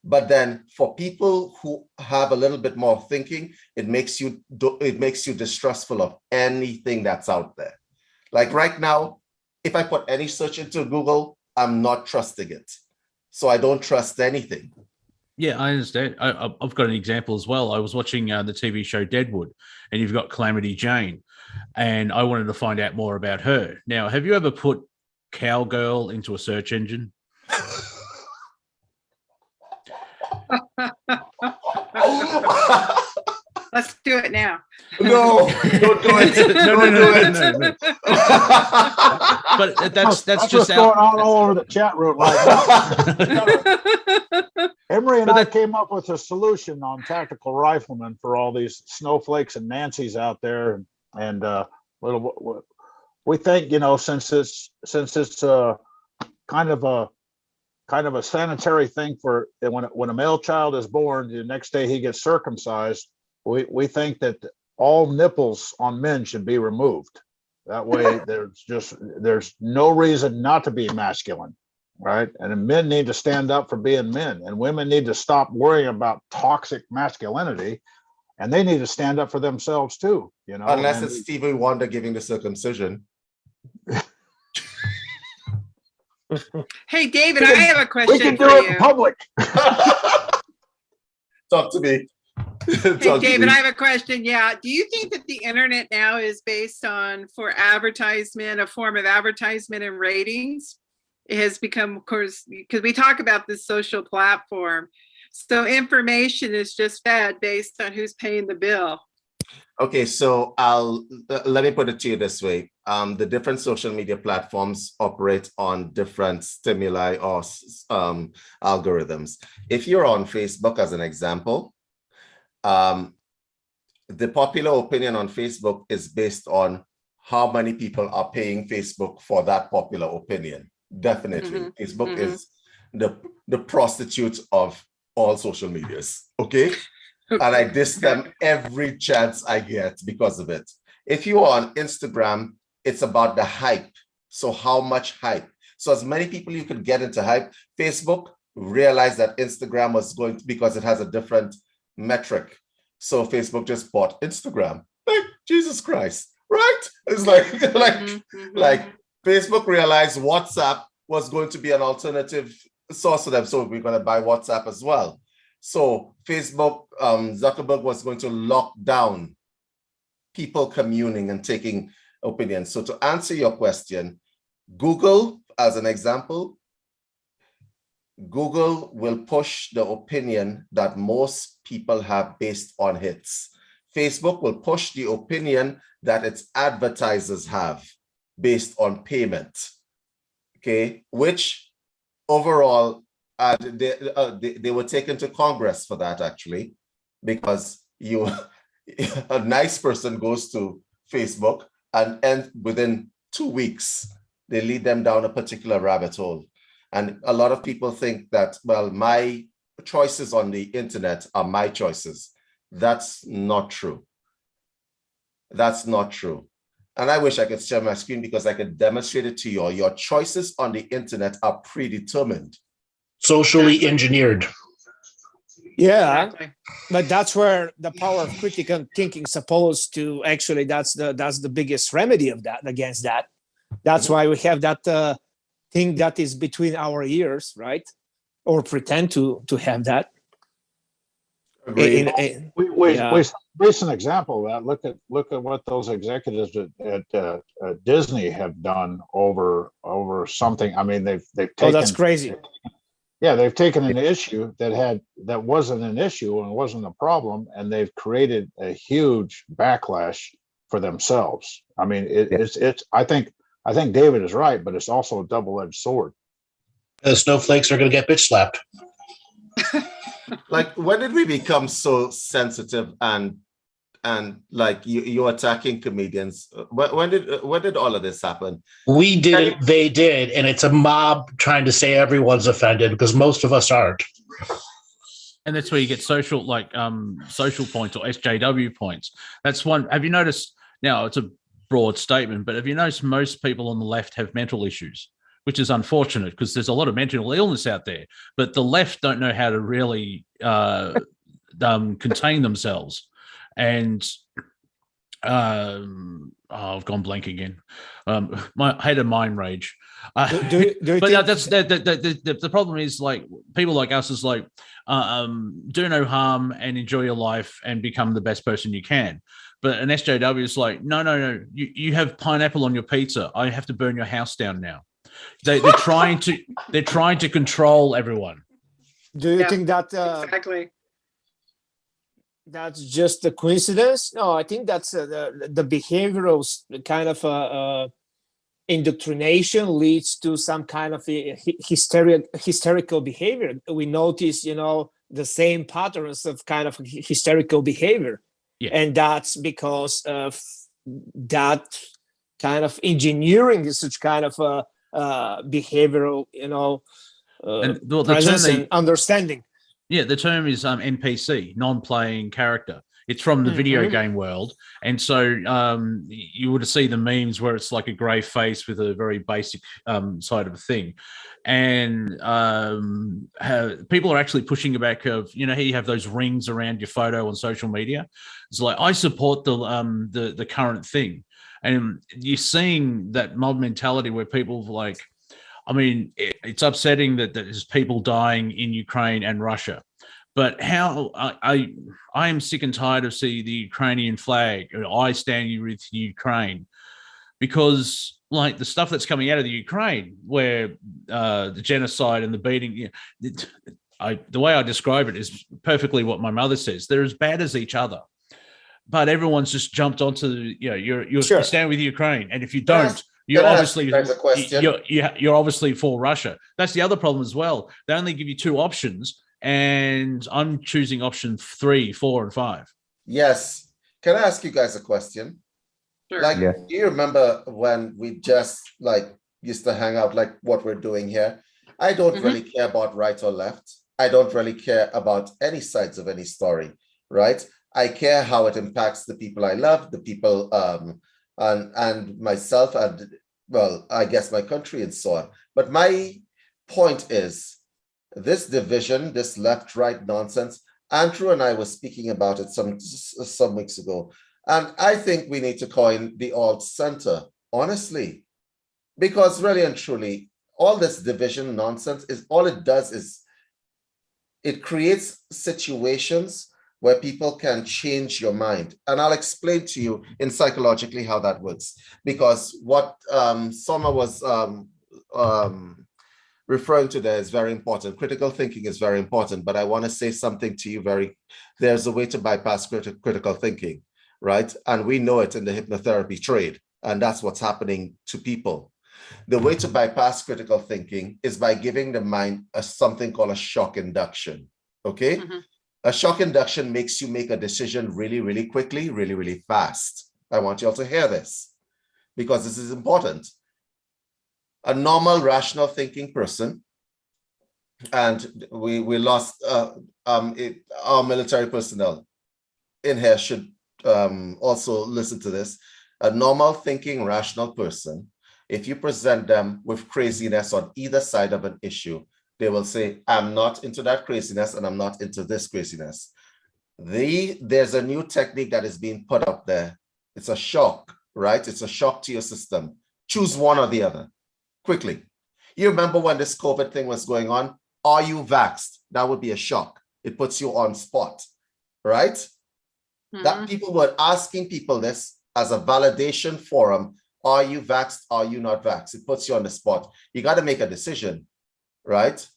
But then for people who have a little bit more thinking, it makes you distrustful of anything that's out there. Like right now, if I put any search into Google, I'm not trusting it. So I don't trust anything. Yeah, I understand. I've got an example as well. I was watching the TV show Deadwood, and you've got Calamity Jane, and I wanted to find out more about her. Now, have you ever put cowgirl into a search engine? Let's do it now. No, don't do it. No. But that's just going on all over the chat room right now. Emery and I came up with a solution on tactical riflemen for all these snowflakes and Nancys out there, and we think, you know, since it's kind of a sanitary thing for when a male child is born, the next day he gets circumcised. We think that all nipples on men should be removed. That way, there's no reason not to be masculine, right? And men need to stand up for being men, and women need to stop worrying about toxic masculinity, and they need to stand up for themselves too. You know, unless it's Stevie Wonder giving the circumcision. Hey, David, I have a question. We can do for it you. in public. Talk to me. Hey, David, I have a question. Yeah. Do you think that the internet now is based on, for advertisement, a form of advertisement and ratings? It has become, of course, because we talk about this social platform. So information is just fed based on who's paying the bill. Okay, so let me put it to you this way. The different social media platforms operate on different stimuli or algorithms. If you're on Facebook, as an example, the popular opinion on Facebook is based on how many people are paying Facebook for that popular opinion. Definitely. Facebook is the prostitute of all social medias. Okay. And I diss them every chance I get because of it. If you are on Instagram, it's about the hype. So how much hype? So as many people you could get into hype. Facebook realized that Instagram was going to, because it has a different metric. So Facebook just bought Instagram. Like, Jesus Christ, right? It's like Facebook realized WhatsApp was going to be an alternative source for them. So we're going to buy WhatsApp as well. So Facebook, Zuckerberg was going to lock down people communing and taking opinions. So to answer your question, Google, as an example, Google will push the opinion that most people have based on hits. Facebook will push the opinion that its advertisers have based on payment. Okay, which overall, they were taken to Congress for that, actually, because a nice person goes to Facebook and within 2 weeks, they lead them down a particular rabbit hole. And a lot of people think that, well, my choices on the internet are my choices. That's not true. That's not true. And I wish I could share my screen because I could demonstrate it to you. Your choices on the internet are predetermined. Socially engineered. Yeah, but that's where the power of critical thinking supposed to actually, that's the biggest remedy of that, against that. That's why we have that thing that is between our ears, right? Or pretend to have that. Recent example of that. Look at what those executives at Disney have done over something. I mean, they've taken. Oh, that's crazy. Yeah, they've taken an issue that wasn't an issue and wasn't a problem, and they've created a huge backlash for themselves. I mean, it's. I think David is right, but it's also a double-edged sword. The snowflakes are going to get bitch slapped. Like, when did we become so sensitive and like you're attacking comedians? When did all of this happen? We did, they did, and it's a mob trying to say everyone's offended because most of us aren't. And that's where you get social points or SJW points. That's one. Have you noticed? Now it's a broad statement, but have you noticed most people on the left have mental issues? Which is unfortunate because there's a lot of mental illness out there, but the left don't know how to really contain themselves. And I've gone blank again. I had a mind rage. But that's the problem is, like, people like us is like, do no harm and enjoy your life and become the best person you can. But an SJW is like, no, you have pineapple on your pizza. I have to burn your house down now. They're trying to control everyone. Do you think that exactly that's just a coincidence? No, I think that's the behavioral kind of indoctrination leads to some kind of hysterical behavior. We notice, the same patterns of kind of hysterical behavior, and that's because of that kind of engineering is such kind of behavioral, presence and understanding. Yeah, the term is NPC, non-playing character. It's from the video game world. And so you would see the memes where it's like a grey face with a very basic side of a thing. And people are actually pushing back of, how you have those rings around your photo on social media. It's like, I support the current thing. And you're seeing that mob mentality where people like, I mean, it's upsetting that there's people dying in Ukraine and Russia. But how I am sick and tired of seeing the Ukrainian flag. I stand with Ukraine, because like the stuff that's coming out of the Ukraine, where the genocide and the beating, the way I describe it is perfectly what my mother says. They're as bad as each other. but everyone's just jumped onto you're Sure. standing with Ukraine, and if you Can I don't, ask- you're can I ask obviously you guys a question? you're obviously for Russia. That's the other problem as well. They only give you 2 options, and I'm choosing option 3, 4, and 5. Yes. Can I ask you guys a question? Sure. Like, Yeah. do you remember when we just like used to hang out like what we're doing here? I don't really care about right or left. I don't really care about any sides of any story, right? I care how it impacts the people I love, the people and myself, and well, I guess my country and so on. But my point is this division, this left-right nonsense. Andrew and I were speaking about it some weeks ago, and I think we need to coin the alt-center, honestly, because really and truly, all this division nonsense is all it does is it creates situations where people can change your mind. And I'll explain to you in psychologically how that works. Because what Soma was referring to there is very important. Critical thinking is very important, but I want to say something to you there's a way to bypass critical thinking, right? And we know it in the hypnotherapy trade, and that's what's happening to people. The way to bypass critical thinking is by giving the mind something called a shock induction, okay? A shock induction makes you make a decision really, really quickly, really, really fast. I want you all to hear this because this is important. A normal, rational thinking person, and we lost our military personnel in here should also listen to this. A normal thinking, rational person, if you present them with craziness on either side of an issue, they will say, I'm not into that craziness and I'm not into this craziness. There's a new technique that is being put up there. It's a shock, right? It's a shock to your system. Choose one or the other, quickly. You remember when this COVID thing was going on? Are you vaxxed? That would be a shock. It puts you on spot, right? That people were asking people this as a validation forum. Are you vaxxed? Are you not vaxxed? It puts you on the spot. You got to make a decision, right?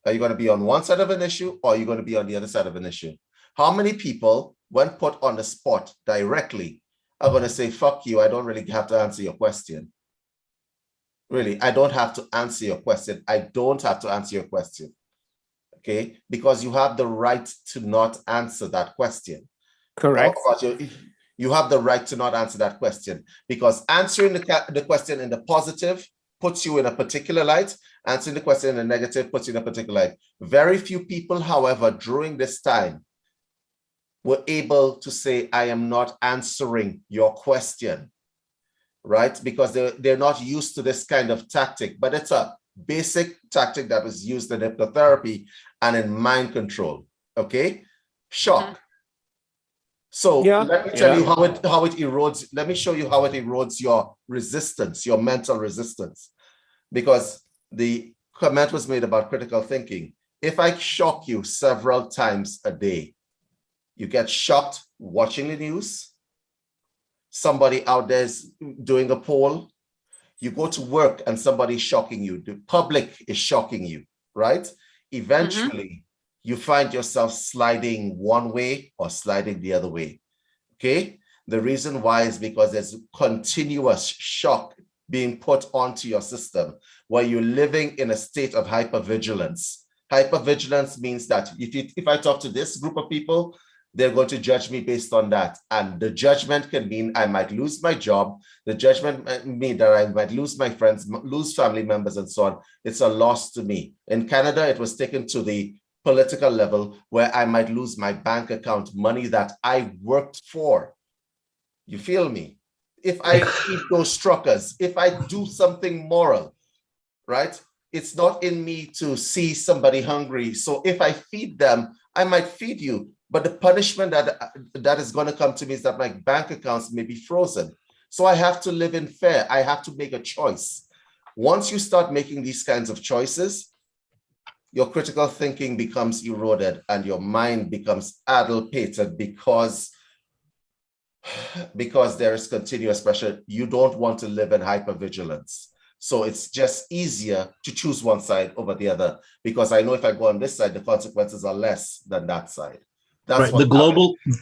Are you going to be on one side of an issue or are you going to be on the other side of an issue? How many people, when put on the spot directly, are going to say, fuck you, I don't really have to answer your question? Really, I don't have to answer your question. I don't have to answer your question, okay? Because you have the right to not answer that question. Correct. You have the right to not answer that question because answering the question in the positive puts you in a particular light. Answering the question in the negative puts you in a particular light. Very few people, however, during this time were able to say, I am not answering your question, right? Because they're not used to this kind of tactic, but it's a basic tactic that was used in hypnotherapy and in mind control, okay? Shock. So let me tell you how it erodes. Let me show you how it erodes your resistance, your mental resistance. Because the comment was made about critical thinking. If I shock you several times a day, you get shocked watching the news. Somebody out there is doing a poll. You go to work and somebody's shocking you. The public is shocking you, right? Eventually, you find yourself sliding one way or sliding the other way, okay? The reason why is because there's continuous shock being put onto your system where you're living in a state of hypervigilance. Hypervigilance means that if I talk to this group of people, they're going to judge me based on that. And the judgment can mean I might lose my job. The judgment mean that I might lose my friends, lose family members and so on. It's a loss to me. In Canada, it was taken to the political level where I might lose my bank account, money that I worked for. You feel me? If I feed those truckers, if I do something moral, right? It's not in me to see somebody hungry. So if I feed them, I might feed you. But the punishment that is going to come to me is that my bank accounts may be frozen. So I have to live in fear. I have to make a choice. Once you start making these kinds of choices, your critical thinking becomes eroded and your mind becomes addlepated because there is continuous pressure. You don't want to live in hypervigilance. So it's just easier to choose one side over the other because I know if I go on this side, the consequences are less than that side. That's right.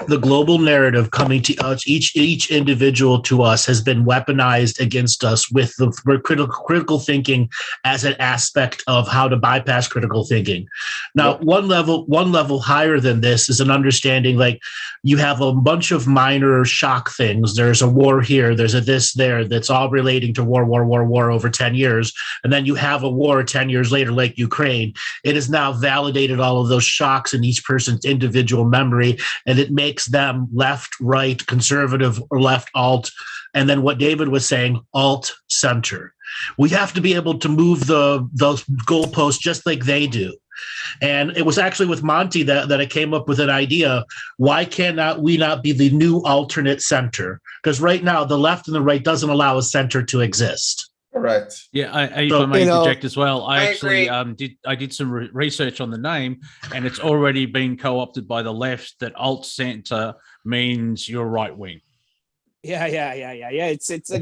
The global narrative coming to us, each individual to us has been weaponized against us with the critical thinking as an aspect of how to bypass critical thinking. Now, one level higher than this is an understanding like you have a bunch of minor shock things. There's a war here, there's a this there that's all relating to war over 10 years. And then you have a war 10 years later, like Ukraine. It has now validated all of those shocks in each person's individual memory, and it makes them left, right, conservative, or left, alt. And then what David was saying, alt, center. We have to be able to move those goalposts just like they do. And it was actually with Monty that I came up with an idea. Why cannot we not be the new alternate center? Because right now, the left and the right doesn't allow a center to exist. Correct. Yeah, if I may interject as well, I actually did some research on the name, and it's already been co-opted by the left that alt center means you're right wing. Yeah. It's it's a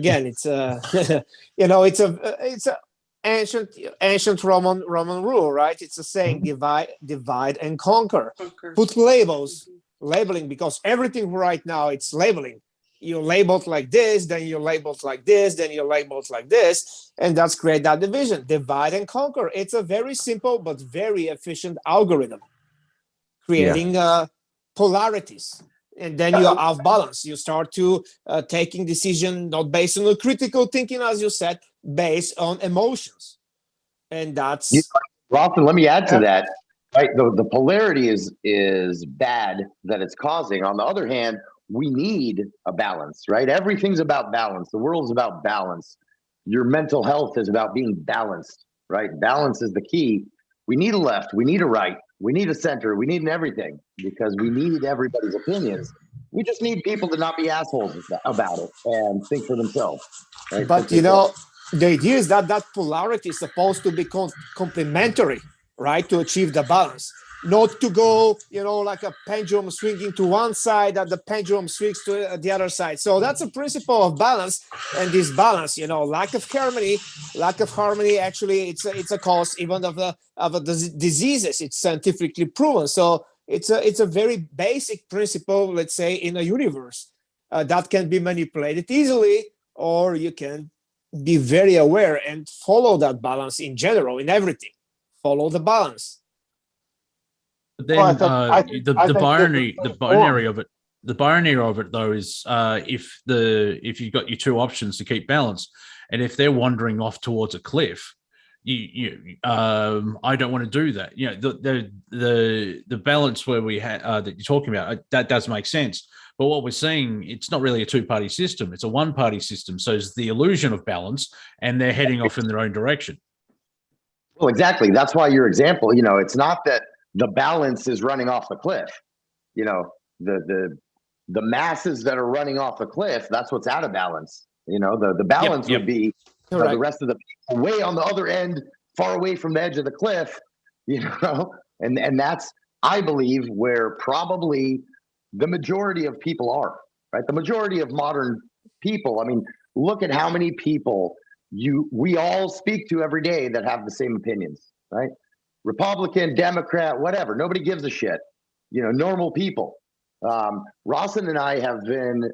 ancient Roman rule, right? It's a saying: divide and conquer. Put labeling, because everything right now it's labeling. You're labeled like this, then you're labeled like this, then you're labeled like this, and that's create that division. Divide and conquer. It's a very simple but very efficient algorithm, creating polarities, and then you're off balance. You start to taking decision not based on the critical thinking, as you said, based on emotions, and that's. Lawson, let me add to that. Right, the polarity is bad that it's causing. On the other hand, we need a balance, right? Everything's about balance. The world's about balance. Your mental health is about being balanced, right? Balance is the key. We need a left, we need a right, we need a center, we need an everything, because we need everybody's opinions. We just need people to not be assholes about it and think for themselves. Right? But the idea is that polarity is supposed to be complementary, right? To achieve the balance. Not to go, like a pendulum swinging to one side and the pendulum swings to the other side. So that's a principle of balance. And this balance, lack of harmony, actually, it's a cause even of the diseases. It's scientifically proven. So it's a very basic principle, let's say, in a universe that can be manipulated easily, or you can be very aware and follow that balance in general, in everything. Follow the balance. But then the binary of it though is if you've got your two options to keep balance, and if they're wandering off towards a cliff, I don't want to do that. The balance where we that you're talking about, that does make sense. But what we're seeing, it's not really a two-party system; it's a one-party system. So it's the illusion of balance, and they're heading off in their own direction. Well, exactly. That's why your example. It's not that the balance is running off the cliff. The masses that are running off the cliff, that's what's out of balance. The balance would be the rest of the people way on the other end, far away from the edge of the cliff, and that's, I believe, where probably the majority of people are, right? The majority of modern people. I mean, look at how many people we all speak to every day that have the same opinions, right? Republican, Democrat, whatever. Nobody gives a shit. Normal people. Rawson and I have been,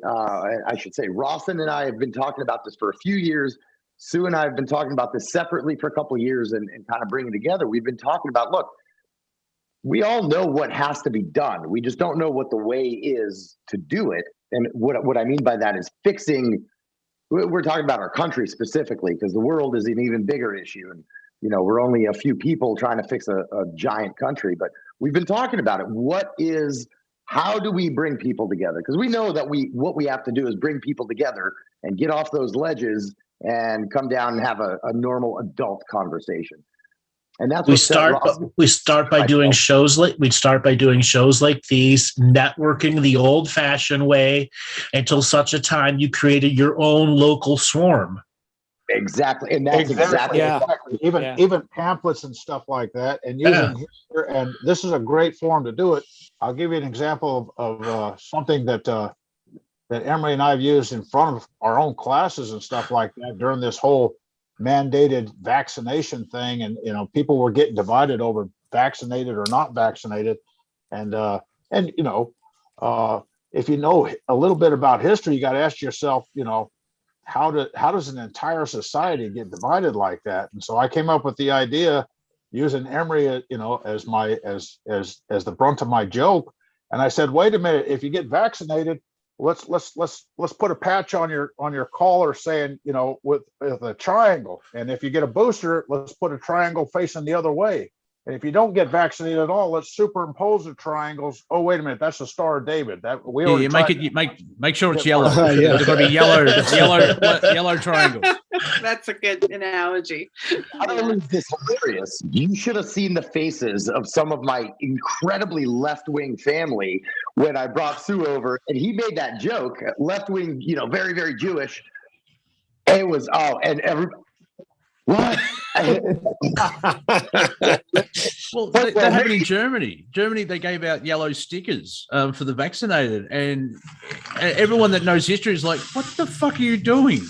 Rawson and I have been talking about this for a few years. Sue and I have been talking about this separately for a couple of years and kind of bringing it together. We've been talking about, look, we all know what has to be done. We just don't know what the way is to do it. And what I mean by that is fixing, we're talking about our country specifically, because the world is an even bigger issue. And we're only a few people trying to fix a giant country, but we've been talking about it. How do we bring people together? Because we know that what we have to do is bring people together and get off those ledges and come down and have a normal adult conversation. And that's we start by doing shows like these, networking the old-fashioned way until such a time you created your own local swarm. Exactly, and that's exactly. Even pamphlets and stuff like that, and using history, and this is a great forum to do it. I'll give you an example of something that Emily and I have used in front of our own classes and stuff like that during this whole mandated vaccination thing, and people were getting divided over vaccinated or not vaccinated, and And, if you know a little bit about history, you got to ask yourself, how does an entire society get divided like that? And so I came up with the idea using Emory, as the brunt of my joke. And I said, wait a minute, if you get vaccinated, let's put a patch on your collar saying, with a triangle. And if you get a booster, let's put a triangle facing the other way. And if you don't get vaccinated at all, let's superimpose the triangles. Oh, wait a minute, that's the Star of David. That we already make sure it's yellow. There's going to be yellow triangles. That's a good analogy. Not only is this hilarious, you should have seen the faces of some of my incredibly left-wing family when I brought Sue over, and he made that joke, left-wing, very, very Jewish. It was, and everybody, what? Well, that happened in Germany. They gave out yellow stickers for the vaccinated, and everyone that knows history is like, "What the fuck are you doing?"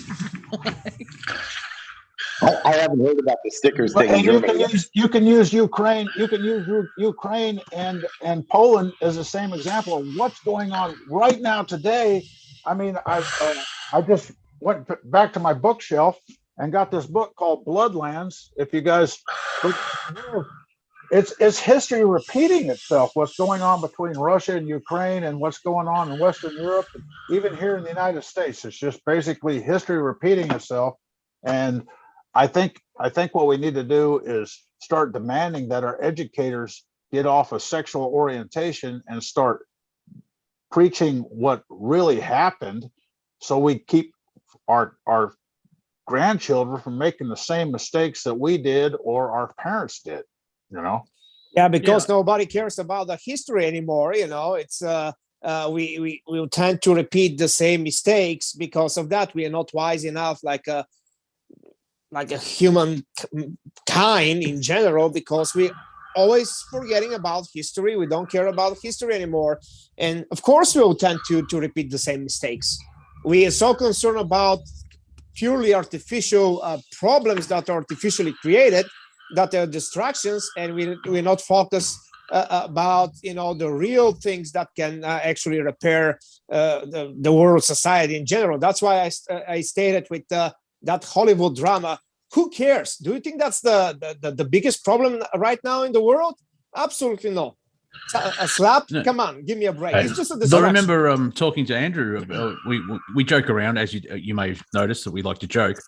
I haven't heard about the stickers thing. And you can use Ukraine. You can use Ukraine and Poland as the same example of what's going on right now today. I mean, I just went back to my bookshelf and got this book called Bloodlands. If you guys, it's history repeating itself. What's going on between Russia and Ukraine, and what's going on in Western Europe, and even here in the United States. It's just basically history repeating itself. And I think what we need to do is start demanding that our educators get off of sexual orientation and start preaching what really happened, so we keep our grandchildren from making the same mistakes that we did or our parents did. Yeah, because nobody cares about the history anymore. It's we will tend to repeat the same mistakes. Because of that, we are not wise enough, like a human kind in general, because we always forgetting about history. We don't care about history anymore, and of course we will tend to repeat the same mistakes. We are so concerned about purely artificial problems that are artificially created, that are distractions, and we're not focused about the real things that can actually repair the world society in general. That's why I stated with that Hollywood drama. Who cares? Do you think that's the biggest problem right now in the world? Absolutely no. A slap? No. Come on, give me a break. It's just a distraction. I remember talking to Andrew. We joke around, as you may have noticed that we like to joke,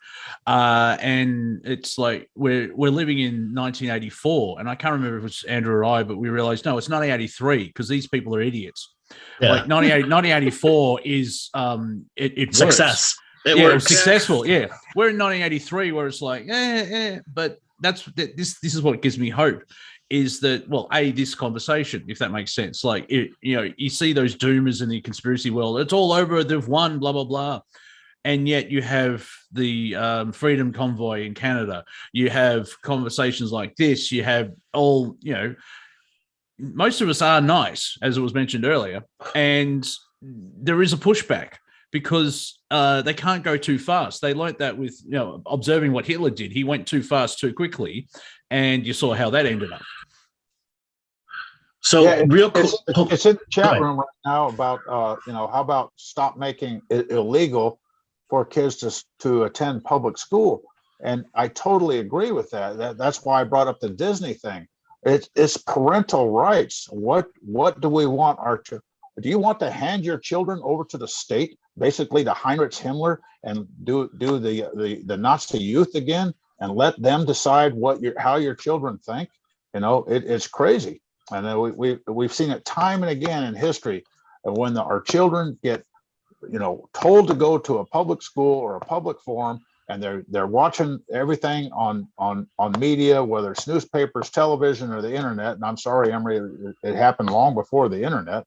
and it's like we're living in 1984, and I can't remember if it was Andrew or I, but we realized no, it's 1983 because these people are idiots. Yeah. Like 1984 is it success. It works. Successful. Yeah, we're in 1983 where it's like but this is what gives me hope. Is that, well, this conversation, if that makes sense. Like, you see those doomers in the conspiracy world, it's all over, they've won, blah, blah, blah. And yet you have the Freedom Convoy in Canada. You have conversations like this. You have all, most of us are nice, as it was mentioned earlier. And there is a pushback because they can't go too fast. They learnt that with, observing what Hitler did. He went too fast, too quickly. And you saw how that ended up. So it's in the chat room right now about how about stop making it illegal for kids to attend public school, and I totally agree with that. That's why I brought up the Disney thing. It's parental rights. What do we want our children? Do you want to hand your children over to the state, basically to Heinrich Himmler, and do the Nazi youth again, and let them decide how your children think? It's crazy. And we've seen it time and again in history. And when our children get, told to go to a public school or a public forum, and they're watching everything on media, whether it's newspapers, television, or the internet. And I'm sorry, Emory, it happened long before the internet.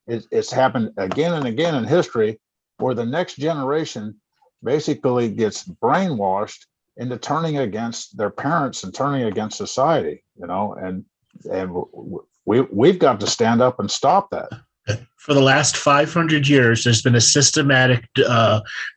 It's happened again and again in history, where the next generation basically gets brainwashed into turning against their parents and turning against society, and we've got to stand up and stop that. For the last 500 years, there's been a systematic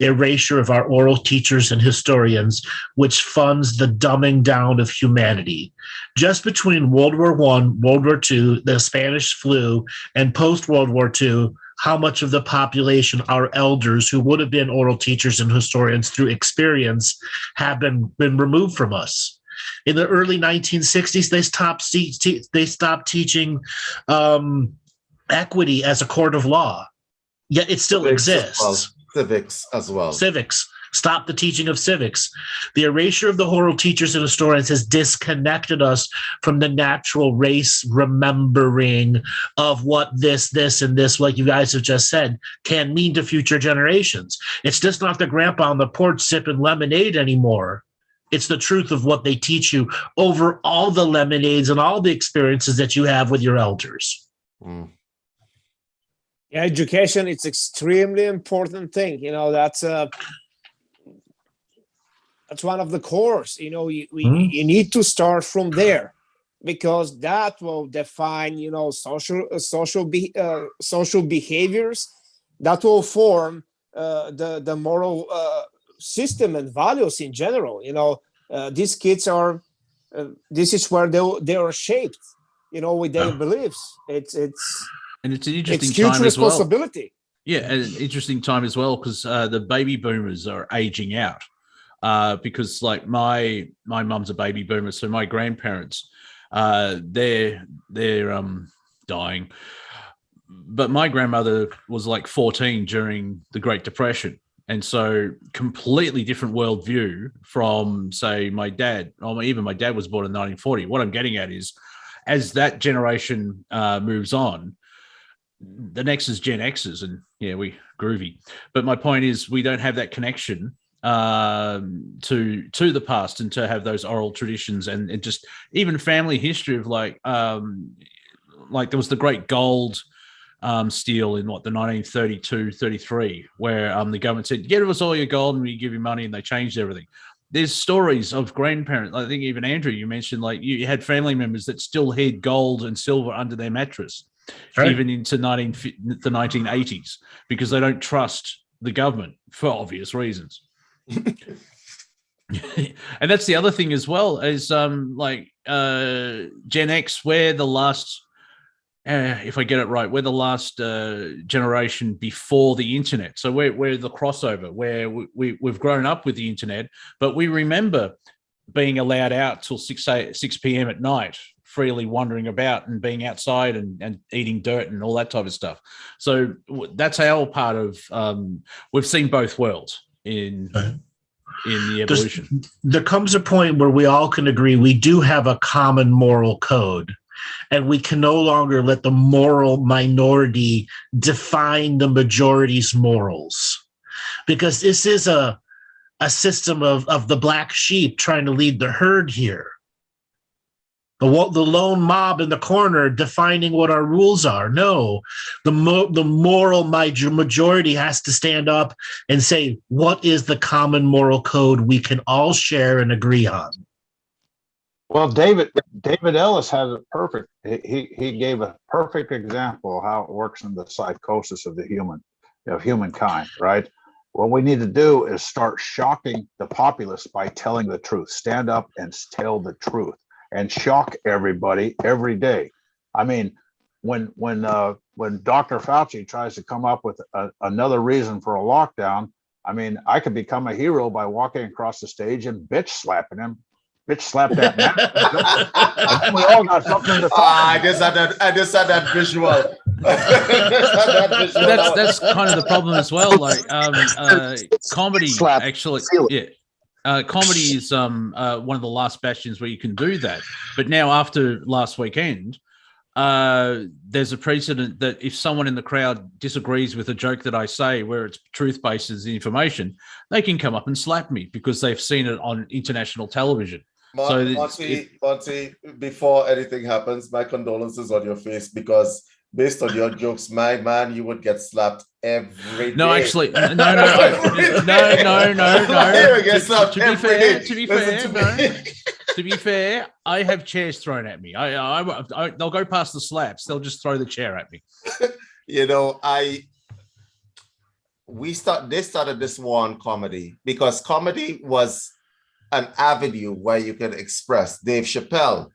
erasure of our oral teachers and historians, which funds the dumbing down of humanity. Just between World War I, World War II, the Spanish flu, and post-World War II, how much of the population, our elders, who would have been oral teachers and historians through experience, have been removed from us. In the early 1960s, they stopped teaching equity as a court of law, yet it still exists. Civics as well. Civics. Stop the teaching of civics. The erasure of the oral teachers and historians has disconnected us from the natural race remembering of what this, and this, like you guys have just said, can mean to future generations. It's just not the grandpa on the porch sipping lemonade anymore. It's the truth of what they teach you over all the lemonades and all the experiences that you have with your elders. Mm. Yeah, education, it's extremely important thing. You know, that's one of the cores. You know, you need to start from there, because that will define, you know, social behaviors that will form the moral system and values in general. You know, these kids are this is where they are shaped, you know, with their beliefs. It's an interesting huge time as well. responsibility. Yeah, an interesting time as well, because the baby boomers are aging out. Because like my mum's a baby boomer, so my grandparents, they're dying. But my grandmother was like 14 during the Great Depression. And so completely different worldview from, say, my dad, or even my dad was born in 1940. What I'm getting at is, as that generation moves on, the next is Gen X's, and yeah, we groovy. But my point is, we don't have that connection to the past, and to have those oral traditions, and just even family history of like there was the great gold steal in the 1932-33, where the government said, "Give us all your gold and we give you money," and they changed everything. There's stories of grandparents. I think even Andrew, you mentioned, like you had family members that still hid gold and silver under their mattress, right, even into the 1980s, because they don't trust the government for obvious reasons. And that's the other thing as well, is Gen X, we're the last, if I get it right, we're the last generation before the internet. So we're the crossover, where we've grown up with the internet, but we remember being allowed out till 6 p.m. at night, freely wandering about and being outside and eating dirt and all that type of stuff. So that's our part of, we've seen both worlds in the evolution. There comes a point where we all can agree we do have a common moral code, and we can no longer let the moral minority define the majority's morals, because this is a system of the black sheep trying to lead the herd here. The lone mob in the corner defining what our rules are. No, the moral majority has to stand up and say, what is the common moral code we can all share and agree on? Well, David Ellis has a perfect. He gave a perfect example of how it works in the psychosis of humankind. Right. What we need to do is start shocking the populace by telling the truth. Stand up and tell the truth, and shock everybody every day. I mean, when Dr. Fauci tries to come up with another reason for a lockdown, I mean, I could become a hero by walking across the stage and bitch slapping him. Bitch slap that man. And then we all got something to talk I just had that visual. That's kind of the problem as well. Like comedy, actually, yeah. Comedy is one of the last bastions where you can do that. But now, after last weekend, there's a precedent that if someone in the crowd disagrees with a joke that I say, where it's truth-based as information, they can come up and slap me because they've seen it on international television. Monty, before anything happens, my condolences on your face, because based on your jokes, my man, you would get slapped every day. No, actually, no. To be fair, I have chairs thrown at me. They'll go past the slaps. They'll just throw the chair at me. You know, they started this war on comedy because comedy was an avenue where you could express. Dave Chappelle,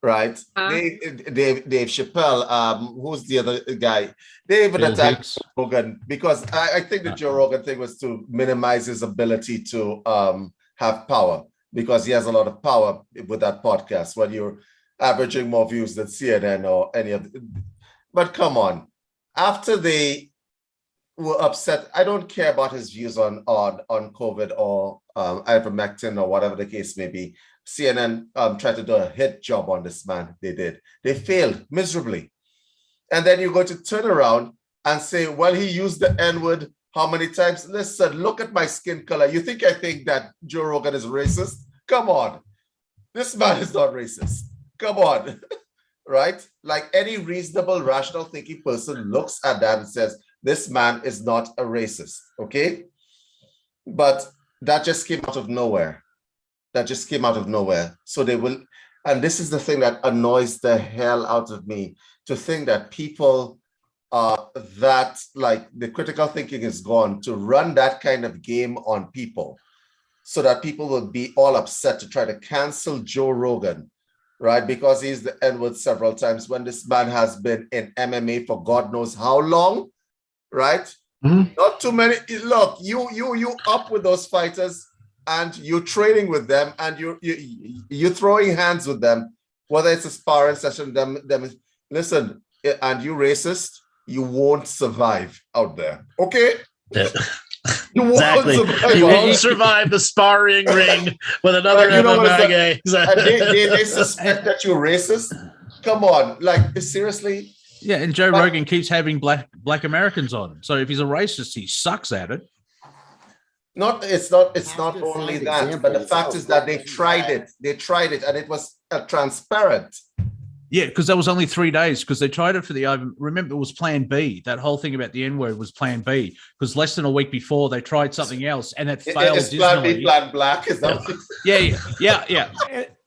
right? Dave Chappelle, who's the other guy? They even attacked Rogan because I think the Joe Rogan thing was to minimize his ability to have power, because he has a lot of power with that podcast when you're averaging more views than CNN or any of the, but come on. After they were upset, I don't care about his views on COVID or ivermectin or whatever the case may be. CNN tried to do a hit job on this man. They did. They failed miserably. And then you're going to turn around and say, well, he used the N-word how many times? Listen, look at my skin color. You think I think that Joe Rogan is racist? Come on. This man is not racist. Come on. Right? Like any reasonable, rational thinking person looks at that and says, this man is not a racist. Okay? But that just came out of nowhere. So they will, and this is the thing that annoys the hell out of me, to think that people that like the critical thinking is gone, to run that kind of game on people so that people will be all upset to try to cancel Joe Rogan, right? Because he's the N-word several times when this man has been in MMA for God knows how long, right? Mm-hmm. Not too many. Look, you up with those fighters and you're training with them and you're throwing hands with them, whether it's a sparring session, them listen, and you racist, you won't survive out there. Okay? Yeah. You won't survive the sparring ring with another MMA guy. They suspect that you're racist. Come on, like seriously. Yeah, and Joe Rogan keeps having black Americans on. So if he's a racist, he sucks at it. It's not only that, but the fact is that they tried it, and it was transparent. Yeah, because that was only 3 days, because they tried it for remember, it was Plan B. That whole thing about the N-word was Plan B, because less than a week before they tried something else and it failed. It's Plan B, Plan Black, is that? Yeah.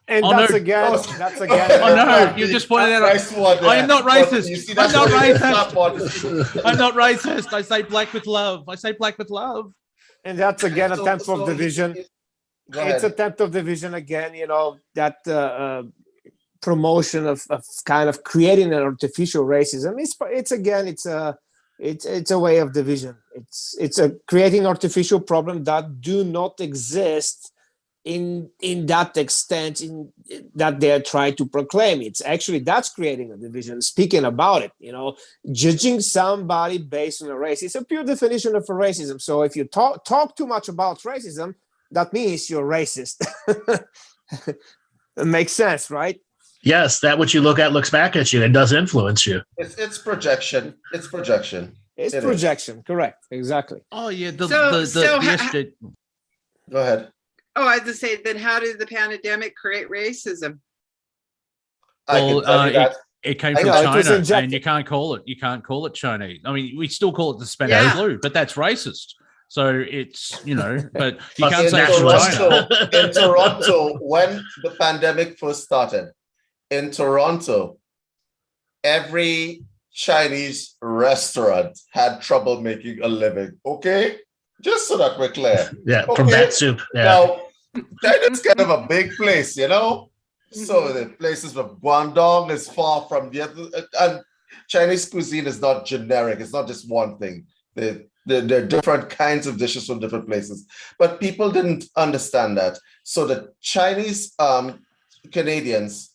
And that's again. Oh no! You just pointed out. I am not racist. I'm not racist. I'm not racist. I say black with love. And that's again an attempt of division. It's an attempt of division again. You know, that promotion of kind of creating an artificial racism. It's a way of division. It's a creating artificial problem that do not exist in that extent that they're trying to proclaim. It's actually, that's creating a division, speaking about it, you know, judging somebody based on a race. It's a pure definition of a racism. So if you talk too much about racism, that means you're racist. It makes sense, right? Yes, that what you look at looks back at you and does influence you. It's projection. It's projection. Correct. Exactly. Oh yeah. Go ahead. Oh, I was to say, then how did the pandemic create racism? Well, it came from China, and you can't call it Chinese. I mean, we still call it the Spanish flu, but that's racist. So it's, you know, but you can't say China. In Toronto, when the pandemic first started, in Toronto, every Chinese restaurant had trouble making a living. Okay? Just so that we're clear. Yeah, okay? From that soup. Yeah. Now, China's kind of a big place, you know? So the places where Guangdong is far from the other, and Chinese cuisine is not generic. It's not just one thing. There are different kinds of dishes from different places. But people didn't understand that. So the Chinese Canadians,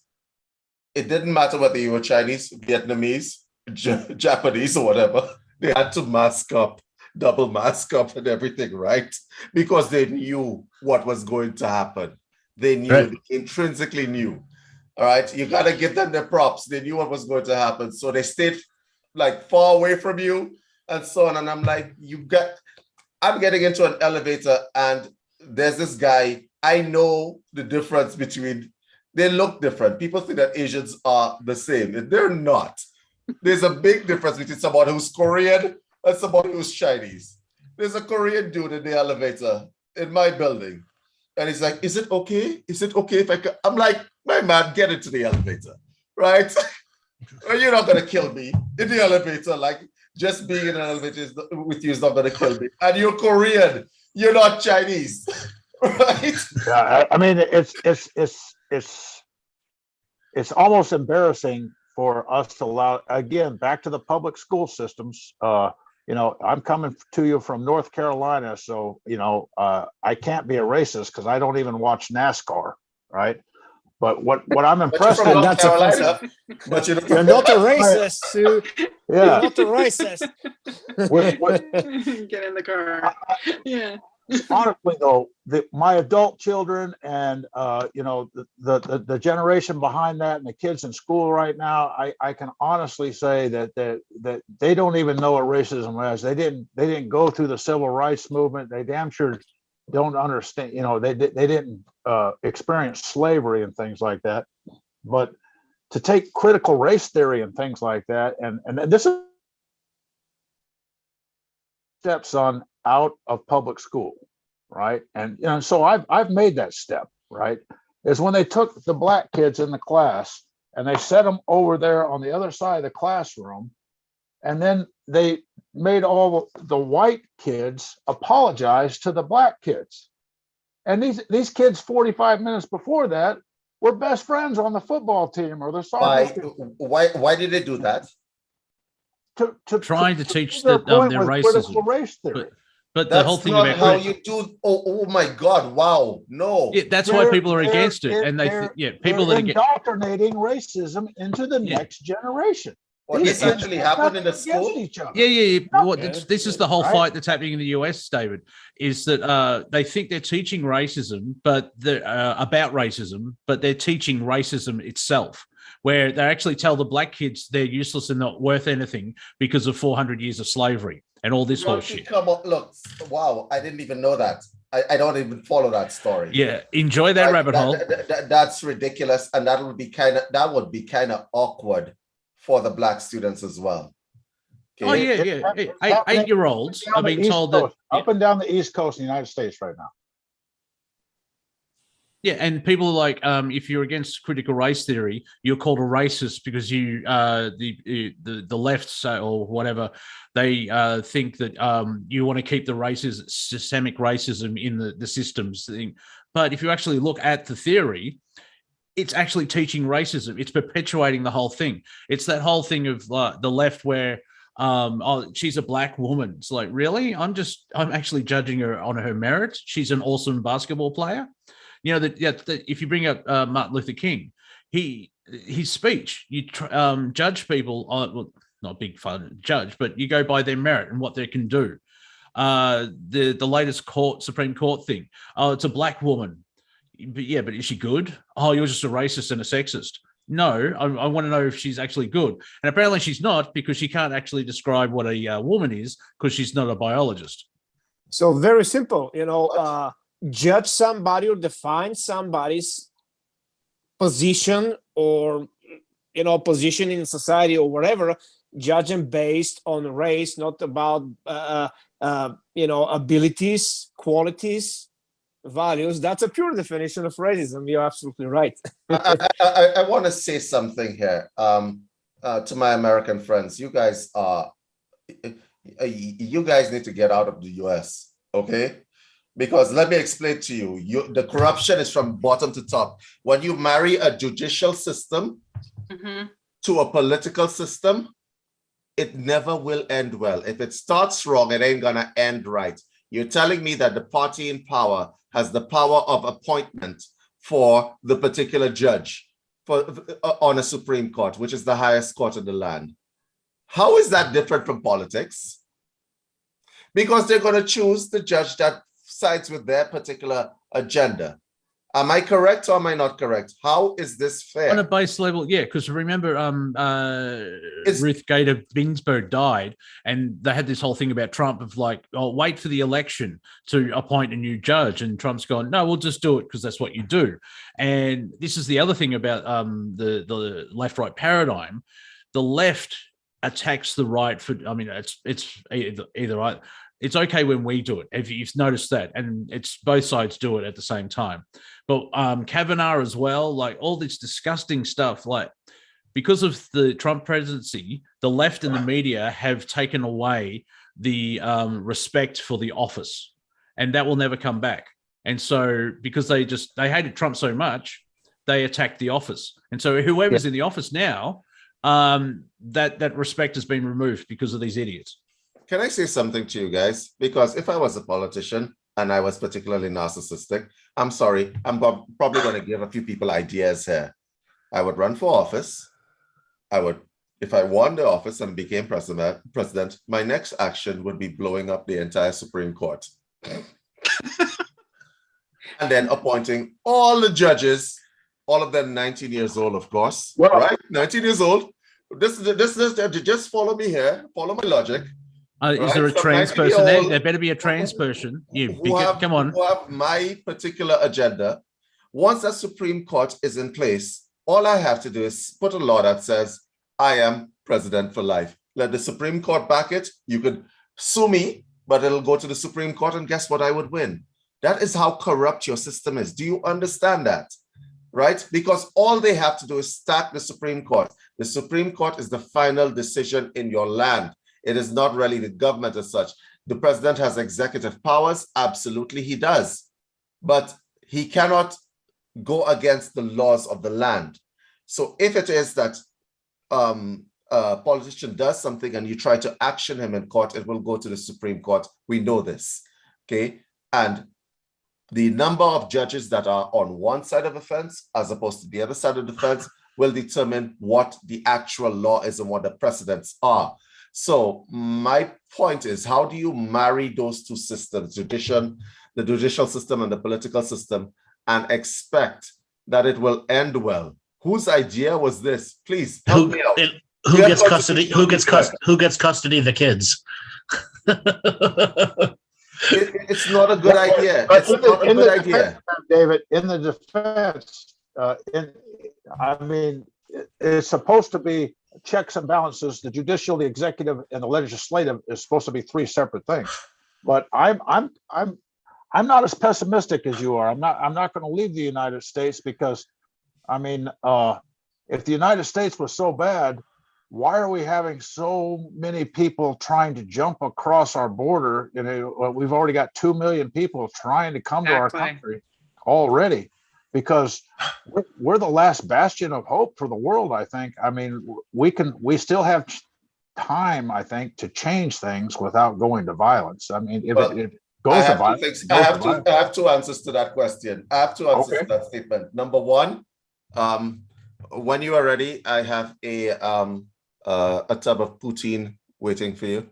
it didn't matter whether you were Chinese, Vietnamese, Japanese, or whatever. They had to mask up, double mask up and everything, right? Because they knew what was going to happen. They knew, right. They intrinsically knew. All right, you got to give them their props. They knew what was going to happen. So they stayed like far away from you and so on. And I'm like, I'm getting into an elevator and there's this guy. I know the difference between, they look different. People think that Asians are the same. They're not. There's a big difference between someone who's Korean and someone who's Chinese. There's a Korean dude in the elevator in my building. And he's like, is it okay? Is it okay if I come? I'm like, my man, get into the elevator, right? Well, you're not gonna kill me in the elevator. Like just being in an elevator with you is not gonna kill me. And you're Korean. You're not Chinese, right? Yeah, I mean, it's almost embarrassing for us to allow, again, back to the public school systems. I'm coming to you from North Carolina, so I can't be a racist because I don't even watch NASCAR, right? But what I'm impressed with, that's Carolina, but you're not a racist, Sue. Yeah, you're not a racist. Get in the car. Yeah. Honestly, though, my adult children and the generation behind that and the kids in school right now, I can honestly say that they don't even know what racism is. They didn't go through the civil rights movement. They damn sure don't understand. They didn't experience slavery and things like that. But to take critical race theory and things like that, and this is stepson out of public school, right? And so I've made that step, right? Is when they took the black kids in the class and they set them over there on the other side of the classroom, and then they made all the white kids apologize to the black kids. And these kids 45 minutes before that were best friends on the football team or the soccer team. Why did they do that? Trying to teach their racism. Race theory. But the whole thing about how you do. Oh my God! Wow, no. Yeah, that's why people are against it, and people that are indoctrinating racism into the next generation. Well, this actually happened in the school. This is the whole fight that's happening in the US, David. Is that they think they're teaching racism, but they're about racism, but they're teaching racism itself. Where they actually tell the black kids they're useless and not worth anything because of 400 years of slavery and all this bullshit. Come on, look, wow, I didn't even know that. I don't even follow that story. Yeah, enjoy that rabbit hole. That's ridiculous, and that would be kind of awkward for the black students as well. Okay? Oh yeah. 8-year-olds are being told that up and down the East Coast of the United States right now. Yeah, and people are like, if you're against critical race theory, you're called a racist because you, the left or whatever, they think that you want to keep the systemic racism in the systems thing. But if you actually look at the theory, it's actually teaching racism. It's perpetuating the whole thing. It's that whole thing of the left where, she's a black woman. It's like, really? I'm actually judging her on her merits. She's an awesome basketball player. If you bring up Martin Luther King, his speech, you judge people on, not big fun judge, but you go by their merit and what they can do. The latest Supreme Court thing. Oh, it's a black woman. But is she good? Oh, you're just a racist and a sexist. No, I want to know if she's actually good. And apparently she's not, because she can't actually describe what a woman is because she's not a biologist. So very simple, judge somebody or define somebody's position or position in society or whatever, judge them based on race, not about abilities, qualities, values. That's a pure definition of racism. You're absolutely right. I want to say something here to my American friends. You guys need to get out of the US, okay? Because let me explain to you, the corruption is from bottom to top. When you marry a judicial system to a political system, it never will end well. If it starts wrong, it ain't gonna end right. You're telling me that the party in power has the power of appointment for the particular judge on a Supreme Court, which is the highest court in the land. How is that different from politics? Because they're going to choose the judge that sides with their particular agenda. Am I correct or am I not correct? How is this fair? On a base level, yeah, because remember Ruth Bader Ginsburg died, and they had this whole thing about Trump of like, oh, wait for the election to appoint a new judge, and Trump's gone, no, we'll just do it because that's what you do. And this is the other thing about the left-right paradigm. The left attacks the right for, it's either right. It's okay when we do it, if you've noticed that, and it's both sides do it at the same time. But Kavanaugh as well, like all this disgusting stuff, like because of the Trump presidency, the left and the media have taken away the respect for the office, and that will never come back. And so because they hated Trump so much, they attacked the office. And so whoever's in the office now, that respect has been removed because of these idiots. Can I say something to you guys? Because if I was a politician and I was particularly narcissistic, I'm sorry, I'm probably going to give a few people ideas here. I would run for office. If I won the office and became president, my next action would be blowing up the entire Supreme Court. And then appointing all the judges, all of them 19 years old, of course, right? 19 years old. This just follow me here, follow my logic. Is there a trans person there? There better be a trans person. Come on. Who have my particular agenda. Once that Supreme Court is in place, all I have to do is put a law that says, I am president for life. Let the Supreme Court back it. You could sue me, but it'll go to the Supreme Court, and guess what? I would win. That is how corrupt your system is. Do you understand that? Right? Because all they have to do is stack the Supreme Court. The Supreme Court is the final decision in your land. It is not really the government as such. The president has executive powers. Absolutely, he does. But he cannot go against the laws of the land. So if it is that a politician does something and you try to action him in court, it will go to the Supreme Court. We know this, okay? And the number of judges that are on one side of the fence as opposed to the other side of the fence will determine what the actual law is and what the precedents are. So my point is, how do you marry those two systems, the judicial system and the political system, and expect that it will end well? Whose idea was this? Please help me out. Who gets custody? Who gets custody of the kids? It's not a good idea. It's not a good idea, David. In the defense, it's supposed to be checks and balances. The judicial, the executive, and the legislative is supposed to be three separate things. But I'm not as pessimistic as you are. I'm not going to leave the United States because, if the United States was so bad, why are we having so many people trying to jump across our border? We've already got 2 million people trying to come to our country already, because we're the last bastion of hope for the world, I think. We still have time, I think, to change things without going to violence. If it goes to violence, I have two answers to that question. I have two answers to that statement. Number one, when you are ready, I have a tub of poutine waiting for you.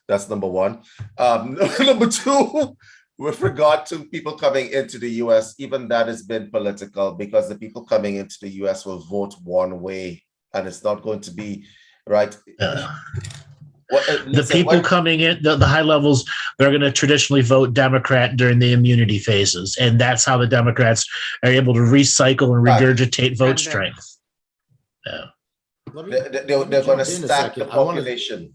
That's number one. Number two, with regard to people coming into the US, even that has been political, because the people coming into the US will vote one way, and it's not going to be right. The people coming in, the high levels, they're going to traditionally vote Democrat during the immunity phases. And that's how the Democrats are able to recycle and regurgitate vote strength. Yeah. They're going to stack the population.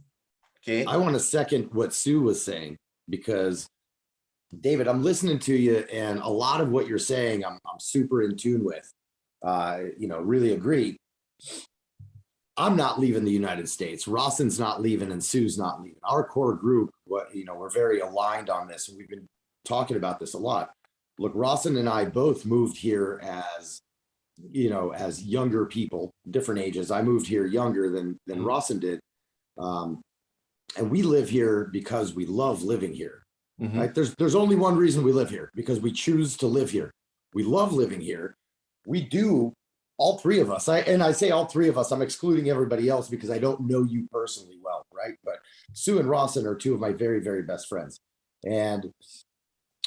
I want to second what Sue was saying, because David, I'm listening to you, and a lot of what you're saying, I'm super in tune with. Really agree. I'm not leaving the United States. Rawson's not leaving, and Sue's not leaving. Our core group, we're very aligned on this, and we've been talking about this a lot. Look, Rawson and I both moved here as younger people, different ages. I moved here younger than Rawson did. And we live here because we love living here. Mm-hmm. Right? There's only one reason we live here, because we choose to live here. We love living here. We do, all three of us. I say all three of us, I'm excluding everybody else because I don't know you personally well, right? But Sue and Rawson are two of my very, very best friends. And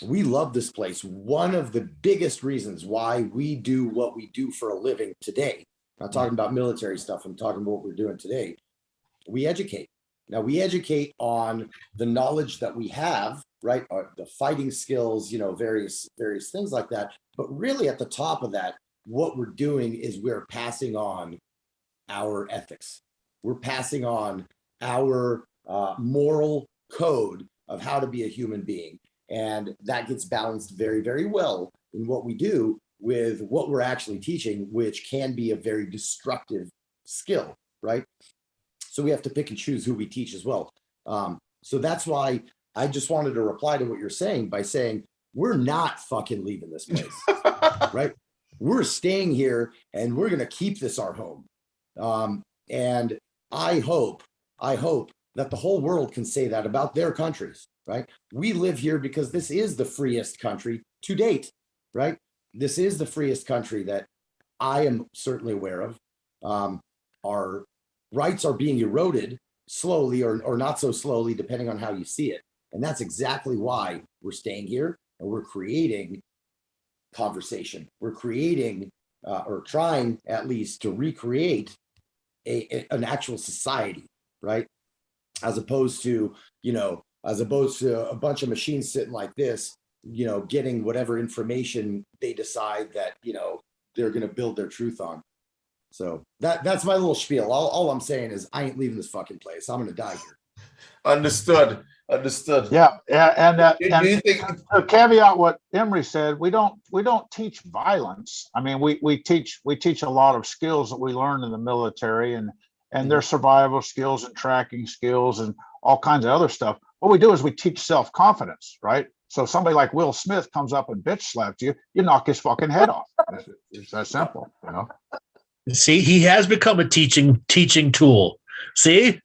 we love this place. One of the biggest reasons why we do what we do for a living today, not talking about military stuff, I'm talking about what we're doing today, we educate. Now, we educate on the knowledge that we have, right? The fighting skills, various things like that. But really at the top of that, what we're doing is we're passing on our ethics. We're passing on our moral code of how to be a human being. And that gets balanced very, very well in what we do with what we're actually teaching, which can be a very destructive skill, right? So we have to pick and choose who we teach as well. So that's why I just wanted to reply to what you're saying by saying, we're not fucking leaving this place, right? We're staying here and we're going to keep this our home. And I hope that the whole world can say that about their countries, right? We live here because this is the freest country to date, right? This is the freest country that I am certainly aware of. Our rights are being eroded slowly or not so slowly, depending on how you see it. And that's exactly why we're staying here and we're creating conversation. We're creating or trying at least to recreate an actual society, right? As opposed to a bunch of machines sitting like this, getting whatever information they decide that, they're going to build their truth on. So that's my little spiel. All I'm saying is I ain't leaving this fucking place. I'm going to die here. Understood. Yeah, and Do you think to caveat what Emery said, we don't teach violence. I mean, we teach a lot of skills that we learned in the military and their survival skills and tracking skills and all kinds of other stuff. What we do is we teach self-confidence, right? So somebody like Will Smith comes up and bitch slaps you, you knock his fucking head off. It's that simple, See, he has become a teaching tool. See,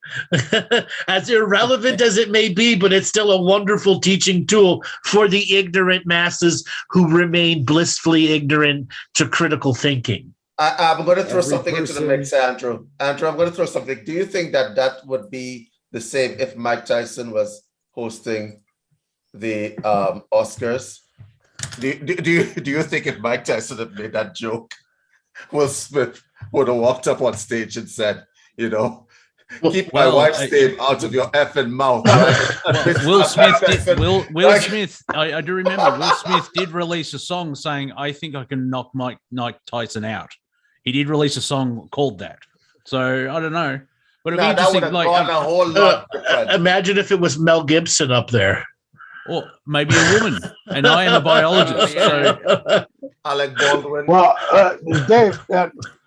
as irrelevant as it may be, but it's still a wonderful teaching tool for the ignorant masses who remain blissfully ignorant to critical thinking. I'm going to throw something into the mix, Andrew. Andrew, I'm going to throw something. Do you think that would be the same if Mike Tyson was hosting the Oscars? Do you think if Mike Tyson had made that joke, Will Smith would have walked up on stage and said, keep my wife's name out of your effing mouth. Right? Will Smith did. Will Smith. I do remember. Will Smith did release a song saying, "I think I can knock Mike Tyson out." He did release a song called that. So I don't know. But it'd be interesting. That would have gone a whole lot. Imagine if it was Mel Gibson up there. Or maybe a woman, and I am a biologist. So Alec Baldwin. Well, Dave,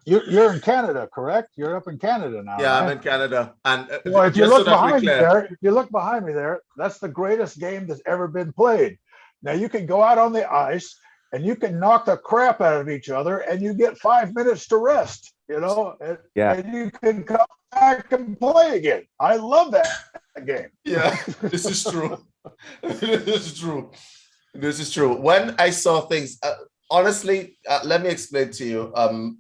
you're in Canada, correct? You're up in Canada now. Yeah, right? I'm in Canada. And well, if you look behind me there, that's the greatest game that's ever been played. Now you can go out on the ice and you can knock the crap out of each other, and you get 5 minutes to rest. And you can come back and play again. I love that game. Yeah, this is true. This is true. When I saw things, honestly, let me explain to you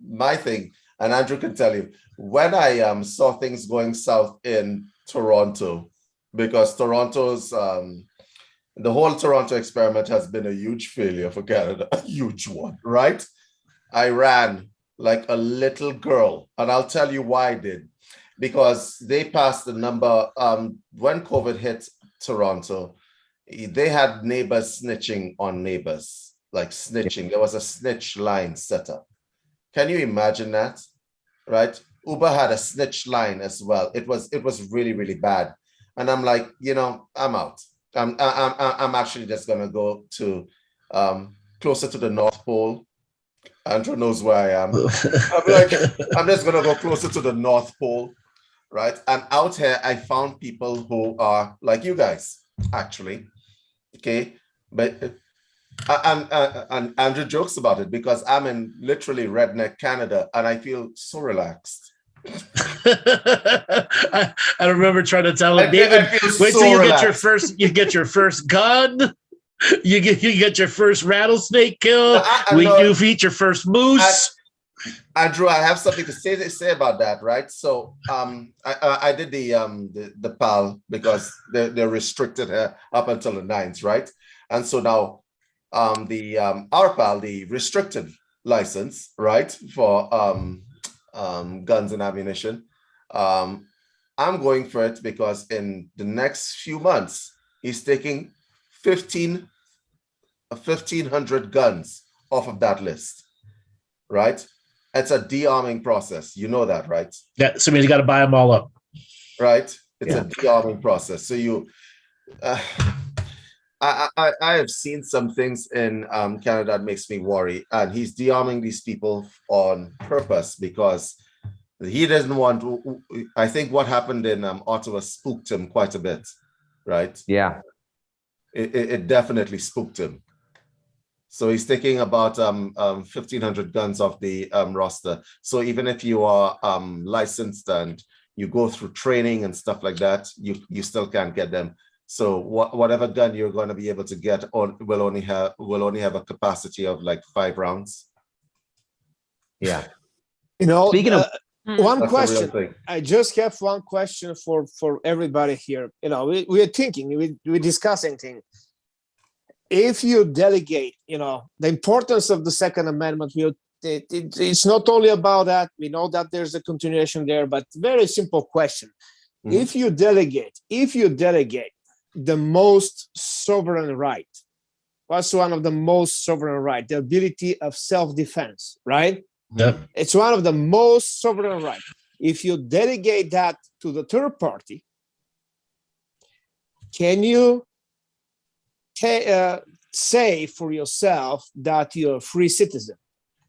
my thing, and Andrew can tell you. When I saw things going south in Toronto, because Toronto's, the whole Toronto experiment has been a huge failure for Canada, a huge one, right? I ran like a little girl, and I'll tell you why I did. Because they passed the number, when COVID hit Toronto, they had neighbors snitching on neighbors, like snitching. There was a snitch line set up. Can you imagine that? Right? Uber had a snitch line as well. It was really, really bad. And I'm like, I'm out. I'm actually just gonna go to closer to the North Pole. Andrew knows where I am. I'm just gonna go closer to the North Pole. Right. And out here, I found people who are like you guys, actually. Okay. But and Andrew jokes about it because I'm in literally redneck Canada and I feel so relaxed. I remember trying to tell him, David, wait till you get your first gun. You get your first rattlesnake kill. You feed your first moose. Andrew, I have something to say about that, right? So I did the PAL because they're restricted up until the 9th, right? And so now our PAL, the restricted license, right, for guns and ammunition, I'm going for it because in the next few months, he's taking 1,500 guns off of that list, right? It's a de-arming process. You know that, right? Yeah, so you got to buy them all up. Right? It's a de-arming process. So I have seen some things in Canada that makes me worry. And he's de-arming these people on purpose because He doesn't want. I think what happened in Ottawa spooked him quite a bit, right? Yeah. It definitely spooked him. So he's taking about 1,500 guns off the roster. So even if you are licensed and you go through training and stuff like that, you still can't get them. So whatever gun you're going to be able to get will only have a capacity of like 5 rounds. Yeah. Speaking of one That's question, I just have one question for everybody here. We're thinking, we're discussing things. If you delegate, the importance of the Second Amendment, it's not only about that. We know that there's a continuation there, but very simple question. Mm-hmm. If you delegate the most sovereign right, what's one of the most sovereign right? The ability of self-defense, right? Yep. It's one of the most sovereign rights. If you delegate that to the third party, can you say for yourself that you're a free citizen?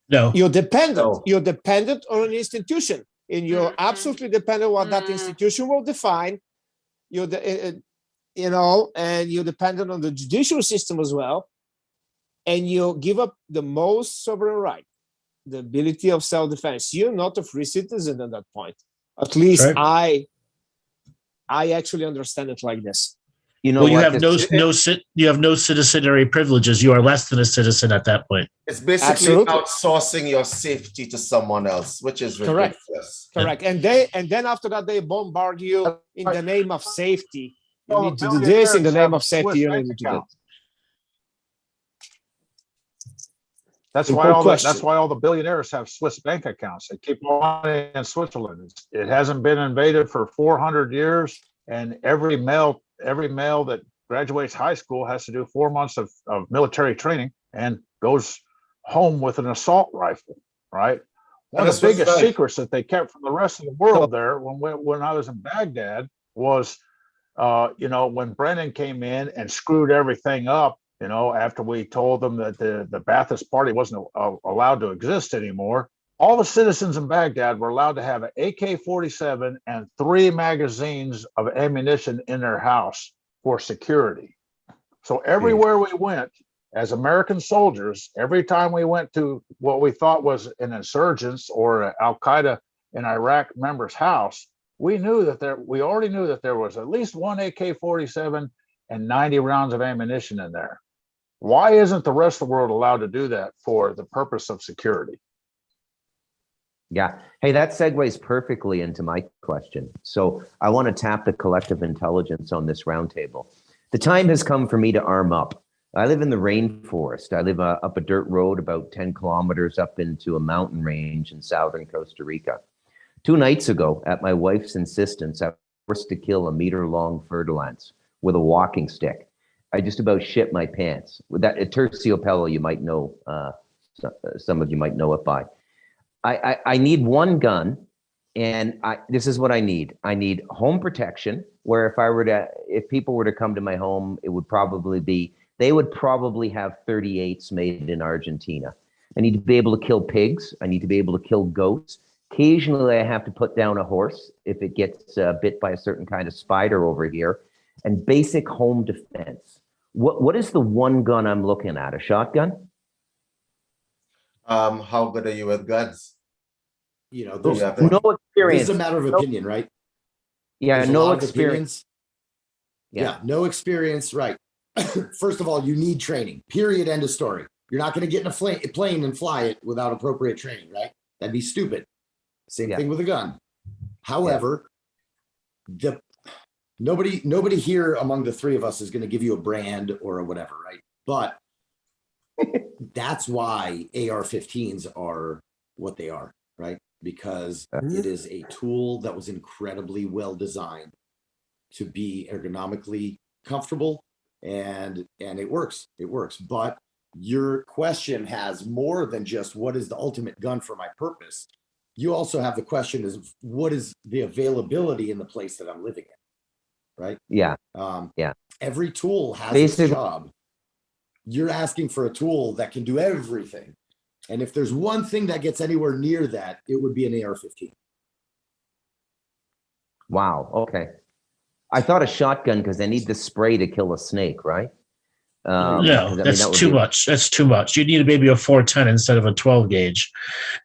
No. You're dependent. No. You're dependent on an institution, and you're absolutely dependent on what that institution will define. And you're dependent on the judicial system as well. And you give up the most sovereign right, the ability of self-defense. You're not a free citizen at that point. At least right. I actually understand it like this. You have no citizenry privileges. You are less than a citizen at that point. It's basically outsourcing your safety to someone else, which is ridiculous. Correct. And then after that, they bombard you in the name of safety. You need to do this in the name of safety. You need to do that. That's why all the billionaires have Swiss bank accounts. They keep money in Switzerland. It hasn't been invaded for 400 years, and every male that graduates high school has to do 4 months of military training and goes home with an assault rifle, right? One of the biggest secrets that they kept from the rest of the world there when I was in Baghdad was, when Brennan came in and screwed everything up, after we told them that the Ba'athist Party wasn't allowed to exist anymore, all the citizens in Baghdad were allowed to have an AK-47 and 3 magazines of ammunition in their house for security. So everywhere we went as American soldiers, every time we went to what we thought was an insurgent's or an Al-Qaeda in Iraq member's house, we already knew that there was at least 1 AK-47 and 90 rounds of ammunition in there. Why isn't the rest of the world allowed to do that for the purpose of security? Yeah. Hey, that segues perfectly into my question. So I want to tap the collective intelligence on this roundtable. The time has come for me to arm up. I live in the rainforest. I live up a dirt road about 10 kilometers up into a mountain range in southern Costa Rica. 2 nights ago, at my wife's insistence, I was forced to kill a meter-long fer-de-lance with a walking stick. I just about shit my pants. With that, a terciopelo, you might know, some of you might know it by. I need 1 gun, and this is what I need. I need home protection, where if people were to come to my home, they would probably have 38s made in Argentina. I need to be able to kill pigs. I need to be able to kill goats. Occasionally, I have to put down a horse if it gets bit by a certain kind of spider over here. And basic home defense. What is the 1 gun I'm looking at? A shotgun? How good are you with guns? No experience. It's a matter of opinion, right? Yeah, no experience. Yeah, no experience, right. First of all, you need training, period, end of story. You're not going to get in a plane and fly it without appropriate training, right? That'd be stupid. Same thing with a gun. However, nobody here among the 3 of us is going to give you a brand or a whatever, right? But that's why AR-15s are what they are, right? Because it is a tool that was incredibly well designed to be ergonomically comfortable, and it works. It works. But your question has more than just what is the ultimate gun for my purpose. You also have the question is what is the availability in the place that I'm living in, right? Yeah. Every tool has its job. You're asking for a tool that can do everything. And if there's one thing that gets anywhere near that, it would be an AR-15. Wow. Okay. I thought a shotgun because they need the spray to kill a snake, right? No, that's that would too be- much. That's too much. You need maybe a 410 instead of a 12 gauge.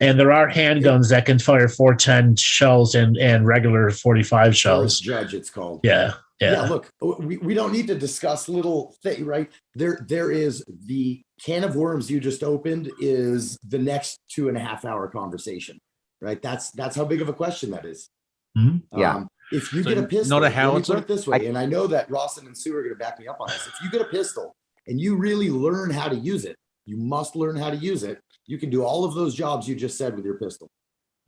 And there are handguns that can fire 410 shells and regular 45 shells. Judge, it's called. Yeah. Yeah, look, we don't need to discuss little thing, right? There is the can of worms you just opened is the next 2.5 hour conversation, right? That's how big of a question that is. Mm-hmm. Yeah. If you So get a pistol, not a let me howitzer? put it this way, and I know that Rawson and Sue are going to back me up on this. If you get a pistol and you really learn how to use it, you must learn how to use it. You can do all of those jobs you just said with your pistol.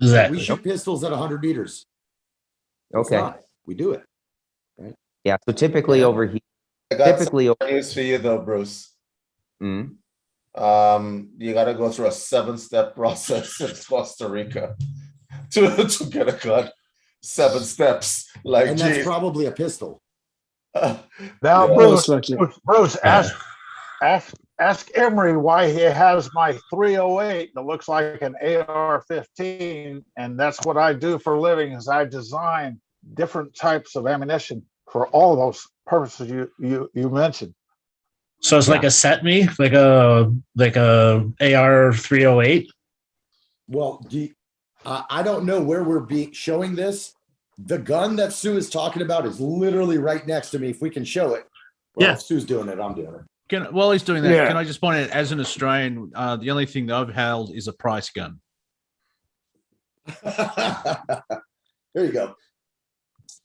Exactly. We shoot pistols at 100 meters. Okay. We do it. Yeah. So typically over here, I got some news for you though, Bruce. Mm. You got to go through a 7-step process in Costa Rica to get a gun. 7 steps, like, and that's probably a pistol. Now, Yeah. Bruce, ask Emery why he has my 308 that looks like an AR-15, and that's what I do for a living. Is I design different types of ammunition for all those purposes you mentioned. So it's like a set me, like a AR 308. Well, I don't know where we're showing this. The gun that Sue is talking about is literally right next to me. If we can show it. Well, if Sue's doing it, I'm doing it. While he's doing that, can I just point out, as an Australian, the only thing that I've held is a price gun. There you go.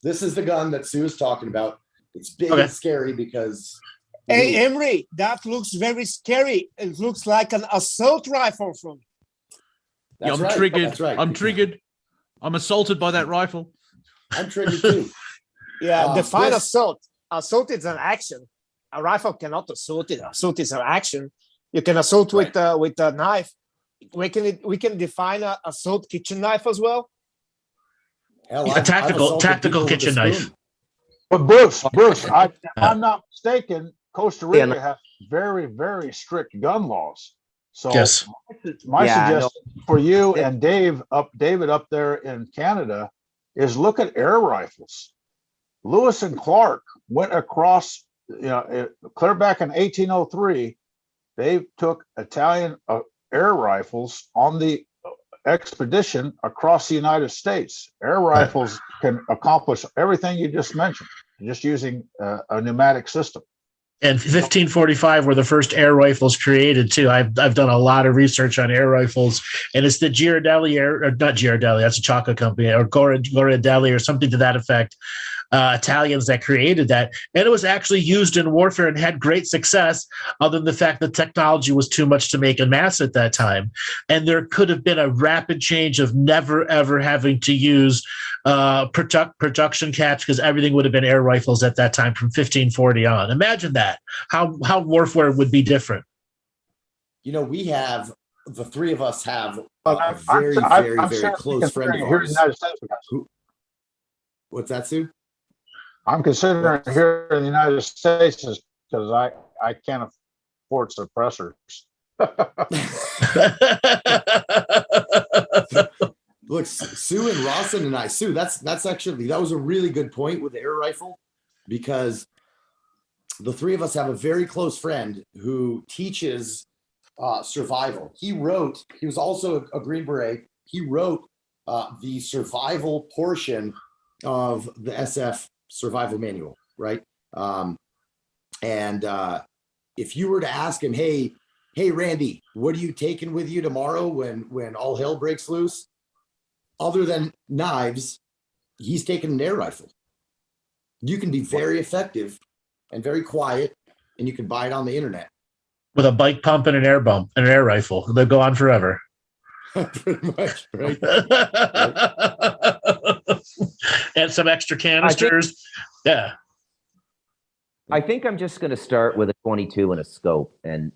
This is the gun that Sue is talking about. It's big and scary because. Hey, Emery, that looks very scary. It looks like an assault rifle from. I'm triggered. That's right. I'm triggered. I'm assaulted by that rifle. I'm triggered too. Yeah, define assault. Assault is an action. A rifle cannot assault it. Assault is an action. You can assault with a knife. We can define an assault kitchen knife as well. Hell, A tactical kitchen knife. But Bruce, if I'm not mistaken, Costa Rica has very, very strict gun laws. So my suggestion for you and David up there in Canada is look at air rifles. Lewis and Clark went across, clear back in 1803, they took Italian air rifles on the expedition across the United States. Air rifles can accomplish everything you just mentioned, just using a pneumatic system. And 1545 were the first air rifles created too. I've done a lot of research on air rifles, and it's the not Girardelli, that's a chocolate company, or Ghirardelli or something to that effect. Italians that created that, and it was actually used in warfare and had great success, other than the fact that technology was too much to make en masse at that time. And there could have been a rapid change of never ever having to use production catch, because everything would have been air rifles at that time from 1540 on. Imagine that, how warfare would be different. We have, the three of us have a very, very close friend of ours. What's that, Sue? I'm considering here in the United States because I can't afford suppressors. Look, Sue and Rawson and I, Sue, that's actually, that was a really good point with the air rifle, because the three of us have a very close friend who teaches survival. He was also a Green Beret. He wrote the survival portion of the SF survival manual, right? And if you were to ask him, hey, Randy, what are you taking with you tomorrow when all hell breaks loose? Other than knives, he's taking an air rifle. You can be very effective and very quiet, and you can buy it on the internet. With a bike pump and an air rifle. They'll go on forever. Pretty much, right? And some extra canisters. I think I'm just going to start with a 22 and a scope and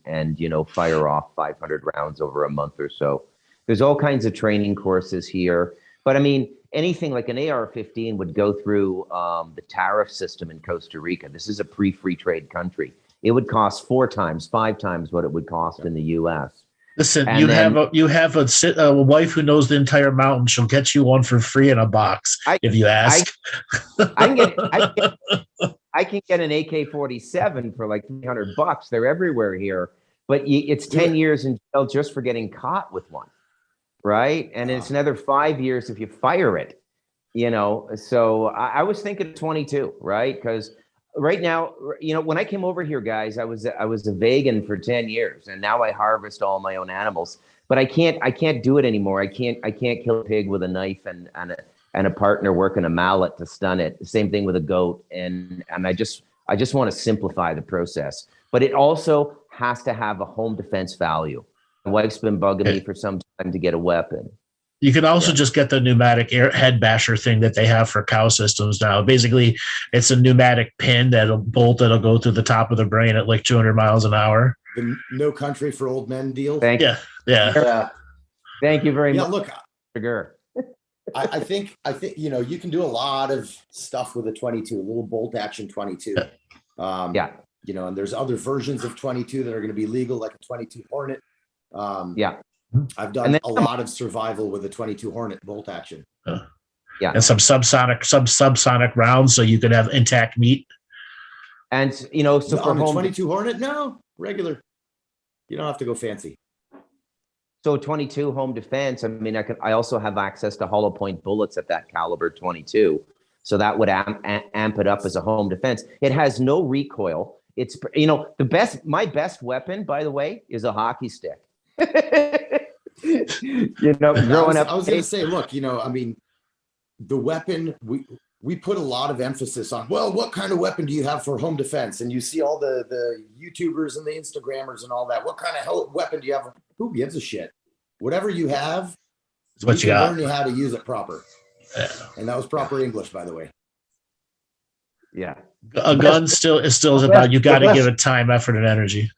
fire off 500 rounds over a month or so. There's all kinds of training courses here, but I mean, anything like an AR-15 would go through the tariff system in Costa Rica. This is a pre-free trade country. It would cost 4 times, 5 times what it would cost in the US. Listen, And you then- have a wife who knows the entire mountain. She'll get you one for free in a box if you ask. I can get an AK-47 for like $300. They're everywhere here, but it's 10 years in jail just for getting caught with one, right? And it's another 5 years if you fire it, you know. So I was thinking 22, right? Because right now, you know, when I came over here, guys, I was a vegan for 10 years, and now I harvest all my own animals. But I can't do it anymore. I can't kill a pig with a knife and a partner working a mallet to stun it. The same thing with a goat, and I just want to simplify the process. But it also has to have a home defense value. My wife's been bugging me for some time to get a weapon. You can also just get the pneumatic head basher thing that they have for cow systems now. Basically, it's a pneumatic pin that'll go through the top of the brain at like 200 miles an hour. The No Country for Old Men deal. Thank you. Yeah. Thank you very much. Look, Sugar. I think you know, you can do a lot of stuff with a 22, a little bolt action 22. You know, and there's other versions of 22 that are going to be legal, like a 22 Hornet. I've done a lot of survival with a 22 Hornet bolt action. And some subsonic rounds so you can have intact meat. And you know, so for home 22 Hornet, no, regular. You don't have to go fancy. So 22 home defense. I mean, I also have access to hollow point bullets at that caliber 22. So that would amp it up as a home defense. It has no recoil. It's, you know, my best weapon, by the way, is a hockey stick. You know, growing up. I was going to say, look, you know, I mean, the weapon, we put a lot of emphasis on, well, what kind of weapon do you have for home defense? And you see all the YouTubers and the Instagrammers and all that. What kind of weapon do you have? Who gives a shit? Whatever you have, it's what you got. Learn how to use it proper. Yeah. And that was proper English, by the way. Yeah. A gun still is about, you got to give it time, effort, and energy.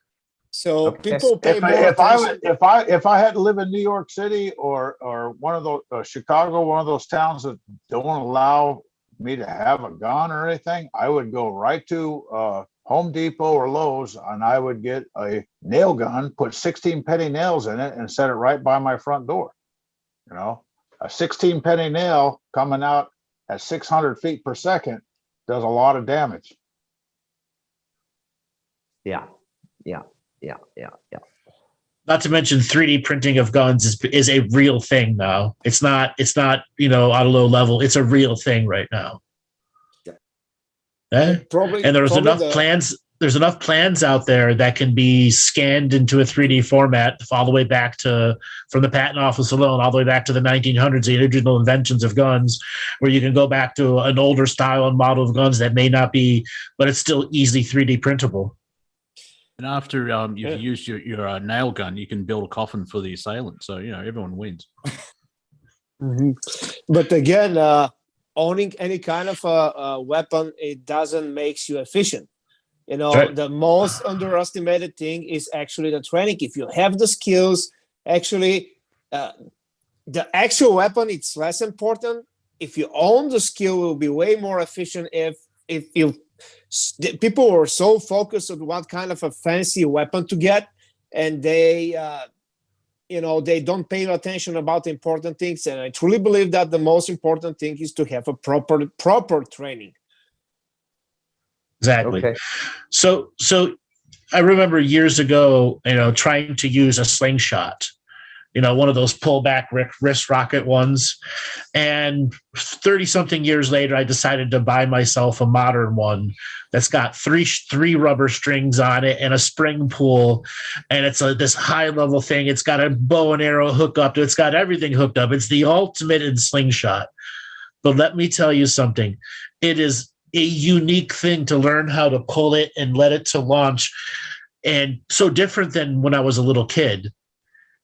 So people pay more if attention. I had to live in New York City or one of those Chicago, one of those towns that don't allow me to have a gun or anything, I would go right to Home Depot or Lowe's, and I would get a nail gun, put 16 penny nails in it, and set it right by my front door. You know, a 16 penny nail coming out at 600 feet per second does a lot of damage. Yeah. Not to mention 3D printing of guns is a real thing now. It's not, you know, on a low level. It's a real thing right now. And there's enough plans out there that can be scanned into a 3D format all the way back to, from the patent office alone, all the way back to the 1900s, the original inventions of guns, where you can go back to an older style and model of guns that may not be, but it's still easily 3D printable. And after you've used your nail gun, you can build a coffin for the assailant. So, you know, everyone wins. Mm-hmm. But again, owning any kind of a weapon, it doesn't make you efficient. You know, right. The most underestimated thing is actually the training. If you have the skills, actually, the actual weapon, it's less important. If you own the skill, it will be way more efficient if you... People are so focused on what kind of a fancy weapon to get, and they they don't pay attention about important things. And I truly believe that the most important thing is to have a proper training. Exactly. Okay. So I remember years ago, you know, trying to use a slingshot, you know, one of those pullback wrist rocket ones. And 30 something years later, I decided to buy myself a modern one that's got three rubber strings on it and a spring pull. And it's this high level thing. It's got a bow and arrow hookup. It's got everything hooked up. It's the ultimate in slingshot. But let me tell you something. It is a unique thing to learn how to pull it and let it to launch. And so different than when I was a little kid.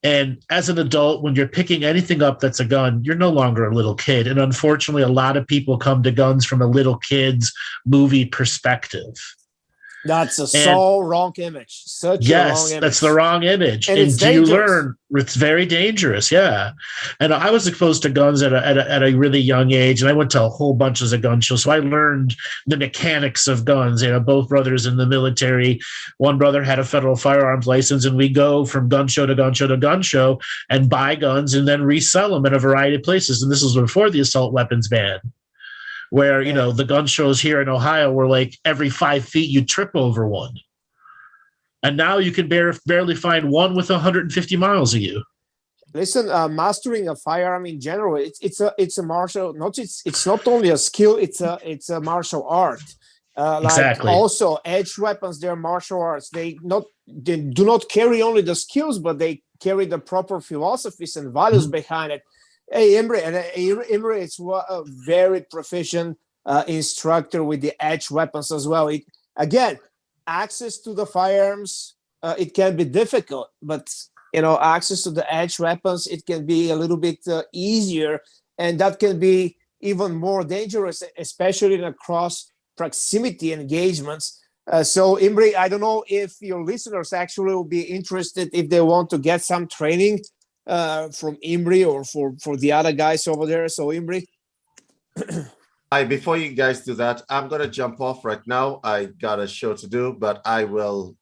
And as an adult, when you're picking anything up that's a gun, you're no longer a little kid. And unfortunately, a lot of people come to guns from a little kid's movie perspective. That's so wrong image. Such a wrong image. That's the wrong image. And it's do you dangerous. learn? It's very dangerous. Yeah. And I was exposed to guns at a really young age, and I went to a whole bunches of gun shows. So I learned the mechanics of guns. Both brothers in the military. One brother had a federal firearms license, and we go from gun show to gun show to gun show and buy guns and then resell them in a variety of places. And this was before the assault weapons ban, where, the gun shows here in Ohio were like every 5 feet you trip over one. And now you can barely find one with 150 miles of you. Listen, mastering a firearm in general, it's a martial, it's not only a skill, it's a martial art. Exactly. Like also edge weapons, they're martial arts. They do not carry only the skills, but they carry the proper philosophies and values behind it. Hey, Imre is a very proficient instructor with the edge weapons as well. Again, access to the firearms, it can be difficult, but access to the edge weapons, it can be a little bit easier, and that can be even more dangerous, especially in cross proximity engagements. So, Imre, I don't know if your listeners actually will be interested if they want to get some training from Imre or for the other guys over there. So Imre. Hi, before you guys do that, I'm gonna jump off right now. I got a show to do, but I will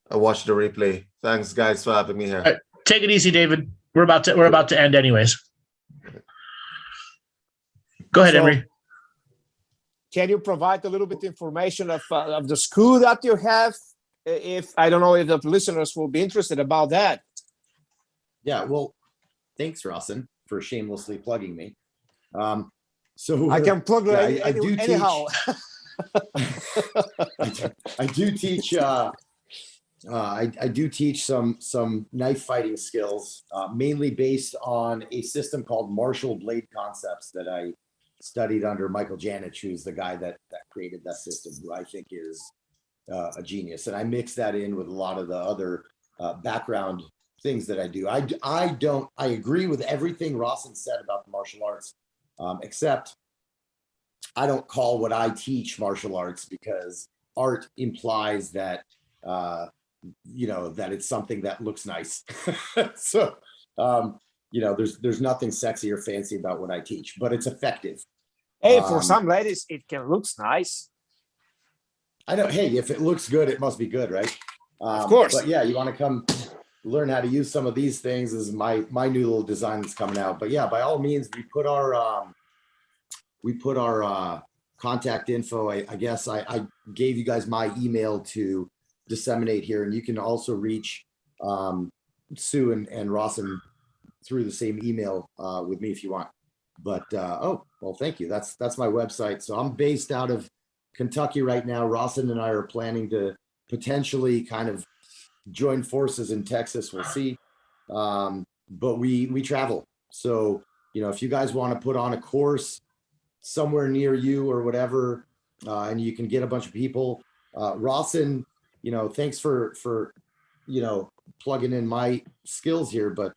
watch the replay. Thanks guys for having me here. Right, take it easy, David. We're about to end anyways. Go ahead, Imre. Can you provide a little bit information of the school that you have? If I don't know if the listeners will be interested about that. Yeah, well, thanks, Rawson, for shamelessly plugging me. So I can plug I do anyhow. I do teach. I do teach some knife fighting skills, mainly based on a system called martial blade concepts that I studied under Michael Janich, who's the guy that created that system, who I think is a genius. And I mix that in with a lot of the other background things that I do. I agree with everything Rawson said about the martial arts, except I don't call what I teach martial arts, because art implies that that it's something that looks nice. So there's nothing sexy or fancy about what I teach, but it's effective. Hey, for some ladies it can look nice. I know. Hey, if it looks good, it must be good, right? Of course. But yeah, you want to come learn how to use some of these things. This is my new little design that's coming out. But yeah, by all means, we put our contact info. I guess I gave you guys my email to disseminate here, and you can also reach Sue and Rawson through the same email with me if you want. But well, thank you. That's my website. So I'm based out of Kentucky right now. Rawson and I are planning to potentially kind of join forces in Texas. We'll see. But we travel. So, if you guys want to put on a course somewhere near you or whatever, and you can get a bunch of people, Rawson, thanks for plugging in my skills here. But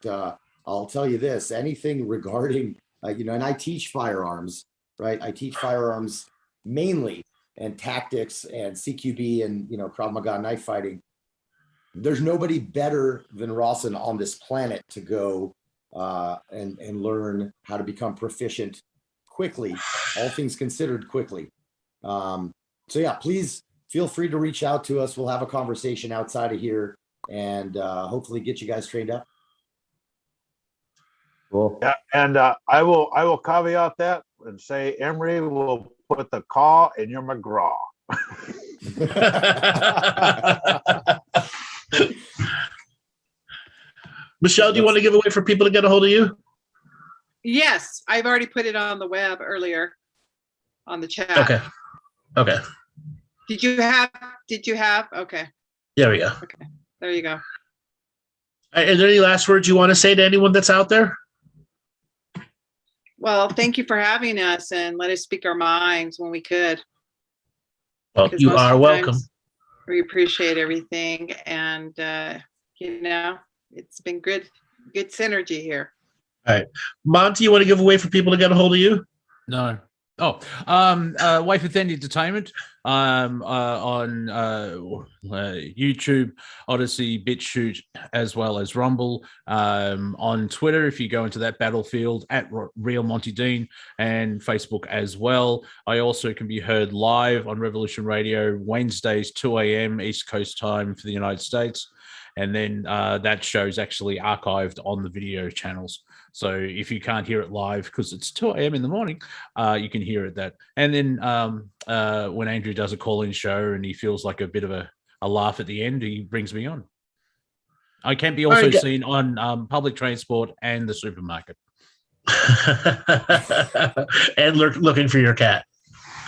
I'll tell you this, anything regarding, and I teach firearms, right? I teach firearms mainly, and tactics and CQB and, Krav Maga knife fighting. There's nobody better than Rawson on this planet to go and learn how to become proficient quickly, all things considered, quickly. So yeah, please feel free to reach out to us. We'll have a conversation outside of here and hopefully get you guys trained up. Cool. Yeah, and I will caveat that and say Emery will put the caw in your McGraw. Michelle, do you want to give away for people to get a hold of you? Yes, I've already put it on the web earlier on the chat. Okay. Did you have? Okay. There we go. Okay. There you go. Are there any last words you want to say to anyone that's out there? Well, thank you for having us and let us speak our minds when we could. Well, you are welcome. We appreciate everything, and it's been good synergy here. All right, Monty, you want to give away for people to get a hold of you? No. Way for Then Entertainment on YouTube, Odyssey, BitChute, as well as Rumble. On Twitter, if you go into that battlefield, at Real Monty Dean, and Facebook as well. I also can be heard live on Revolution Radio Wednesdays, 2 a.m. East Coast time for the United States. And then that show's actually archived on the video channels. So if you can't hear it live because it's 2 a.m. in the morning, you can hear it that. And then when Andrew does a call-in show and he feels like a bit of a laugh at the end, he brings me on. I can be also seen on public transport and the supermarket. And looking for your cat.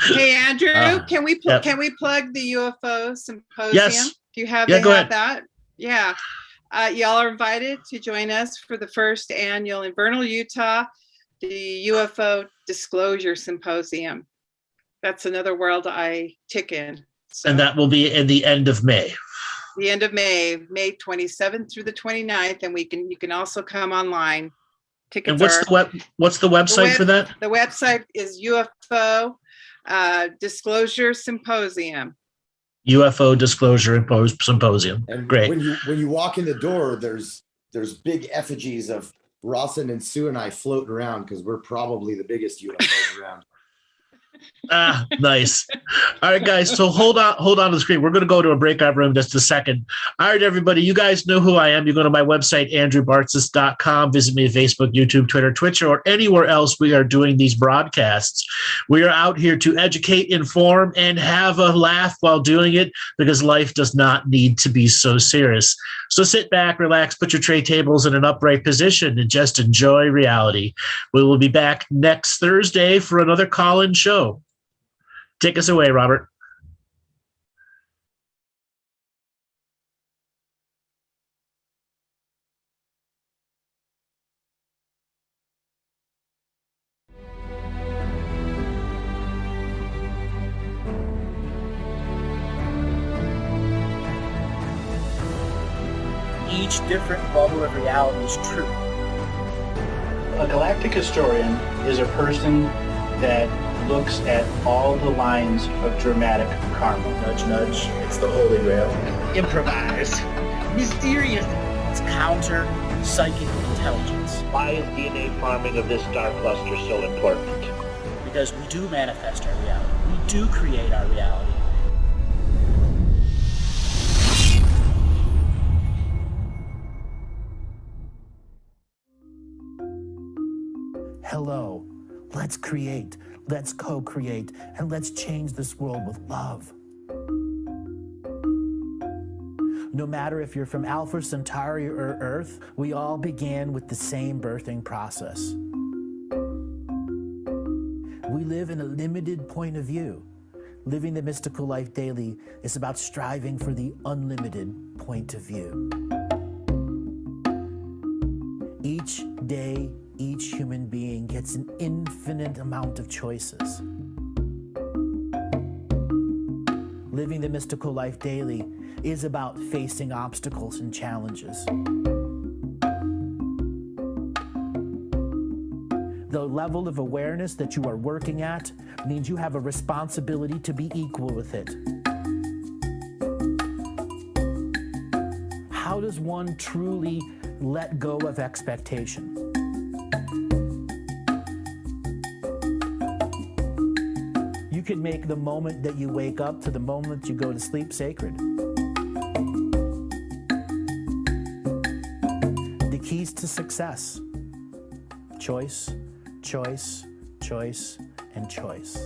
Hey, Andrew, can we plug the UFO symposium? Yes. Do you have, go ahead. that? Yeah. Y'all are invited to join us for the first annual in Vernal, Utah, the UFO Disclosure Symposium. That's another world I tick in. So, and that will be in the end of May. The end of May 27th through the 29th, and you can also come online. Tickets. And what's the website for that? The website is UFO Disclosure Symposium. UFO Disclosure Symposium. And great. When you walk in the door, there's big effigies of Rawson and Sue and I floating around because we're probably the biggest UFOs around. Nice. All right, guys. So hold on to the screen. We're going to go to a breakout room just a second. All right, everybody. You guys know who I am. You go to my website, andrewbartzis.com. Visit me at Facebook, YouTube, Twitter, Twitch, or anywhere else we are doing these broadcasts. We are out here to educate, inform, and have a laugh while doing it because life does not need to be so serious. So sit back, relax, put your tray tables in an upright position, and just enjoy reality. We will be back next Thursday for another call-in show. Take us away, Robert. Each different bubble of reality is true. A galactic historian is a person that looks at all the lines of dramatic karma. Nudge, nudge. It's the Holy Grail. Improvise. Mysterious. It's counter psychic intelligence. Why is DNA farming of this star cluster so important? Because we do manifest our reality. We do create our reality. Hello. Let's create. Let's co-create, and let's change this world with love. No matter if you're from Alpha Centauri or Earth, we all began with the same birthing process. We live in a limited point of view. Living the mystical life daily is about striving for the unlimited point of view. Each day, each human being gets an infinite amount of choices. Living the mystical life daily is about facing obstacles and challenges. The level of awareness that you are working at means you have a responsibility to be equal with it. How does one truly let go of expectation? You can make the moment that you wake up to the moment you go to sleep sacred. The keys to success: choice, choice, choice, and choice.